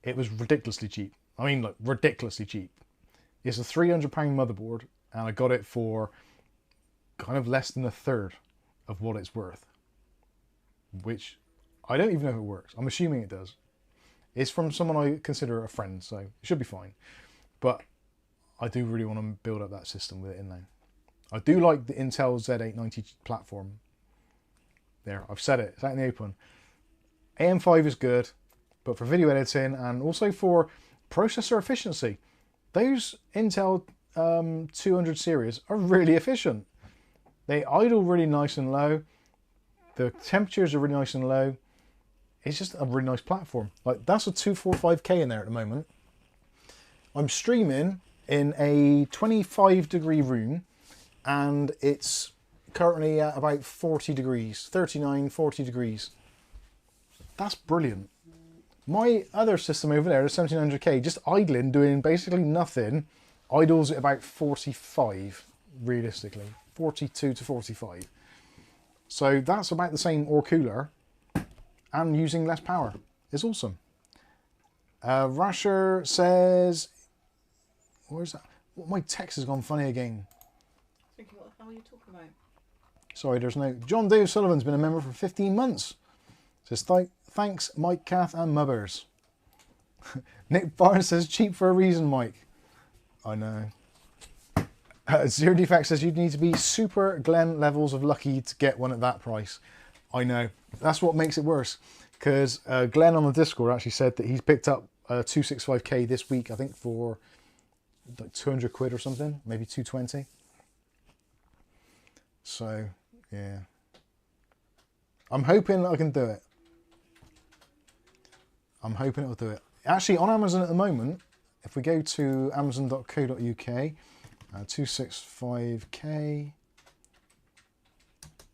it was ridiculously cheap. I mean, like ridiculously cheap. It's a £300 motherboard and I got it for kind of less than a third of what it's worth, which I don't even know if it works. I'm assuming it does. It's from someone I consider a friend, so it should be fine. But I do really want to build up that system with it in there. I do like the Intel Z890 platform. There, I've said it, it's out in the open. AM5 is good, but for video editing and also for processor efficiency, those Intel 200 series are really efficient. They idle really nice and low. The temperatures are really nice and low. It's just a really nice platform. Like that's a 245K in there at the moment. I'm streaming in a 25-degree room and it's currently at about 40 degrees, 39, 40 degrees. That's brilliant. My other system over there, the 1700K, just idling, doing basically nothing, idles at about 45, realistically. 42 to 45. So that's about the same or cooler and using less power. It's awesome. Rasher says, where's that? My text has gone funny again. Thinking, what the hell are you talking about? Sorry, there's no... John Dave Sullivan's been a member for 15 months. Says, thanks, Mike, Kath, and Mubbers. Nick Barnes says, cheap for a reason, Mike. I know. Zero Defect says, you'd need to be super Glenn levels of lucky to get one at that price. I know. That's what makes it worse. Because Glenn on the Discord actually said that he's picked up 265k this week, I think, for like 200 quid or something. Maybe 220. So, yeah. I'm hoping I can do it. I'm hoping it'll do it. Actually, on Amazon at the moment, if we go to amazon.co.uk, 265k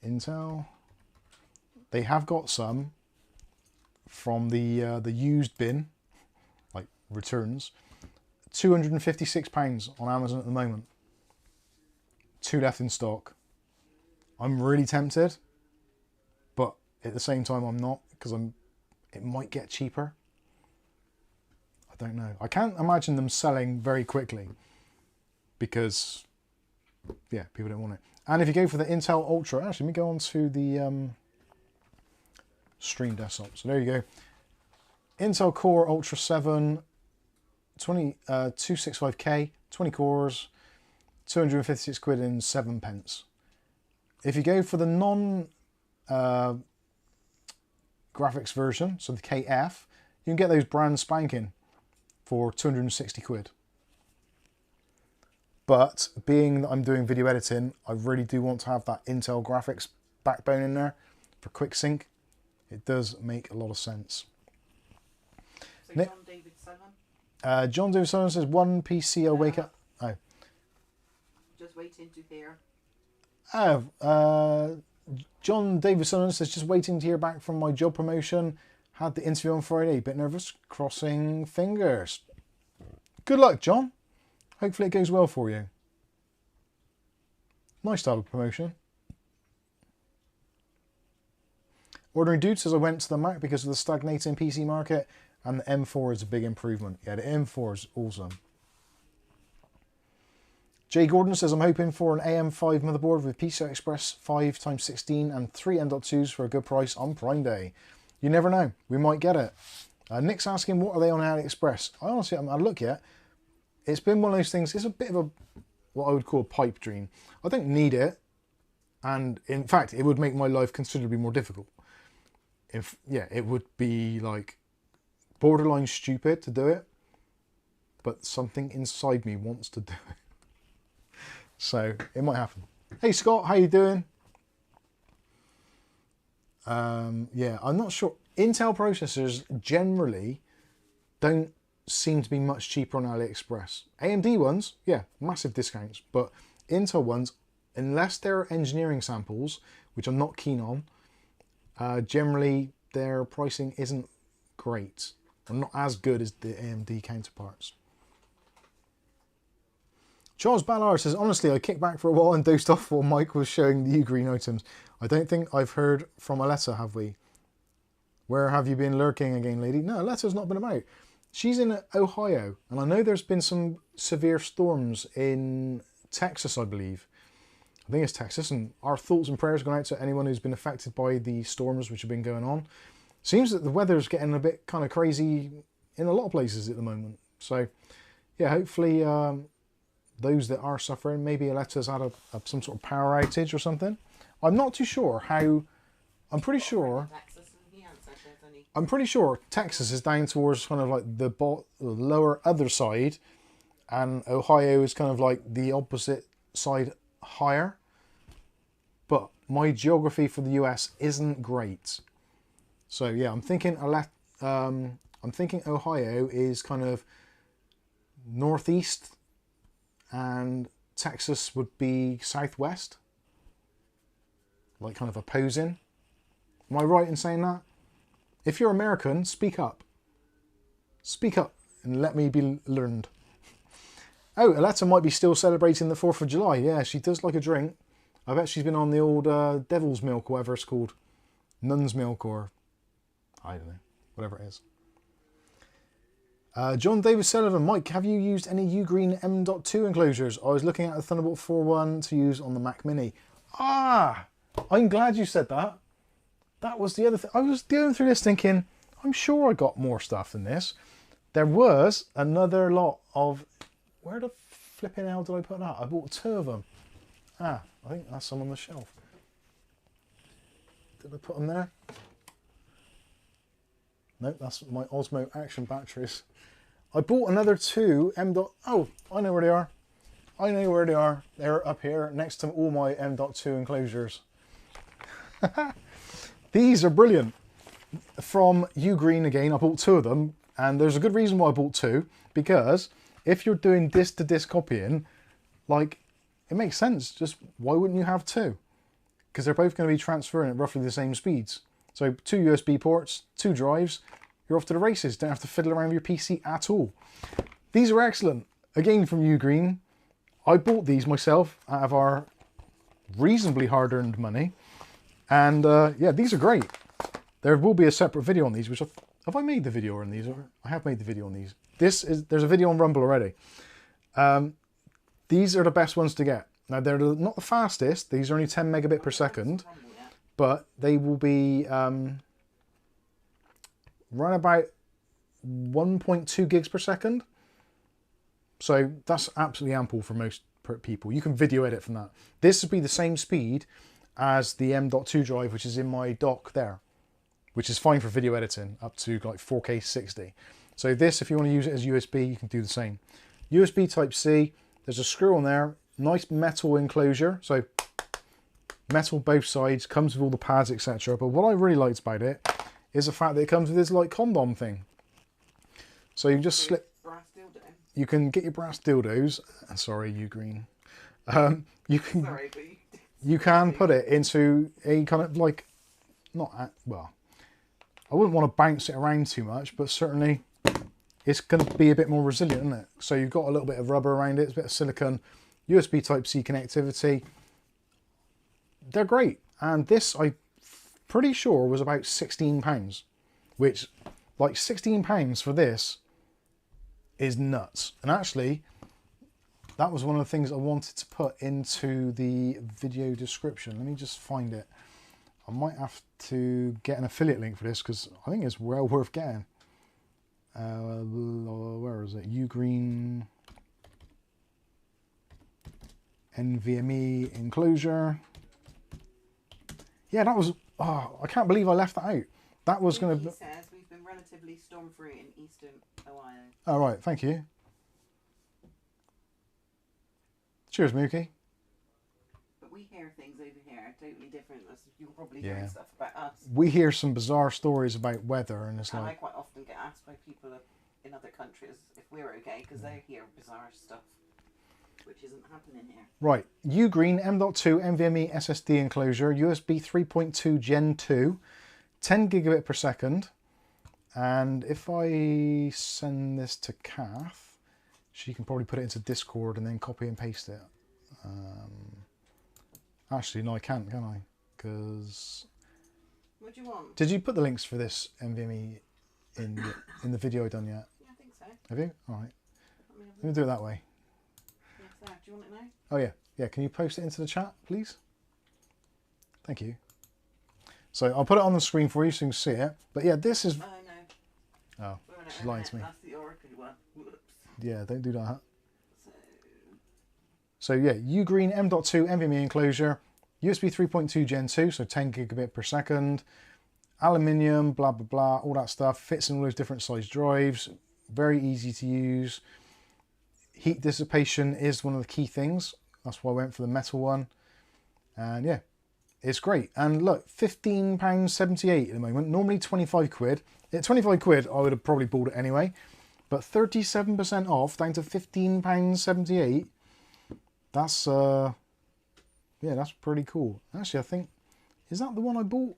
Intel, they have got some from the used bin, like returns, £256 on Amazon at the moment. 2 left in stock. I'm really tempted, but at the same time I'm not, because it might get cheaper. I don't know. I can't imagine them selling very quickly because, yeah, people don't want it. And if you go for the Intel Ultra, actually, let me go on to the Stream Desktop. So there you go. Intel Core Ultra 7, 265k, 20 cores, 256 quid and 7 pence. If you go for the non graphics version, so the KF, you can get those brand spanking for 260 quid. But being that I'm doing video editing, I really do want to have that Intel graphics backbone in there for quick sync. It does make a lot of sense. So John David 7? John David 7 says, one PC I'll wake up. Oh. Just waiting to hear. Oh, John David Sullivan says, just waiting to hear back from my job promotion. Had the interview on Friday. Bit nervous. Crossing fingers. Good luck, John. Hopefully it goes well for you. Nice type of promotion. Ordinary Dude says, I went to the Mac because of the stagnating PC market, and the M4 is a big improvement. Yeah, the M4 is awesome. Jay Gordon says, I'm hoping for an AM5 motherboard with PCI Express 5x16 and 3 M.2s for a good price on Prime Day. You never know. We might get it. Nick's asking, what are they on AliExpress? I honestly haven't had a look yet. It's been one of those things, it's a bit of a, what I would call a pipe dream. I don't need it. And in fact, it would make my life considerably more difficult. If, yeah, it would be like borderline stupid to do it. But something inside me wants to do it. So it might happen. Hey Scott, how you doing? Yeah, I'm not sure. Intel processors generally don't seem to be much cheaper on AliExpress. AMD ones, yeah, massive discounts. But Intel ones, unless they're engineering samples, which I'm not keen on, generally their pricing isn't great. Or not as good as the AMD counterparts. Charles Ballard says, honestly, I kicked back for a while and dozed off while Mike was showing the Ugreen items. I don't think I've heard from Aletta, have we? Where have you been lurking again, lady? No, Aletta's not been about. She's in Ohio, and I know there's been some severe storms in Texas, I believe. I think it's Texas, and our thoughts and prayers going out to anyone who's been affected by the storms which have been going on. Seems that the weather's getting a bit kind of crazy in a lot of places at the moment. So, yeah, hopefully those that are suffering, maybe Aletta's had some sort of power outage or something. I'm not too sure how. I'm pretty sure Texas is down towards kind of like the lower other side, and Ohio is kind of like the opposite side higher. But my geography for the US isn't great, so yeah, I'm thinking Ohio is kind of northeast, and Texas would be southwest, like kind of opposing. Am I right in saying that? If you're American, speak up. Speak up and let me be learned. Oh, Aletta might be still celebrating the 4th of July. Yeah, she does like a drink. I bet she's been on the old devil's milk, or whatever it's called. Nun's milk, or I don't know, whatever it is. John David Sullivan, Mike, have you used any Ugreen M.2 enclosures? I was looking at the Thunderbolt 4.1 to use on the Mac Mini. Ah, I'm glad you said that. That was the other thing. I was going through this thinking, I'm sure I got more stuff than this. There was another lot of... Where the flipping hell did I put that? I bought 2 of them. Ah, I think that's some on the shelf. Did I put them there? No, that's my Osmo Action batteries. I bought another 2 Oh, I know where they are. I know where they are. They're up here next to all my M.2 enclosures. These are brilliant. From Ugreen again, I bought 2 of them. And there's a good reason why I bought 2. Because if you're doing disc-to-disc copying, like, it makes sense. Just why wouldn't you have 2? Because they're both going to be transferring at roughly the same speeds. So 2 USB ports, 2 drives, you're off to the races. Don't have to fiddle around with your PC at all. These are excellent. Again from Ugreen. I bought these myself out of our reasonably hard-earned money. And yeah, these are great. There will be a separate video on these, which have I made the video on these? Or I have made the video on these. There's a video on Rumble already. These are the best ones to get. Now they're not the fastest. These are only 10 megabit per second, but they will be run about 1.2 gigs per second. So that's absolutely ample for most people. You can video edit from that. This would be the same speed as the M.2 drive, which is in my dock there, which is fine for video editing up to like 4K 60. So this, if you want to use it as USB, you can do the same. USB Type-C, there's a screw on there, nice metal enclosure. So metal both sides, comes with all the pads, etc. But what I really liked about it is the fact that it comes with this like condom thing. So you just slip, you can get your brass dildos, sorry Ugreen, you can put it into a kind of like, well, I wouldn't want to bounce it around too much, but certainly it's going to be a bit more resilient, isn't it? So you've got a little bit of rubber around it, it's a bit of silicone, USB Type-C connectivity. They're great. And this, I'm pretty sure, was about £16, which, like, £16 for this is nuts. And actually, that was one of the things I wanted to put into the video description. Let me just find it. I might have to get an affiliate link for this because I think it's well worth getting. Where is it? Ugreen NVMe enclosure. Yeah, that was... Oh, I can't believe I left that out. That was going to... says we've been relatively storm-free in eastern Ohio. Oh, right. Thank you. Cheers, Mookie. But we hear things over here totally different. You're probably hearing stuff about us. We hear some bizarre stories about weather, and it's and like... I quite often get asked by people in other countries if we're okay, because they hear bizarre stuff, which isn't happening here. Right. Ugreen M.2 NVMe SSD enclosure, USB 3.2 Gen 2, 10 gigabit per second. And if I send this to Kath, she can probably put it into Discord and then copy and paste it. Actually, no, I can't, can I? Because... What do you want? Did you put the links for this NVMe in the video I done yet? Yeah, I think so. Have you? All right. Let me do it that way. Yes, do you want it now? Oh yeah. Yeah, can you post it into the chat, please? Thank you. So I'll put it on the screen for you so you can see it. But yeah, this is... Oh, no. Oh, she's lying to me. That's the Oracle one. Whoops. Yeah, don't do that. So yeah, Ugreen M.2 NVMe enclosure, USB 3.2 Gen 2, so 10 gigabit per second, aluminium, blah, blah, blah, all that stuff, fits in all those different size drives, very easy to use. Heat dissipation is one of the key things. That's why I went for the metal one. And yeah, it's great. And look, £15.78 at the moment, normally 25 quid. At 25 quid, I would have probably bought it anyway. But 37% off, down to £15.78. That's, yeah, that's pretty cool. Actually, I think, is that the one I bought?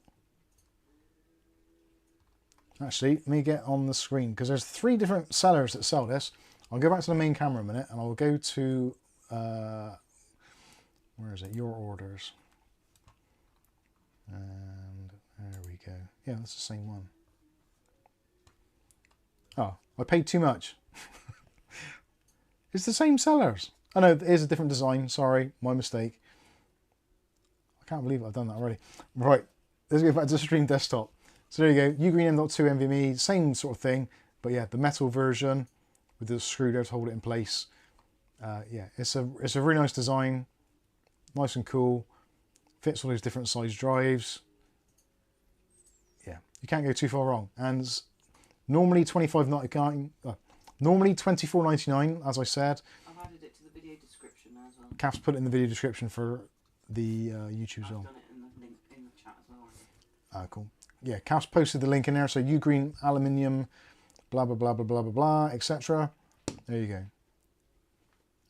Actually, let me get on the screen, because there's 3 different sellers that sell this. I'll go back to the main camera a minute, and I'll go to, where is it? Your orders. And there we go. Yeah, that's the same one. Oh, I paid too much. It's the same sellers. Oh no, it is a different design. Sorry, my mistake. I can't believe I've done that already. Right, let's go back to Stream Desktop. So there you go, Ugreen M.2 NVMe, same sort of thing, but yeah, the metal version with the screw there to hold it in place. Yeah, it's a really nice design, nice and cool, fits all those different size drives. Yeah, you can't go too far wrong. And normally $25.99, normally $24.99, as I said. I've added it to the video description as well. Kath's put it in the video description for the YouTube as well. I've done it in the link in the chat as well. Ah, cool. Yeah, Kath's posted the link in there. So Ugreen aluminium, blah blah blah blah blah blah blah, etc. There you go.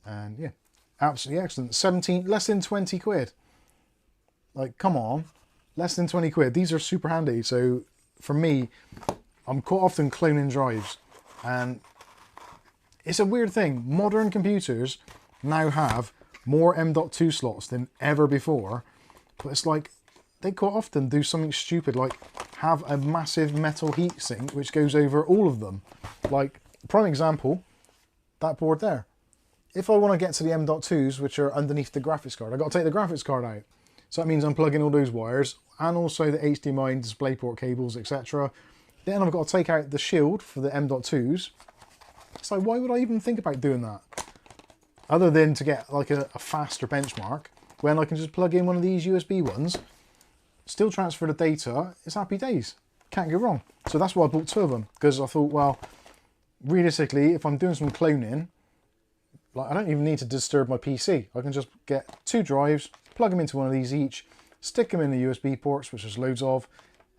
And yeah, absolutely excellent. 17, less than 20 quid. Like, come on, less than 20 quid. These are super handy. So for me, I'm quite often cloning drives, and it's a weird thing. Modern computers now have more M.2 slots than ever before, but it's like they quite often do something stupid, like have a massive metal heatsink which goes over all of them. Like, prime example, that board there. If I want to get to the M.2s, which are underneath the graphics card, I've got to take the graphics card out. So that means I'm plugging all those wires and also the HDMI and DisplayPort cables, etc. Then I've got to take out the shield for the M.2s. So why would I even think about doing that? Other than to get like a faster benchmark, when I can just plug in one of these USB ones, still transfer the data, it's happy days. Can't go wrong. So that's why I bought two of them, because I thought, well, realistically, if I'm doing some cloning, like, I don't even need to disturb my PC. I can just get two drives, plug them into one of these each, stick them in the USB ports, which there's loads of,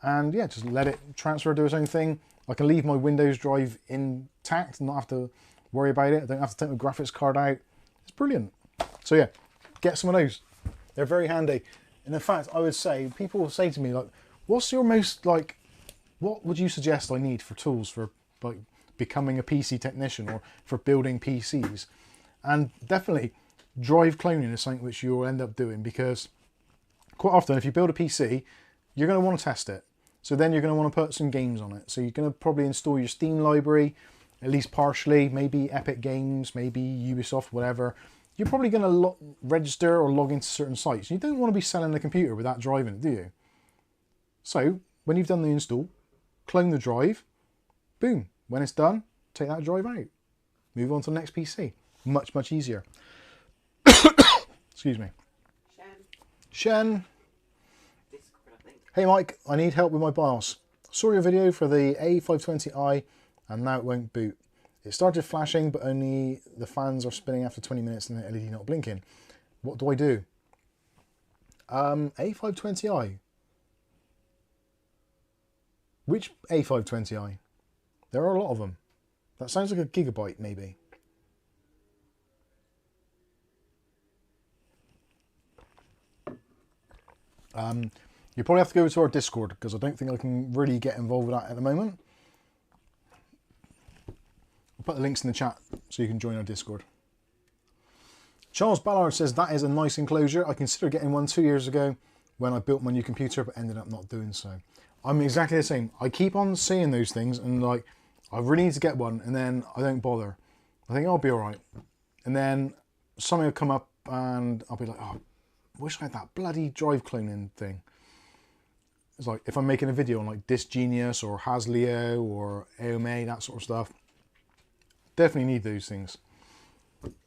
and yeah, just let it transfer, do its own thing. I can leave my Windows drive intact and not have to worry about it. I don't have to take my graphics card out. It's brilliant. So yeah, get some of those. They're very handy. And in fact, I would say, people will say to me, like, what's your most, like, what would you suggest I need for tools for, like, becoming a PC technician or for building PCs? And definitely, drive cloning is something which you'll end up doing, because quite often, if you build a PC, you're going to want to test it. So then you're going to want to put some games on it. So you're going to probably install your Steam library, at least partially, maybe Epic Games, maybe Ubisoft, whatever. You're probably going to register or log into certain sites. You don't want to be selling a computer with that drive in it, do you? So when you've done the install, clone the drive, boom. When it's done, take that drive out. Move on to the next PC. Much, much easier. Excuse me. Shen. Hey Mike, I need help with my BIOS. Saw your video for the A520i and now it won't boot. It started flashing, but only the fans are spinning after 20 minutes and the LED not blinking. What do I do? A520i. Which A520i? There are a lot of them. That sounds like a gigabyte, maybe. You probably have to go to our Discord, because I don't think I can really get involved with that at the moment. I'll put the links in the chat so you can join our Discord. Charles Ballard says, that is a nice enclosure. I considered getting one 2 years ago when I built my new computer, but ended up not doing so. I'm exactly the same. I keep on seeing those things and like, I really need to get one, and then I don't bother. I think I'll be all right. And then something will come up and I'll be like, oh, I wish I had that bloody drive cloning thing. It's like if I'm making a video on like Disk Genius or Hasleo or AOMA, that sort of stuff, definitely need those things.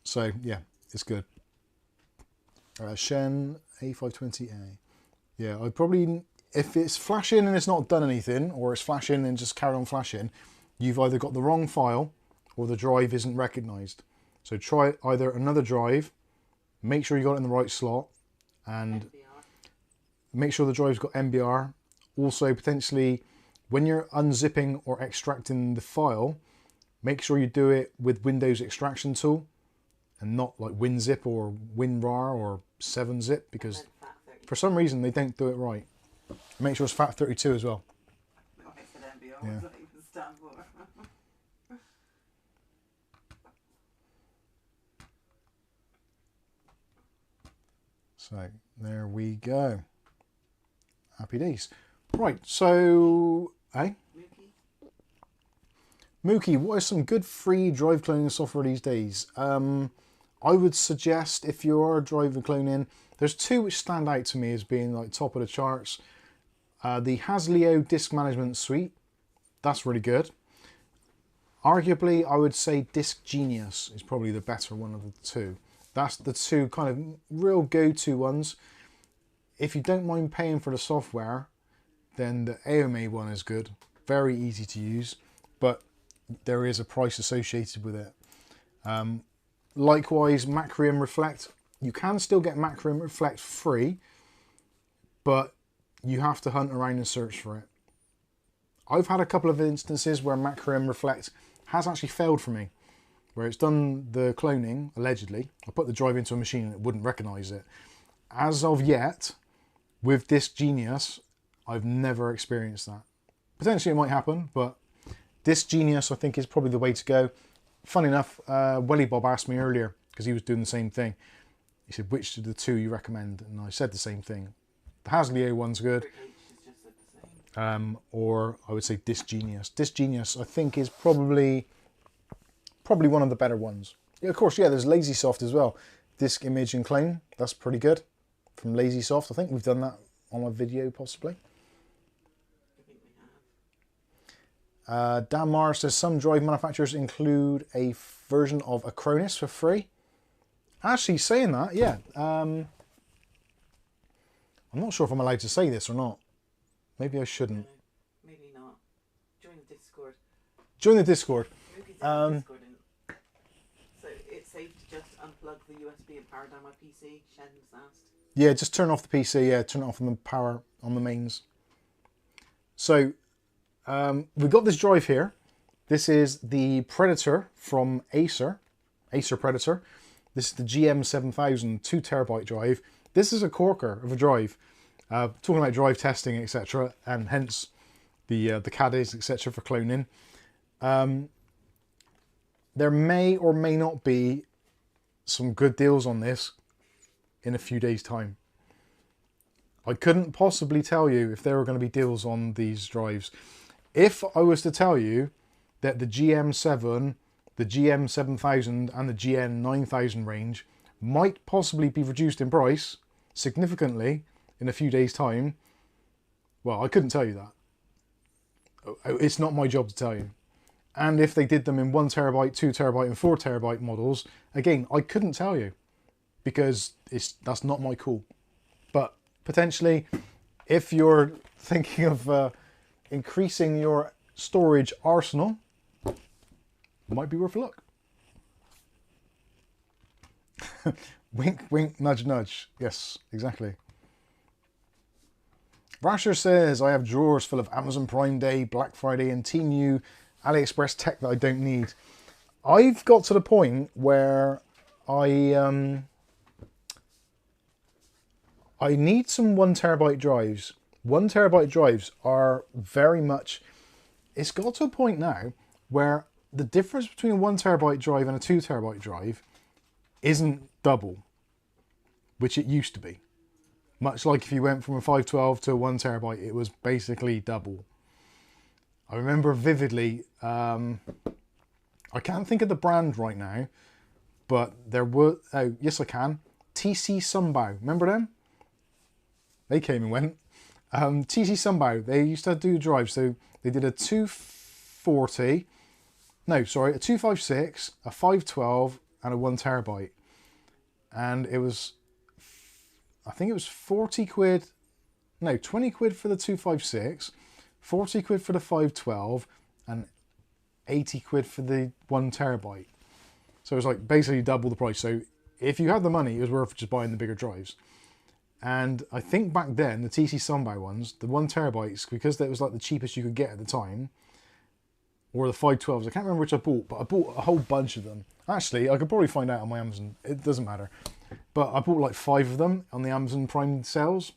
So yeah, it's good. Shen A520A. Yeah, I'd probably, if it's flashing and it's not done anything, or it's flashing and just carry on flashing, you've either got the wrong file or the drive isn't recognized. So try either another drive, make sure you got it in the right slot, and NBR. Make sure the drive's got NBR. Also, potentially, when you're unzipping or extracting the file, make sure you do it with Windows extraction tool and not like WinZip or WinRAR or 7-zip, because for some reason they don't do it right. Make sure it's FAT32 as well. I said NBR, what does that even stand for? So there we go. Happy days. Right, so, hey? Mookie, what is some good free drive cloning software these days? I would suggest, if you are driving cloning, there's two which stand out to me as being like top of the charts. The Hasleo Disk Management Suite, that's really good. Arguably, I would say Disk Genius is probably the better one of the two. That's the two kind of real go-to ones. If you don't mind paying for the software, then the AOMA one is good. Very easy to use, but there is a price associated with it. Likewise, Macrium Reflect. You can still get Macrium Reflect free, but you have to hunt around and search for it. I've had a couple of instances where Macrium Reflect has actually failed for me, where it's done the cloning, allegedly. I put the drive into a machine and it wouldn't recognize it. As of yet, with Disk Genius, I've never experienced that. Potentially it might happen, but Disk Genius I think is probably the way to go. Funny enough, Welly Bob asked me earlier, because he was doing the same thing. He said, which of the two you recommend? And I said the same thing. The Hasleo one's good. Or I would say Disk Genius. Disk Genius I think is probably one of the better ones. Yeah, of course, yeah, there's LazySoft as well. Disk Image and Clone, that's pretty good. From LazySoft, I think we've done that on a video possibly. Dan Marr says some drive manufacturers include a version of Acronis for free. Actually, saying that, yeah. I'm not sure if I'm allowed to say this or not. Maybe I shouldn't. Maybe not. Join the Discord. Join the Discord. Discord so it's safe to just unplug the USB and power down my PC. Shen was asked. Yeah, just turn off the PC. Yeah, turn it off on the power on the mains. So we've got this drive here. This is the Predator from Acer Predator. This is the GM7000 2TB drive. This is a corker of a drive. Talking about drive testing, etc., and hence the caddies, etc., for cloning. There may or may not be some good deals on this in a few days' time. I couldn't possibly tell you if there were going to be deals on these drives. If I was to tell you that the GM7, the GM7000 and the GN9000 range might possibly be reduced in price significantly in a few days' time, well, I couldn't tell you that. It's not my job to tell you. And if they did them in 1TB, 2TB and 4TB models, again, I couldn't tell you because that's not my call. But potentially, if you're thinking of increasing your storage arsenal, it might be worth a look. Wink, wink, nudge, nudge. Yes, exactly. Rasher says, I have drawers full of Amazon Prime Day, Black Friday and Temu, AliExpress tech that I don't need. I've got to the point where I need some 1TB drives. 1TB drives are very much, it's got to a point now where the difference between a 1TB drive and a 2TB drive isn't double, which it used to be. Much like if you went from a 512 to a 1TB, it was basically double. I remember vividly, I can't think of the brand right now, but there were, oh yes I can, TC Sunbow, remember them? They came and went. TC Sunbow, they used to do drives, so they did a 240, no sorry, a 256, a 512 and a 1TB. And it was, I think it was 40 quid, no 20 quid for the 256, 40 quid for the 512 and 80 quid for the 1TB. So it was like basically double the price. So if you had the money, it was worth just buying the bigger drives. And I think back then, the TC Sunbow ones, the 1TBs, because that was like the cheapest you could get at the time, or the 512s, I can't remember which I bought, but I bought a whole bunch of them. Actually, I could probably find out on my Amazon, it doesn't matter. But I bought like 5 of them on the Amazon Prime sales.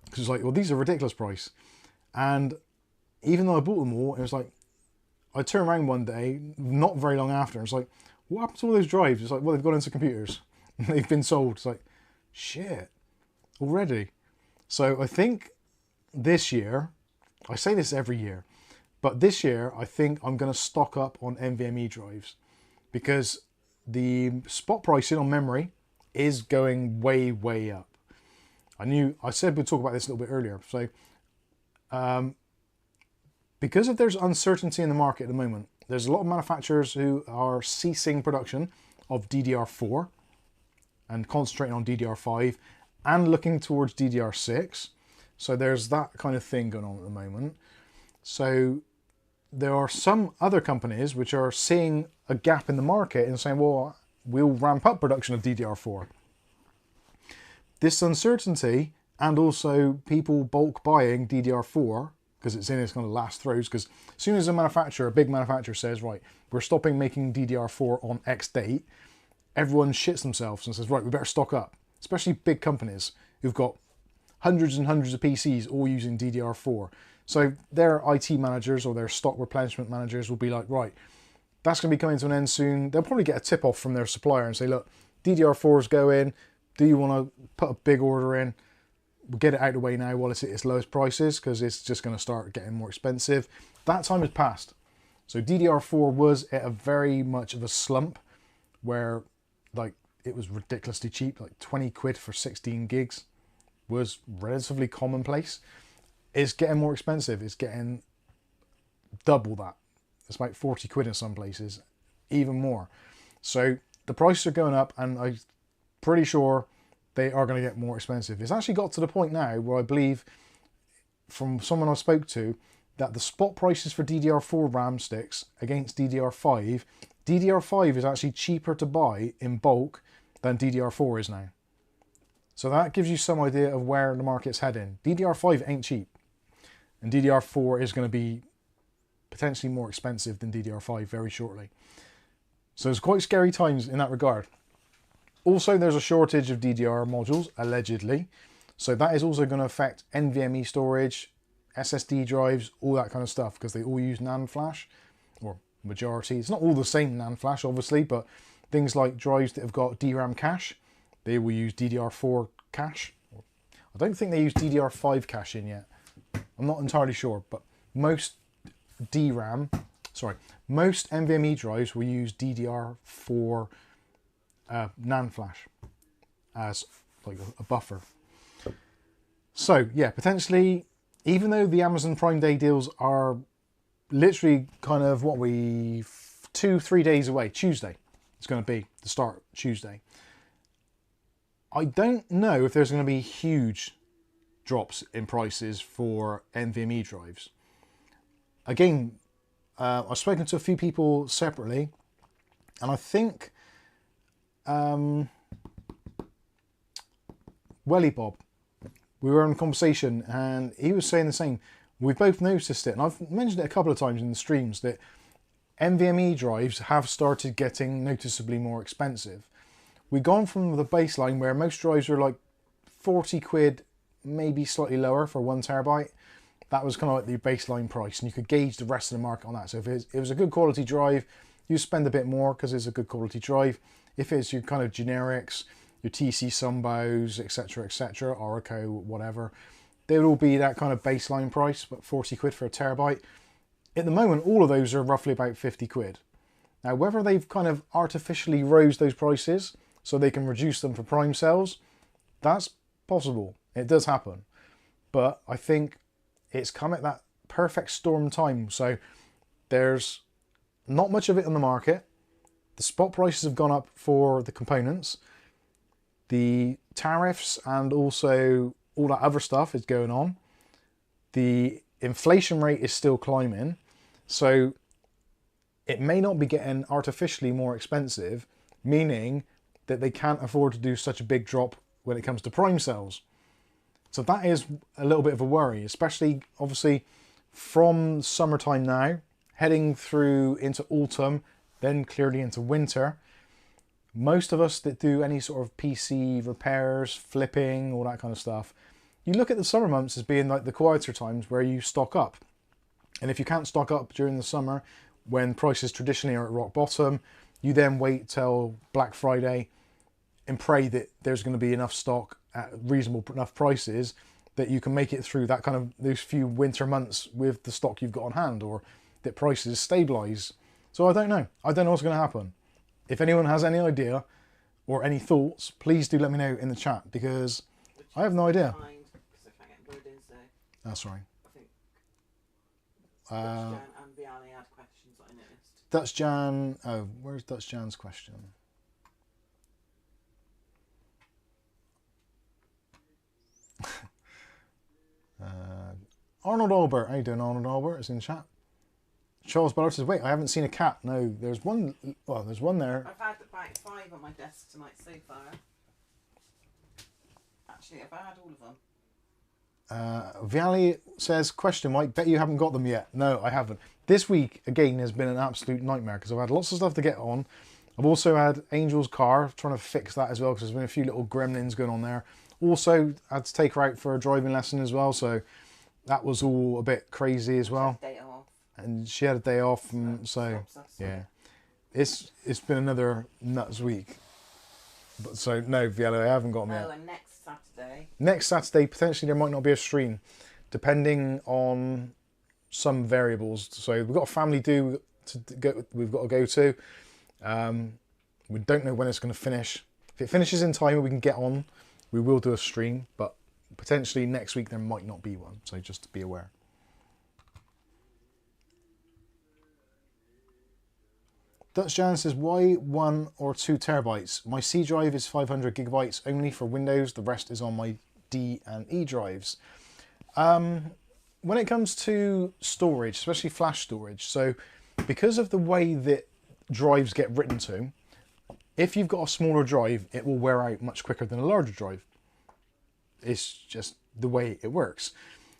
Because it's like, well, these are a ridiculous price. And even though I bought them all, it was like, I turned around one day, not very long after, and it's like, what happened to all those drives? It's like, well, they've gone into computers. They've been sold. It's like, shit, already. So I think this year, I say this every year, but this year I think I'm going to stock up on NVMe drives because the spot pricing on memory is going way, way up. I said we'd talk about this a little bit earlier. So because if there's uncertainty in the market at the moment, there's a lot of manufacturers who are ceasing production of DDR4 and concentrating on DDR5 and looking towards DDR6. So there's that kind of thing going on at the moment. So there are some other companies which are seeing a gap in the market and saying, well, we'll ramp up production of DDR4. This uncertainty and also people bulk buying DDR4 because it's in its kind of last throes, because as soon as a big manufacturer says, right, we're stopping making DDR4 on X date, everyone shits themselves and says, right, we better stock up. Especially big companies who've got hundreds and hundreds of PCs all using DDR4. So their IT managers or their stock replenishment managers will be like, right, that's going to be coming to an end soon. They'll probably get a tip off from their supplier and say, look, DDR4 is going. Do you want to put a big order in? We'll get it out of the way now while it's at its lowest prices, because it's just going to start getting more expensive. That time has passed. So DDR4 was at a very much of a slump where like it was ridiculously cheap, like 20 quid for 16 gigs was relatively commonplace. It's getting more expensive. It's getting double that. It's about 40 quid in some places, even more. So the prices are going up, and I'm pretty sure they are going to get more expensive. It's actually got to the point now where I believe, from someone I spoke to, that the spot prices for DDR4 RAM sticks against DDR5 is actually cheaper to buy in bulk than DDR4 is now. So that gives you some idea of where the market's heading. DDR5 ain't cheap, and DDR4 is going to be potentially more expensive than DDR5 very shortly. So it's quite scary times in that regard. Also, there's a shortage of DDR modules, allegedly. So that is also going to affect NVMe storage, SSD drives, all that kind of stuff, because they all use NAND flash, or majority. It's not all the same NAND flash, obviously, but things like drives that have got DRAM cache, they will use DDR4 cache. I don't think they use DDR5 cache in yet. I'm not entirely sure, but most NVMe drives will use DDR4 NAND flash as like a buffer. So yeah, potentially, even though the Amazon Prime Day deals are literally kind of 2-3 days away, Tuesday it's going to be the start, Tuesday. I don't know if there's going to be huge drops in prices for NVMe drives. Again, I've spoken to a few people separately, and I think Welly Bob, we were in a conversation and he was saying the same. We've both noticed it, and I've mentioned it a couple of times in the streams, that NVMe drives have started getting noticeably more expensive. We've gone from the baseline where most drives are like 40 quid, maybe slightly lower for 1 terabyte. That was kind of like the baseline price, and you could gauge the rest of the market on that. So if it was a good quality drive, you spend a bit more because it's a good quality drive. If it's your kind of generics, your TC Sumbos, etc., Oracle, whatever, they would all be that kind of baseline price, but 40 quid for a terabyte. At the moment, all of those are roughly about 50 quid. Now, whether they've kind of artificially rose those prices so they can reduce them for prime sales, that's possible. It does happen. But I think it's come at that perfect storm time. So there's not much of it on the market. The spot prices have gone up for the components. The tariffs and also all that other stuff is going on. The inflation rate is still climbing. So it may not be getting artificially more expensive, meaning that they can't afford to do such a big drop when it comes to prime sales. So that is a little bit of a worry, especially obviously from summertime now, heading through into autumn, then clearly into winter. Most of us that do any sort of PC repairs, flipping, all that kind of stuff, you look at the summer months as being like the quieter times where you stock up. And if you can't stock up during the summer, when prices traditionally are at rock bottom, you then wait till Black Friday and pray that there's going to be enough stock at reasonable enough prices that you can make it through that kind of those few winter months with the stock you've got on hand, or that prices stabilize. So I don't know. I don't know what's going to happen. if anyone has any idea or any thoughts, please do let me know in the chat, because I have no idea. Because I can't get where it is there. That's right. I think Jan and Vianney had questions that I noticed. Dutch Jan. Oh, where's Dutch Jan's question? Arnold Albert. How you doing, Arnold Albert? Is in the chat. Charles Ballard says, wait, I haven't seen a cat. No, there's one. Well, there's one there. I've had about 5 on my desk tonight so far. Actually, I've had all of them. Viali says, question, Mike, bet you haven't got them yet. No, I haven't. This week, again, has been an absolute nightmare because I've had lots of stuff to get on. I've also had Angel's car, trying to fix that as well, because there's been a few little gremlins going on there. Also, I had to take her out for a driving lesson as well, so that was all a bit crazy as well. Day off. And she had a day off, and so yeah, it's been another nuts week. But so no, Viella, I haven't got them yet. Oh, and next Saturday. Next Saturday, potentially there might not be a stream, depending on some variables. So we've got a family do to go. We've got to go to. We don't know when it's going to finish. If it finishes in time, we can get on. We will do a stream, but potentially next week there might not be one. So just to be aware. Dutch Jan says, why 1 or 2 terabytes? My C drive is 500 gigabytes only for Windows. The rest is on my D and E drives. When it comes to storage, especially flash storage, so because of the way that drives get written to, if you've got a smaller drive, it will wear out much quicker than a larger drive. It's just the way it works.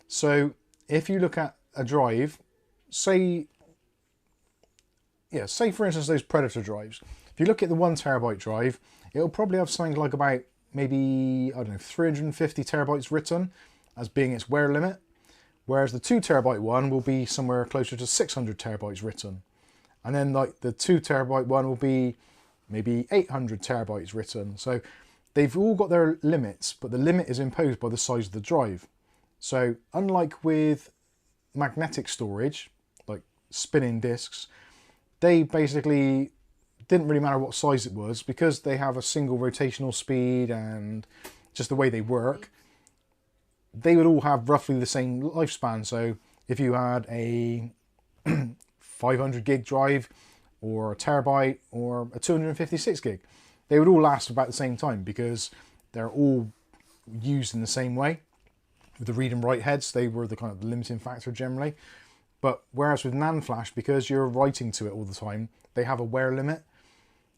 So if you look at a drive, say for instance those Predator drives. If you look at the 1 terabyte drive, it'll probably have something like about maybe, I don't know, 350 terabytes written as being its wear limit, whereas the 2 terabyte one will be somewhere closer to 600 terabytes written. And then like the 2 terabyte one will be maybe 800 terabytes written. So they've all got their limits, but the limit is imposed by the size of the drive. So unlike with magnetic storage, like spinning disks, they basically didn't really matter what size it was, because they have a single rotational speed and just the way they work. They would all have roughly the same lifespan. So if you had a 500 gig drive or a terabyte or a 256 gig, they would all last about the same time, because they're all used in the same way. With the read and write heads, they were the kind of limiting factor generally. But whereas with NAND flash, because you're writing to it all the time, they have a wear limit.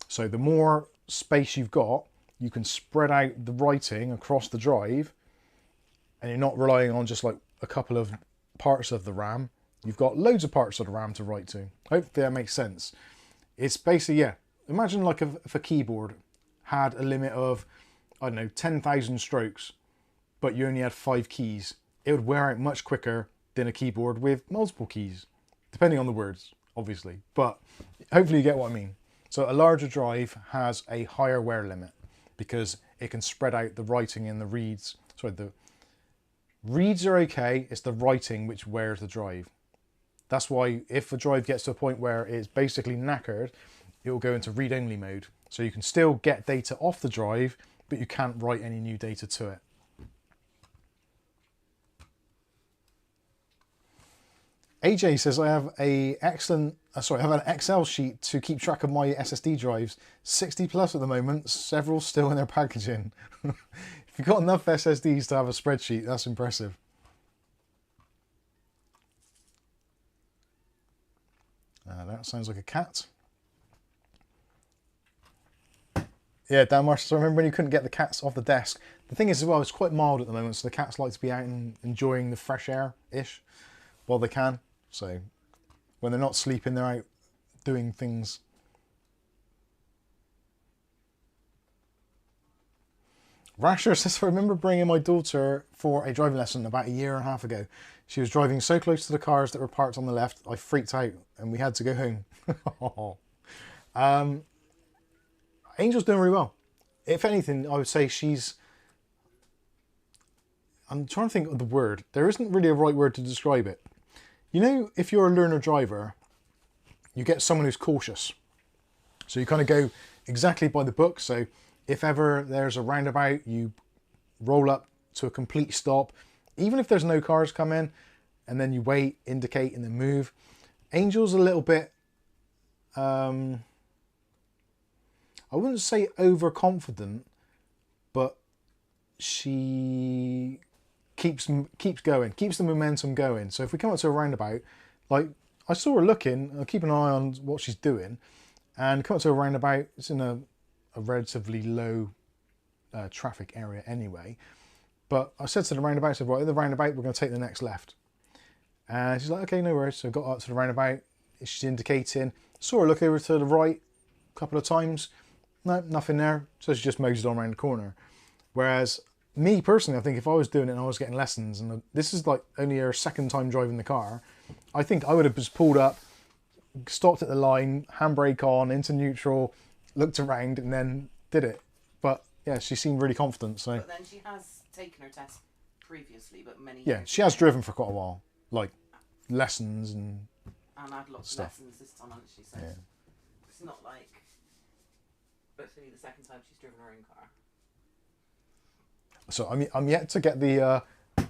So the more space you've got, you can spread out the writing across the drive, and you're not relying on just like a couple of parts of the RAM. You've got loads of parts of the RAM to write to. Hopefully that makes sense. It's basically, yeah, imagine like if a keyboard had a limit of, I don't know, 10,000 strokes, but you only had 5 keys. It would wear out much quicker than a keyboard with multiple keys, depending on the words, obviously. But hopefully you get what I mean. So a larger drive has a higher wear limit because it can spread out the writing and the reads. Sorry, the reads are okay, it's the writing which wears the drive. That's why if the drive gets to a point where it's basically knackered, it will go into read-only mode. So you can still get data off the drive, but you can't write any new data to it. AJ says, I have an Excel sheet to keep track of my SSD drives. 60 plus at the moment, several still in their packaging. If you've got enough SSDs to have a spreadsheet, that's impressive. That sounds like a cat. Yeah, Dan Marshall, so I remember when you couldn't get the cats off the desk. The thing is as well, it's quite mild at the moment, so the cats like to be out and enjoying the fresh air-ish while they can. So when they're not sleeping, they're out doing things. Rasher says, I remember bringing my daughter for a driving lesson about 1.5 years ago. She was driving so close to the cars that were parked on the left, I freaked out and we had to go home. Angel's doing really well. If anything, I would say I'm trying to think of the word. There isn't really a right word to describe it. You know, if you're a learner driver, you get someone who's cautious. So you kind of go exactly by the book. So if ever there's a roundabout, you roll up to a complete stop, even if there's no cars coming, and then you wait, indicate, and then move. Angel's a little bit, I wouldn't say overconfident, but she keeps going, keeps the momentum going. So if we come up to a roundabout, like I saw her looking, I keep an eye on what she's doing, and come up to a roundabout, it's in a relatively low traffic area anyway. But I said to the roundabout, I said, right, at the roundabout, we're going to take the next left. And she's like, okay, no worries. So I got up to the roundabout, she's indicating, saw her look over to the right a couple of times, no, nothing there. So she just moseyed on around the corner. Whereas me personally, I think if I was doing it and I was getting lessons, and this is like only her second time driving the car, I think I would have just pulled up, stopped at the line, handbrake on, into neutral, looked around, and then did it. But yeah, she seemed really confident. So. But then she has taken her test previously, but many years Yeah, she has driven for quite a while, like lessons and had lots stuff. of lessons this time, hasn't she? So yeah. it's not like literally the second time she's driven her own car. So I'm yet to get the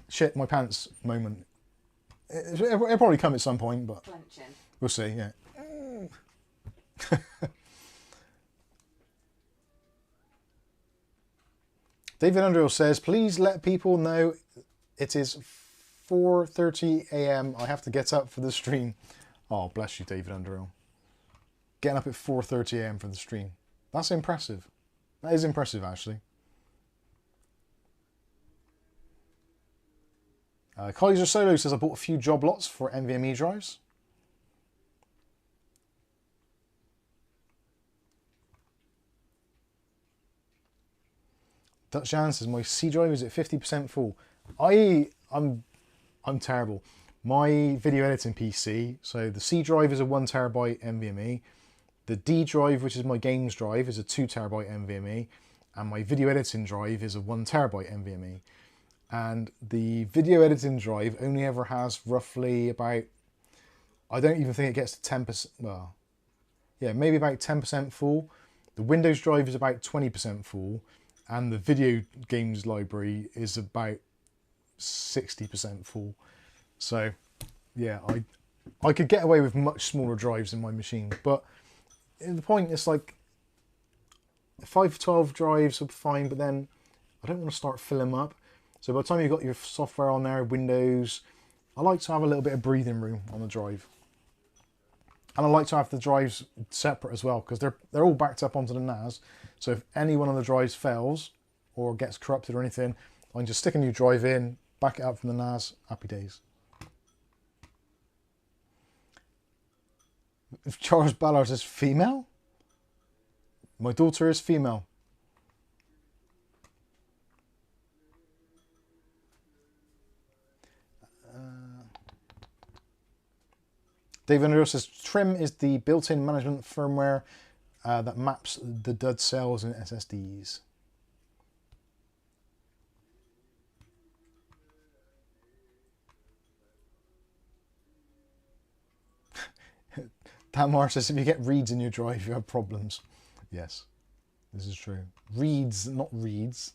shit my pants moment. It'll probably come at some point, but Clenching. we'll see. Yeah. David Underhill says, please let people know it is 4:30 a.m. I have to get up for the stream. Oh, bless you, David Underhill. Getting up at 4:30 a.m. for the stream. That's impressive. That is impressive, actually. Kaiser Solo says, I bought a few job lots for NVMe drives. Dutch Jan says, my C drive is at 50% full. I'm terrible. My video editing PC, so the C drive is a 1 terabyte NVMe. The D drive, which is my games drive, is a 2 terabyte NVMe. And my video editing drive is a 1 terabyte NVMe. And the video editing drive only ever has roughly about, I don't even think it gets to 10%, well, yeah, maybe about 10% full. The Windows drive is about 20% full. And the video games library is about 60% full. So, yeah, I could get away with much smaller drives in my machine. But the point is, like, 512 drives are fine, but then I don't want to start filling them up. So by the time you've got your software on there, Windows, I like to have a little bit of breathing room on the drive. And I like to have the drives separate as well, because they're all backed up onto the NAS. So if any one of the drives fails or gets corrupted or anything, I can just stick a new drive in, back it up from the NAS, happy days. If Charles Ballard is female, my daughter is female. David Underhill says, Trim is the built-in management firmware that maps the dud cells and SSDs. Tamar says, if you get reads in your drive, you have problems. Yes, this is true. Reads, not reads.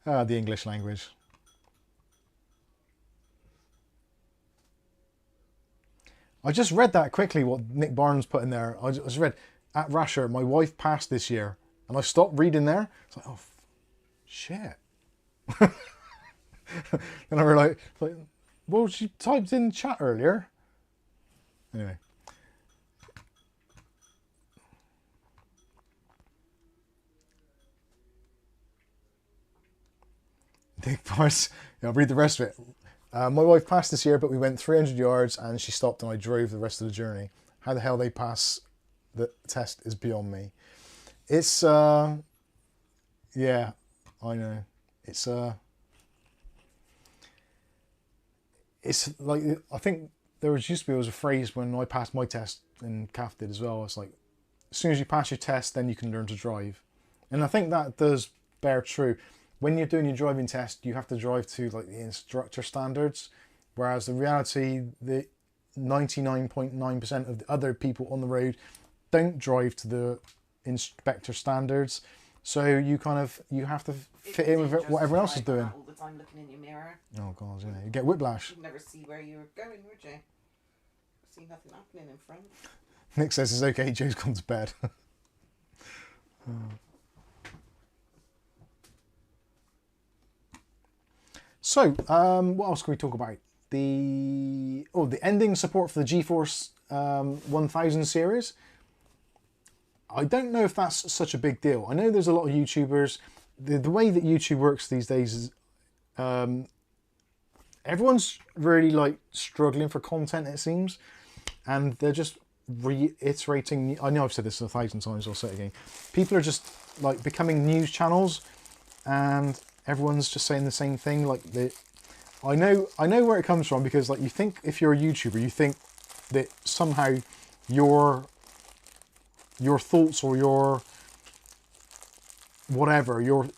The English language. I just read that quickly, what Nick Barnes put in there. I just read, at Rasher, my wife passed this year. And I stopped reading there. It's like, oh, shit. And I realized, like, well, she typed in chat earlier. Anyway. Nick Barnes, yeah, I'll read the rest of it. My wife passed this year, but we went 300 yards and she stopped and I drove the rest of the journey. How the hell they pass the test is beyond me. It's, yeah, I know. It's like, I think there used to be a phrase when I passed my test and Kath did as well. It's like, as soon as you pass your test, then you can learn to drive. And I think that does bear true. When you're doing your driving test, you have to drive to like the instructor standards, whereas the reality, 99.9% of the other people on the road don't drive to the inspector standards. So you have to fit in with what everyone else is doing. All the time looking in your mirror. Oh god, you get whiplash. You'd never see where you were going, would you? See nothing happening in front. Nick says it's okay, Joe's gone to bed. So, what else can we talk about? The ending support for the GeForce 1000 series. I don't know if that's such a big deal. I know there's a lot of YouTubers. The way that YouTube works these days is everyone's really like struggling for content, it seems, and they're just reiterating. I know I've said this 1,000 times, I'll say it again. People are just like becoming news channels, and everyone's just saying the same thing. Like I know where it comes from, because like you think if you're a YouTuber, you think that somehow your thoughts or your whatever you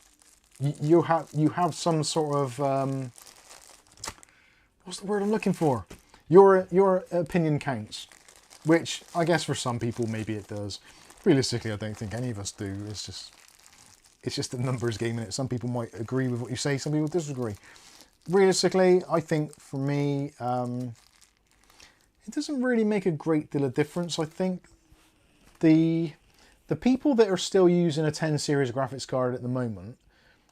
have some sort of what's the word I'm looking for? Your opinion counts, which I guess for some people maybe it does. Realistically, I don't think any of us do. It's just a numbers game, and some people might agree with what you say, some people disagree. Realistically, I think for me, it doesn't really make a great deal of difference. I think the people that are still using a 10 series graphics card at the moment,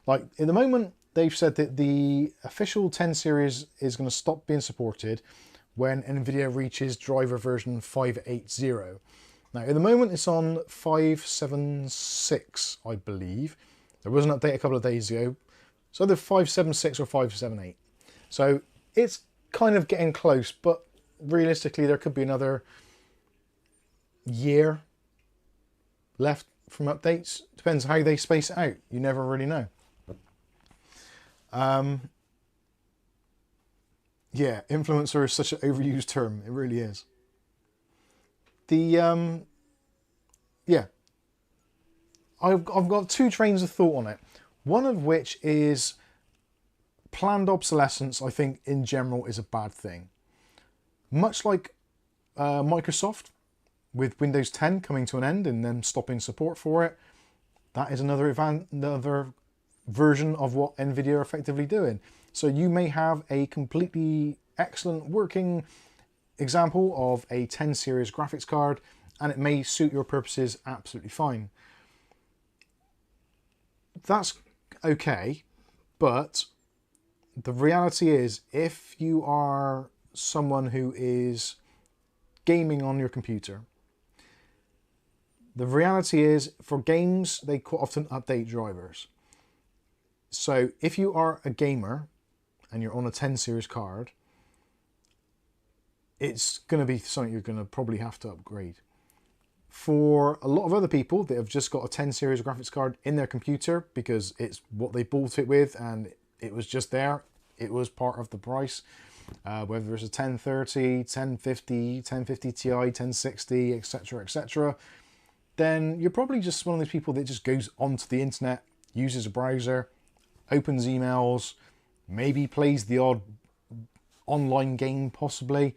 like at the moment, they've said that the official 10 series is going to stop being supported when Nvidia reaches driver version 580. Now, at the moment, it's on 576, I believe. There was an update a couple of days ago. So either 576 or 578. So it's kind of getting close, but realistically, there could be another year left from updates. Depends how they space it out. You never really know. Yeah, influencer is such an overused term. It really is. Yeah, I've got two trains of thought on it. One of which is planned obsolescence. I think in general is a bad thing. Much like Microsoft with Windows 10 coming to an end and then stopping support for it. That is another version of what Nvidia are effectively doing. So you may have a completely excellent working example of a 10 series graphics card, and it may suit your purposes absolutely fine. That's okay, but the reality is, if you are someone who is gaming on your computer, the reality is for games, they quite often update drivers. So if you are a gamer and you're on a 10 series card, it's going to be something you're going to probably have to upgrade. For a lot of other people that have just got a 10 series graphics card in their computer because it's what they bought it with and it was just there, it was part of the price, whether it's a 1030, 1050, 1050 Ti, 1060, etc, etc, then you're probably just one of those people that just goes onto the internet, uses a browser, opens emails, maybe plays the odd online game possibly.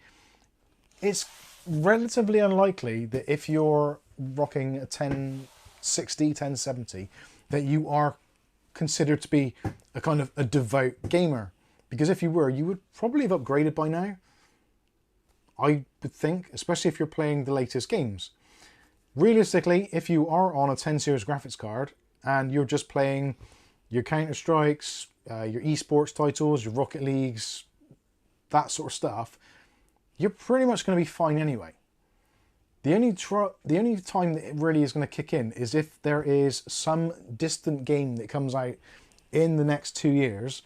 It's relatively unlikely that if you're rocking a 1060, 1070, that you are considered to be a kind of a devout gamer. Because if you were, you would probably have upgraded by now. I would think, especially if you're playing the latest games. Realistically, if you are on a 10 series graphics card and you're just playing your Counter-Strikes, your esports titles, your Rocket Leagues, that sort of stuff, you're pretty much going to be fine anyway. The only time that it really is going to kick in is if there is some distant game that comes out in the next 2 years,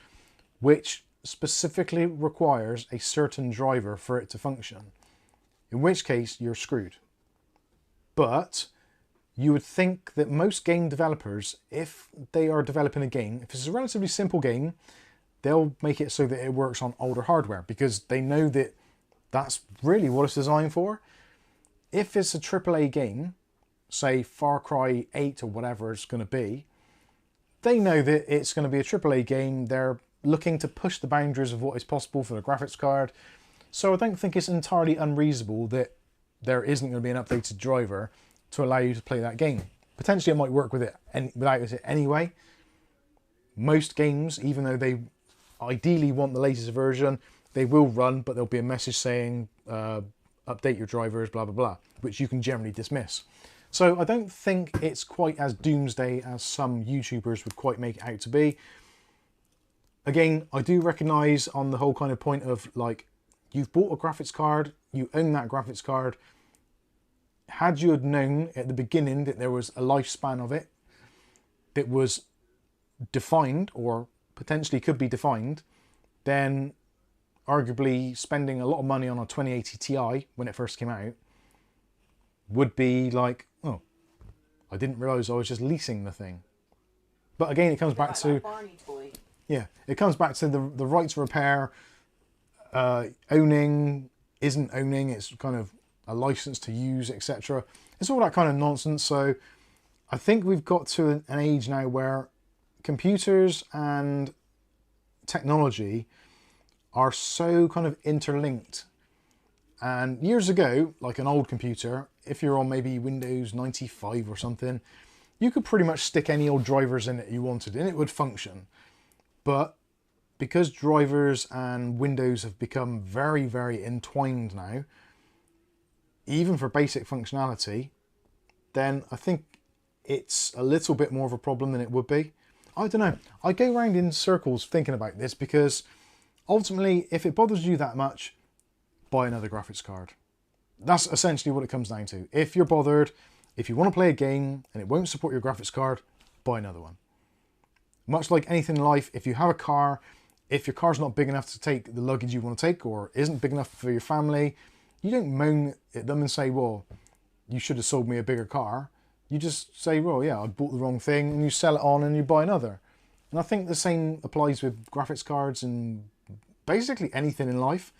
which specifically requires a certain driver for it to function. In which case, you're screwed. But you would think that most game developers, if they are developing a game, if it's a relatively simple game, they'll make it so that it works on older hardware because they know that that's really what it's designed for. If it's a AAA game, say Far Cry 8 or whatever it's going to be, they know that it's going to be a AAA game. They're looking to push the boundaries of what is possible for the graphics card. So I don't think it's entirely unreasonable that there isn't going to be an updated driver to allow you to play that game. Potentially it might work with it without it anyway. Most games, even though they ideally want the latest version, they will run, but there'll be a message saying update your drivers, blah blah blah, which you can generally dismiss. So I don't think it's quite as doomsday as some YouTubers would quite make it out to be. Again, I do recognise on the whole kind of point of, like, you've bought a graphics card, you own that graphics card. Had you had known at the beginning that there was a lifespan of it that was defined, or potentially could be defined, then arguably spending a lot of money on a 2080 Ti when it first came out would be like, oh, I didn't realise I was just leasing the thing. But again, it comes back to, yeah, it comes back to the right to repair. Owning isn't owning, it's kind of a license to use, etc. It's all that kind of nonsense. So I think we've got to an age now where computers and technology are so kind of interlinked. And years ago, like an old computer, if you're on maybe Windows 95 or something, you could pretty much stick any old drivers in it you wanted and it would function. But because drivers and Windows have become very, very entwined now, even for basic functionality, then I think it's a little bit more of a problem than it would be. I don't know. I go around in circles thinking about this because ultimately, if it bothers you that much, buy another graphics card. That's essentially what it comes down to. If you're bothered, if you want to play a game and it won't support your graphics card, buy another one. Much like anything in life, if you have a car, if your car's not big enough to take the luggage you want to take or isn't big enough for your family, you don't moan at them and say, well, you should have sold me a bigger car. You just say, well, yeah, I bought the wrong thing, and you sell it on and you buy another. And I think the same applies with graphics cards and basically anything in life,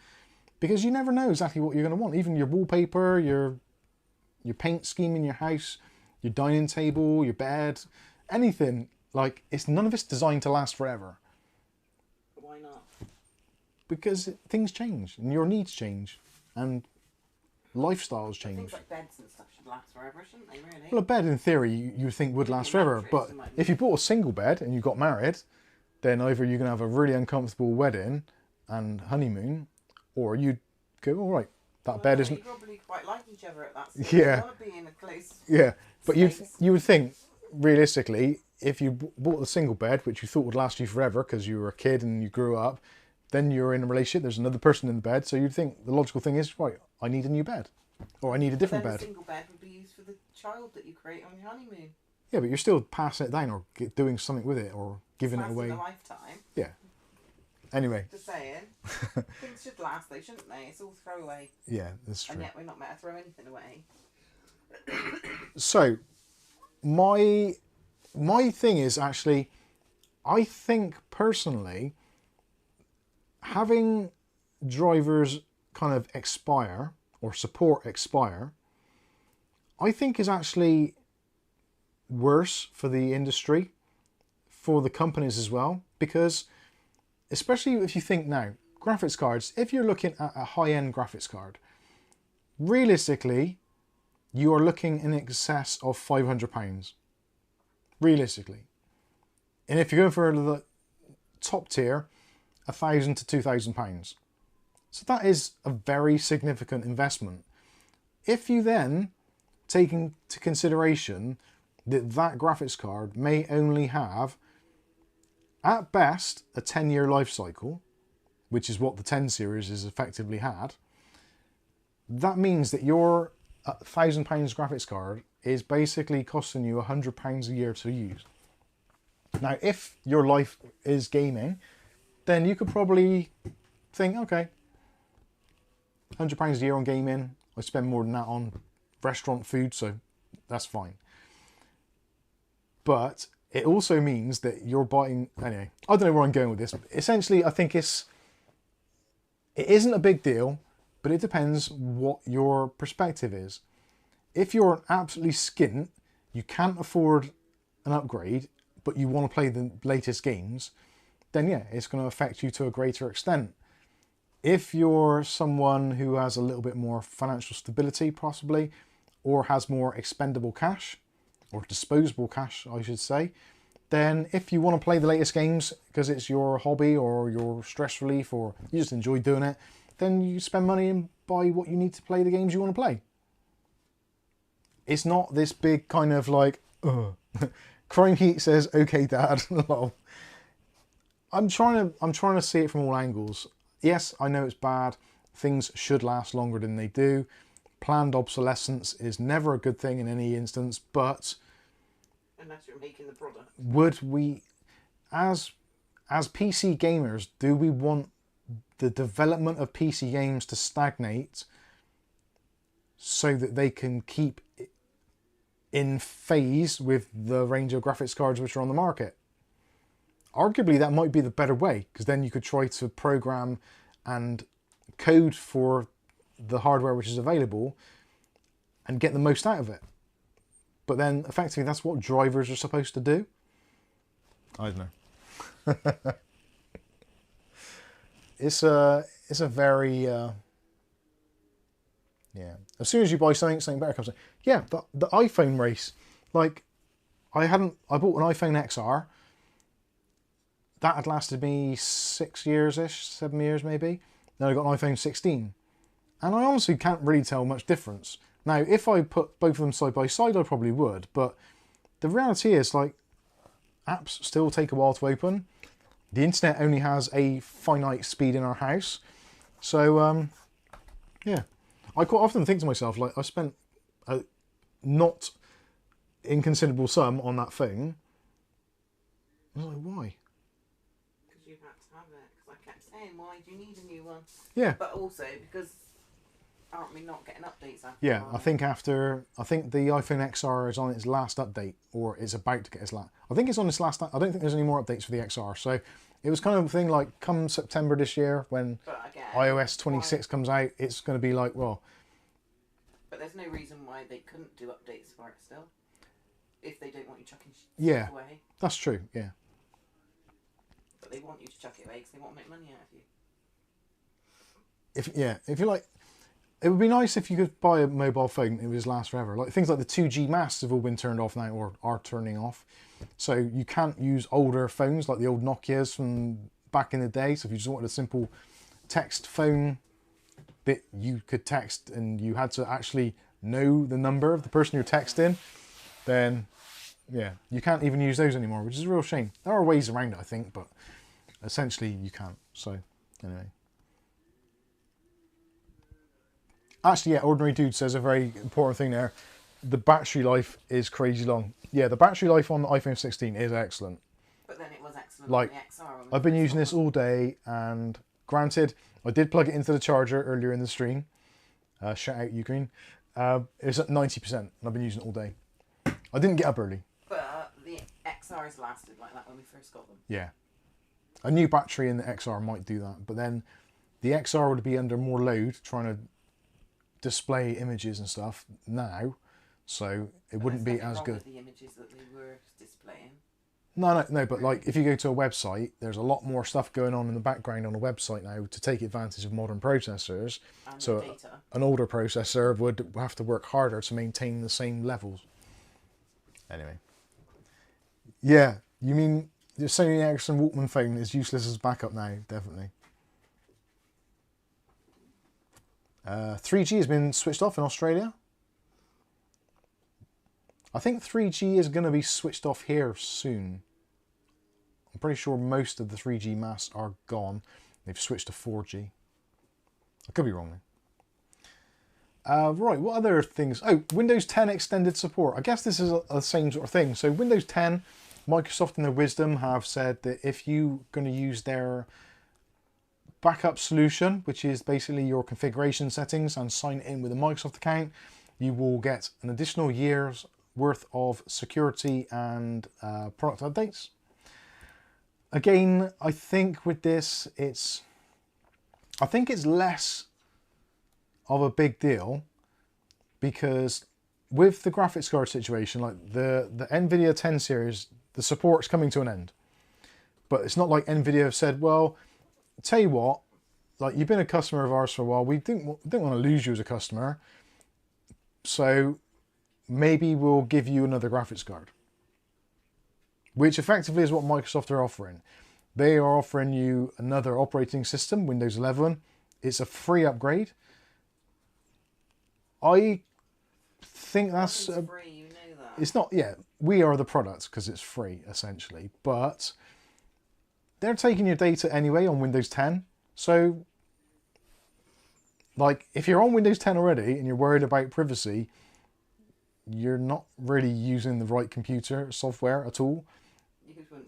because you never know exactly what you're going to want. Even your wallpaper, your paint scheme in your house, your dining table, your bed, anything. Like, none of it's designed to last forever. Why not? Because things change and your needs change and lifestyles change. Things like beds and stuff should last forever, shouldn't they, really? Well, a bed in theory you would think would last forever, but if you bought a single bed and you got married, then either you're going to have a really uncomfortable wedding and honeymoon, or you'd go, all right, that bed isn't... You probably quite like each other at that stage. Yeah. You want to be in a close Yeah, but space. you would think, realistically, if you bought a single bed, which you thought would last you forever because you were a kid and you grew up, then you're in a relationship, there's another person in the bed, so you'd think the logical thing is, right, I need a new bed. Or I need a different bed. A single bed would be used for the child that you create on your honeymoon. Yeah, but you're still passing it down or doing something with it or giving it away. A lifetime. Yeah. Anyway. Just saying. Things should last though, shouldn't they? It's all throwaway. Yeah, that's true. And yet we're not meant to throw anything away. So, my thing is actually, I think personally, having drivers kind of expire or support expire, I think is actually worse for the industry, for the companies as well, because especially if you think now, graphics cards, if you're looking at a high-end graphics card, realistically, you are looking in excess of £500, realistically. And if you're going for the top tier, £1,000 to £2,000. So that is a very significant investment. If you then take into consideration that that graphics card may only have, at best, a 10-year life cycle, which is what the 10 series has effectively had, that means that your £1,000 graphics card is basically costing you £100 a year to use. Now, if your life is gaming, then you could probably think, okay, £100 a year on gaming, I spend more than that on restaurant food, so that's fine. But it also means that you're buying, anyway, I don't know where I'm going with this. Essentially, I think it isn't a big deal, but it depends what your perspective is. If you're absolutely skint, you can't afford an upgrade, but you want to play the latest games, then yeah, it's going to affect you to a greater extent. If you're someone who has a little bit more financial stability, possibly, or has more expendable cash, or disposable cash, I should say, then if you want to play the latest games because it's your hobby or your stress relief or you just enjoy doing it, then you spend money and buy what you need to play the games you want to play. It's not this big kind of like, Crime Heat says, okay, Dad. I'm trying to see it from all angles. Yes, I know it's bad. Things should last longer than they do. Planned obsolescence is never a good thing in any instance, but unless you're making the product. Would we, as PC gamers, do we want the development of PC games to stagnate so that they can keep in phase with the range of graphics cards which are on the market? Arguably, that might be the better way, because then you could try to program and code for the hardware which is available and get the most out of it. But then, effectively, that's what drivers are supposed to do. I don't know. It's a very yeah. As soon as you buy something better comes in. Yeah, the iPhone race. Like, I bought an iPhone XR. That had lasted me 6 years-ish, 7 years maybe. Then I got an iPhone 16. And I honestly can't really tell much difference. Now, if I put both of them side by side, I probably would. But the reality is, like, apps still take a while to open. The internet only has a finite speed in our house. So, yeah. I quite often think to myself, like, I spent a not inconsiderable sum on that phone. I was like, why? Because you had to have it. Because I kept saying, why do you need a new one? Yeah. But also because aren't we not getting updates after? Yeah, I think the iPhone XR is on its last update, or is about to get its last. I think it's on its last. I don't think there's any more updates for the XR. So it was kind of a thing like, come September this year when again, iOS 26 comes out, it's going to be like, well. But there's no reason why they couldn't do updates for it still, if they don't want you chucking yeah, away. That's true. Yeah. But they want you to chuck it away because they want to make money out of you. If you like. It would be nice if you could buy a mobile phone and it would last forever. Like things like the 2G masts have all been turned off now, or are turning off. So you can't use older phones like the old Nokias from back in the day. So if you just wanted a simple text phone that you could text and you had to actually know the number of the person you're texting, then yeah, you can't even use those anymore, which is a real shame. There are ways around it, I think, but essentially you can't. So anyway. Actually, yeah, Ordinary Dude says a very important thing there. The battery life is crazy long. Yeah, the battery life on the iPhone 16 is excellent. But then it was excellent like, on the XR. I've been using this all day, and granted, I did plug it into the charger earlier in the stream. Shout out Ugreen. It's at 90%, and I've been using it all day. I didn't get up early. But the XRs lasted like that when we first got them. Yeah. A new battery in the XR might do that, but then the XR would be under more load trying to display images and stuff now, so it wouldn't be as good. The images that they were displaying. No, but like if you go to a website, there's a lot more stuff going on in the background on a website now to take advantage of modern processors. And so data. An older processor would have to work harder to maintain the same levels. Anyway. Yeah, you mean the Sony Ericsson Walkman phone is useless as backup now, definitely. 3G has been switched off in Australia. I think 3G is going to be switched off here soon. I'm pretty sure most of the 3G masts are gone. They've switched to 4G. I could be wrong though. Right, what other things? Oh, Windows 10 extended support. I guess this is the same sort of thing. So Windows 10, Microsoft in their wisdom have said that if you're going to use their backup solution, which is basically your configuration settings, and sign in with a Microsoft account, you will get an additional year's worth of security and product updates. Again, I think with this, I think it's less of a big deal because with the graphics card situation, like the Nvidia 10 series, the support's coming to an end. But it's not like Nvidia have said, well, tell you what, like you've been a customer of ours for a while. We didn't want to lose you as a customer. So maybe we'll give you another graphics card. Which effectively is what Microsoft are offering. They are offering you another operating system, Windows 11. It's a free upgrade. I think that's... free, you know that. It's not, yeah, we are the product because it's free, essentially. But they're taking your data anyway on Windows 10. So, like, if you're on Windows 10 already and you're worried about privacy, you're not really using the right computer software at all.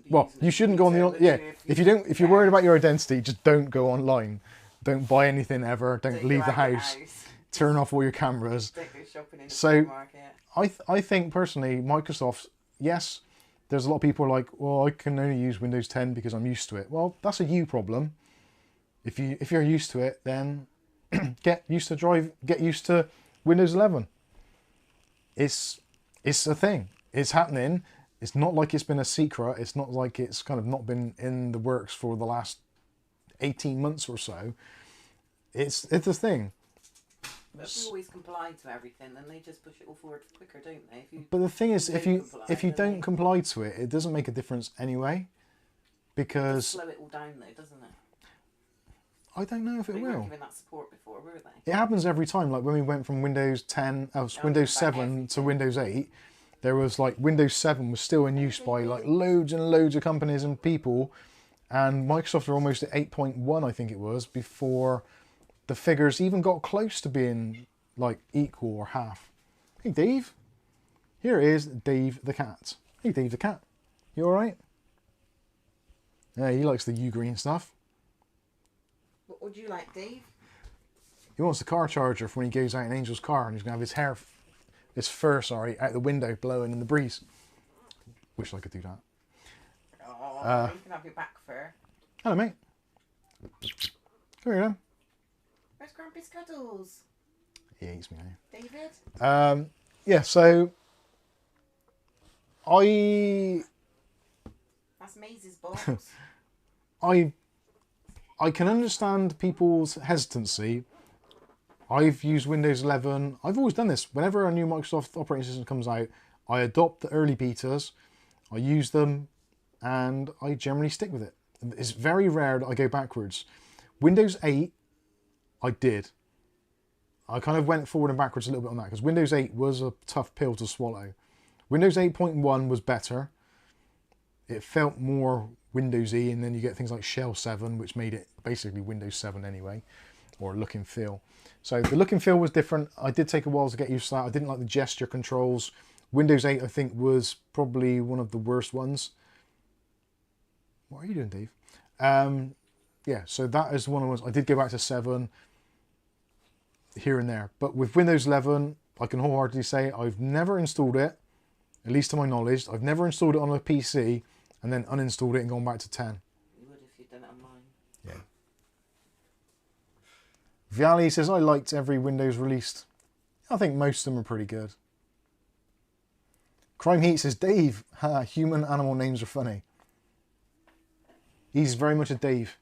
Well, you shouldn't go on the... Yeah, if you're worried about your identity, just don't go online. Don't buy anything ever. Don't leave the house. Turn off all your cameras. Don't go shopping in the So, supermarket. I think personally, Microsoft, yes, there's a lot of people who are like, well, I can only use Windows 10 because I'm used to it. Well, that's a you problem. If you're used to it, then get used to Windows 11. It's a thing. It's happening. It's not like it's been a secret. It's not like it's kind of not been in the works for the last 18 months or so. It's a thing. But if you always comply to everything, then they just push it all forward quicker, don't they? But the thing is, if you don't comply to it, it doesn't make a difference anyway, because slow it all down though, doesn't it? I don't know if it They will. weren't giving that support before, were they? It happens every time. Like when we went from Windows 10, Windows 7 to Windows 8, there was like Windows 7 was still in use by like loads and loads of companies and people, and Microsoft are almost at 8.1, I think it was, before the figures even got close to being like equal or half. Hey Dave, here is Dave the cat. Hey Dave the cat, you all right? Yeah, he likes the Ugreen stuff. What would you like, Dave? He wants the car charger for when he goes out in Angel's car and he's gonna have his fur, out the window blowing in the breeze. Wish I could do that. Oh, you can have your back fur. Hello, mate. Come here, then. Where's Grumpy Scuddles? He hates me now. David? Yeah, so That's Maisie's balls. I can understand people's hesitancy. I've used Windows 11. I've always done this. Whenever a new Microsoft operating system comes out, I adopt the early betas, I use them, and I generally stick with it. It's very rare that I go backwards. Windows 8, I did. I kind of went forward and backwards a little bit on that, because Windows 8 was a tough pill to swallow. Windows 8.1 was better. It felt more Windowsy, and then you get things like Shell 7, which made it basically Windows 7 anyway, or look and feel. So the look and feel was different. I did take a while to get used to that. I didn't like the gesture controls. Windows 8, I think, was probably one of the worst ones. What are you doing, Dave? Yeah, so that is one of the ones. I did go back to 7 here and there. But with Windows 11, I can wholeheartedly say I've never installed it, at least to my knowledge. I've never installed it on a PC and then uninstalled it and gone back to 10. You would if you'd done it on mine. Yeah. Viali says, I liked every Windows released. I think most of them are pretty good. Crime Heat says, Dave, human animal names are funny. He's very much a Dave.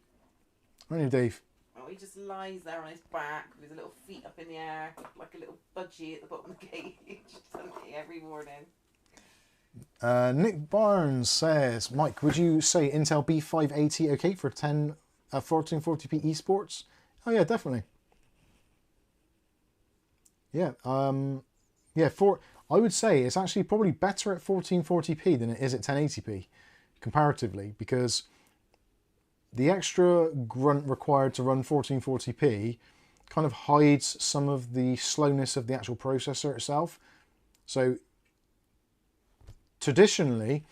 Aren't you, Dave? Oh, he just lies there on his back with his little feet up in the air, like a little budgie at the bottom of the cage, every morning. Nick Barnes says, Mike, would you say Intel B580 okay for 1440p esports? Oh yeah, definitely. Yeah, I would say it's actually probably better at 1440p than it is at 1080p, comparatively, because the extra grunt required to run 1440p kind of hides some of the slowness of the actual processor itself. So traditionally,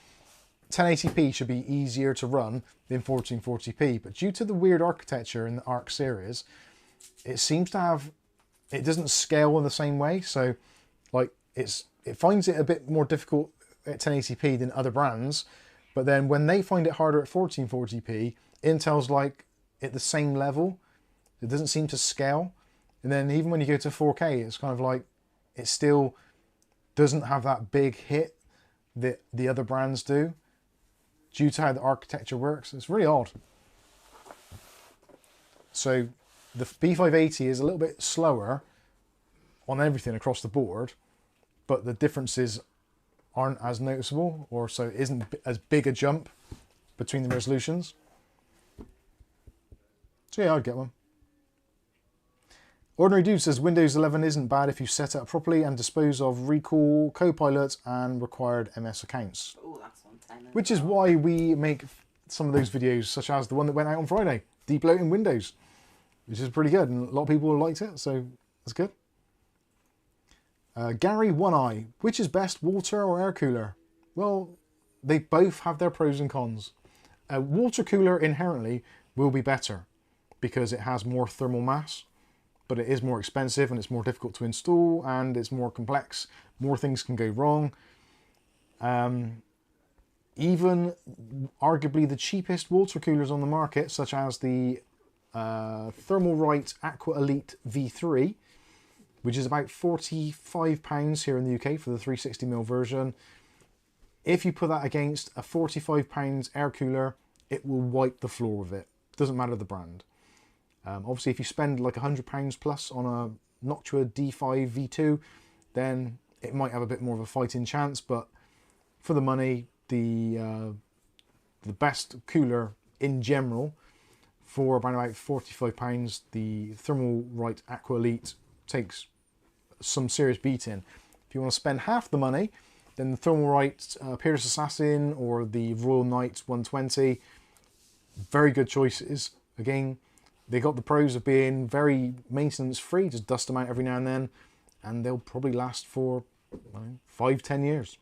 1080p should be easier to run than 1440p, but due to the weird architecture in the ARC series, it seems to have, it doesn't scale in the same way. So like it finds it a bit more difficult at 1080p than other brands, but then when they find it harder at 1440p, Intel's like at the same level. It doesn't seem to scale. And then even when you go to 4K, it's kind of like it still doesn't have that big hit that the other brands do due to how the architecture works. It's really odd. So the B580 is a little bit slower on everything across the board, but the differences aren't as noticeable, or so it isn't as big a jump between the resolutions. So yeah, I'd get one. Ordinary Dude says Windows 11 isn't bad if you set it up properly and dispose of recall, Copilot and required MS accounts. Oh, that's on 10. Which is why we make some of those videos, such as the one that went out on Friday, Deep-loading Windows, which is pretty good, and a lot of people liked it, so that's good. Gary One Eye, which is best, water or air cooler? Well, they both have their pros and cons. A water cooler inherently will be better because it has more thermal mass, but it is more expensive and it's more difficult to install and it's more complex. More things can go wrong. Even arguably the cheapest water coolers on the market, such as the Thermalright Aqua Elite V3, which is about £45 here in the UK for the 360mm version. If you put that against a £45 air cooler, it will wipe the floor with it. Doesn't matter the brand. Obviously, if you spend like £100 plus on a Noctua D5 V2, then it might have a bit more of a fighting chance. But for the money, the best cooler in general for about £45, the Thermalright Aqua Elite takes some serious beating. If you want to spend half the money, then the Thermalright Pierce Assassin or the Royal Knight 120, very good choices. Again, they got the pros of being very maintenance free, just dust them out every now and they'll probably last for 5-10 years.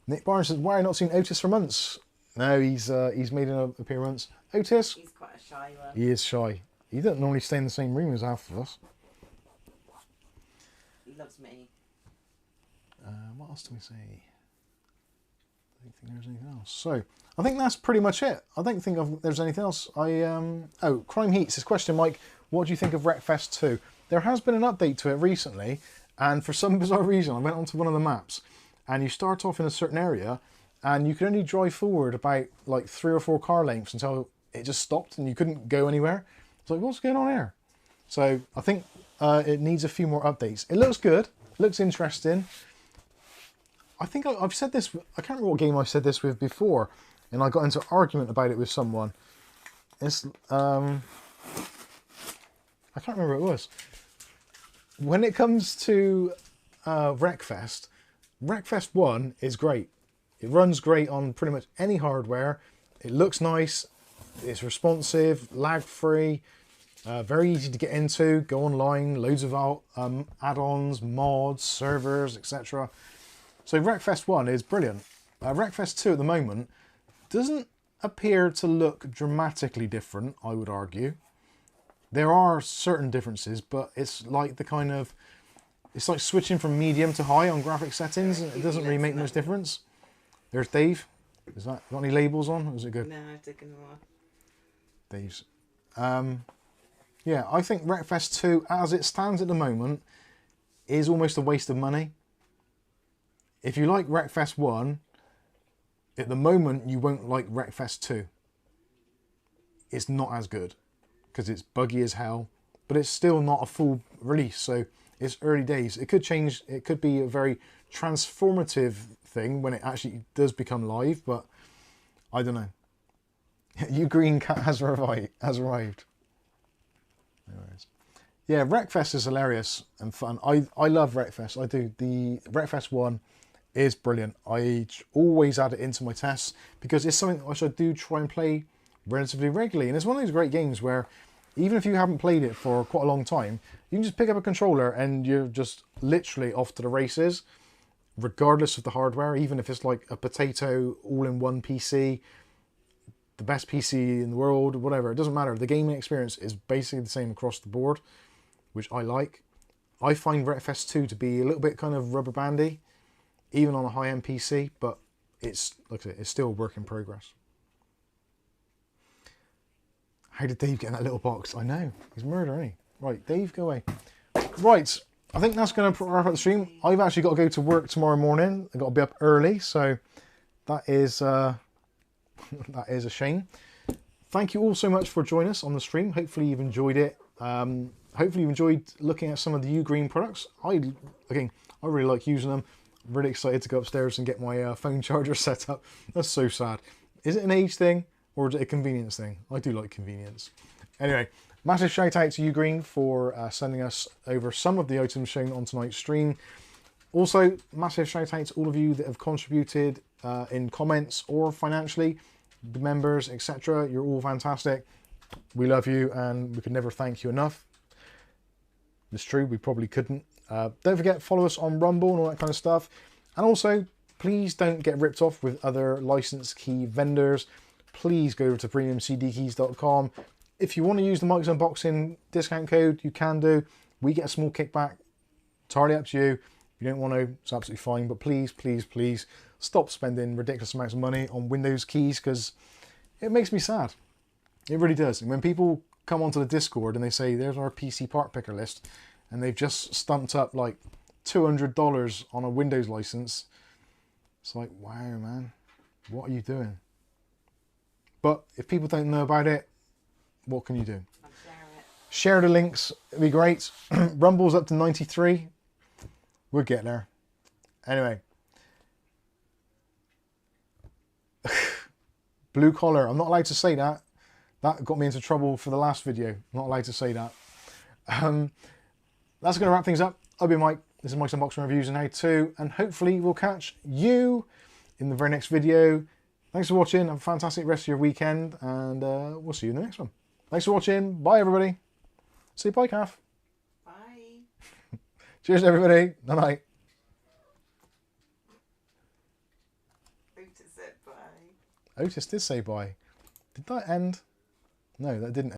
Nick Barnes says, why have I not seen Otis for months? No, he's made an appearance. Otis? He's quite a shy one. He is shy. He doesn't normally stay in the same room as half of us. He loves me. What else do we say? I don't think there's anything else. So, I think that's pretty much it. I don't think there's anything else. Oh, Crime Heats, his question, Mike, what do you think of Wreckfest 2? There has been an update to it recently, and for some bizarre reason, I went onto one of the maps, and you start off in a certain area, and you can only drive forward about like 3 or 4 car lengths until it just stopped and you couldn't go anywhere. It's like, what's going on here? So I think it needs a few more updates. It looks good, it looks interesting. I think I've said this, I can't remember what game I said this with before, and I got into an argument about it with someone. It's, I can't remember what it was. When it comes to Wreckfest, Wreckfest 1 is great. It runs great on pretty much any hardware. It looks nice, it's responsive, lag-free, very easy to get into, go online, loads of add-ons, mods, servers, etc. So Wreckfest 1 is brilliant. Wreckfest 2 at the moment doesn't appear to look dramatically different, I would argue. There are certain differences, but it's like the kind of, it's like switching from medium to high on graphic settings. It doesn't really make much difference. There's Dave. Is that got any labels on? Or is it good? No, I've taken them off. Dave's. Yeah, I think Wreckfest 2, as it stands at the moment, is almost a waste of money. If you like Wreckfest 1, at the moment you won't like Wreckfest 2. It's not as good because it's buggy as hell, but it's still not a full release, so it's early days. It could change, it could be a very transformative thing when it actually does become live, but I don't know. Ugreen has arrived. Anyways. Yeah, Wreckfest is hilarious and fun. I love Wreckfest. I do. The Wreckfest 1 is brilliant. I always add it into my tests because it's something which I do try and play relatively regularly. And it's one of those great games where even if you haven't played it for quite a long time, you can just pick up a controller and you're just literally off to the races, regardless of the hardware. Even if it's like a potato all-in-one PC, the best PC in the world, whatever, it doesn't matter. The gaming experience is basically the same across the board, which I like. I find Wreckfest 2 to be a little bit kind of rubber bandy, even on a high-end PC, but it's, like I said, it's still a work in progress. How did Dave get in that little box? I know, he's murder, isn't he? Right, Dave, go away. Right, I think that's going to wrap up the stream. I've actually got to go to work tomorrow morning. I've got to be up early, so that is that is a shame. thank you all so much for joining us on the stream. Hopefully you've enjoyed it. Hopefully you've enjoyed looking at some of the Ugreen products. I really like using them. I'm really excited to go upstairs and get my phone charger set up. That's so sad. Is it an age thing or is it a convenience thing? I do like convenience. Anyway, massive shout out to Ugreen for sending us over some of the items shown on tonight's stream. Also, massive shout out to all of you that have contributed in comments or financially, the members, etc. You're all fantastic. We love you and we could never thank you enough. It's true, we probably couldn't. Don't forget, follow us on Rumble and all that kind of stuff. And also, please don't get ripped off with other licensed key vendors. Please go over to premiumcdkeys.com. If you want to use the Mike's Unboxing discount code, you can do. We get a small kickback. Entirely up to you. If you don't want to, it's absolutely fine. But please, please, please stop spending ridiculous amounts of money on Windows keys because it makes me sad. It really does. And when people come onto the Discord and they say, there's our PC part picker list, and they've just stumped up like $200 on a Windows license, it's like, wow, man, what are you doing? But if people don't know about it, what can you do? Share the links, it'd be great. Rumble's up to 93. We'll get there. Anyway. Blue collar, I'm not allowed to say that. That got me into trouble for the last video. I'm not allowed to say that. That's going to wrap things up. I've been Mike. This is Mike's Unboxing Reviews and How To. And hopefully we'll catch you in the very next video. Thanks for watching. Have a fantastic rest of your weekend. And we'll see you in the next one. Thanks for watching. Bye, everybody. Say bye, Kath. Bye. Cheers, everybody. Night-night. Otis said bye. Otis did say bye. Did that end? No, that didn't.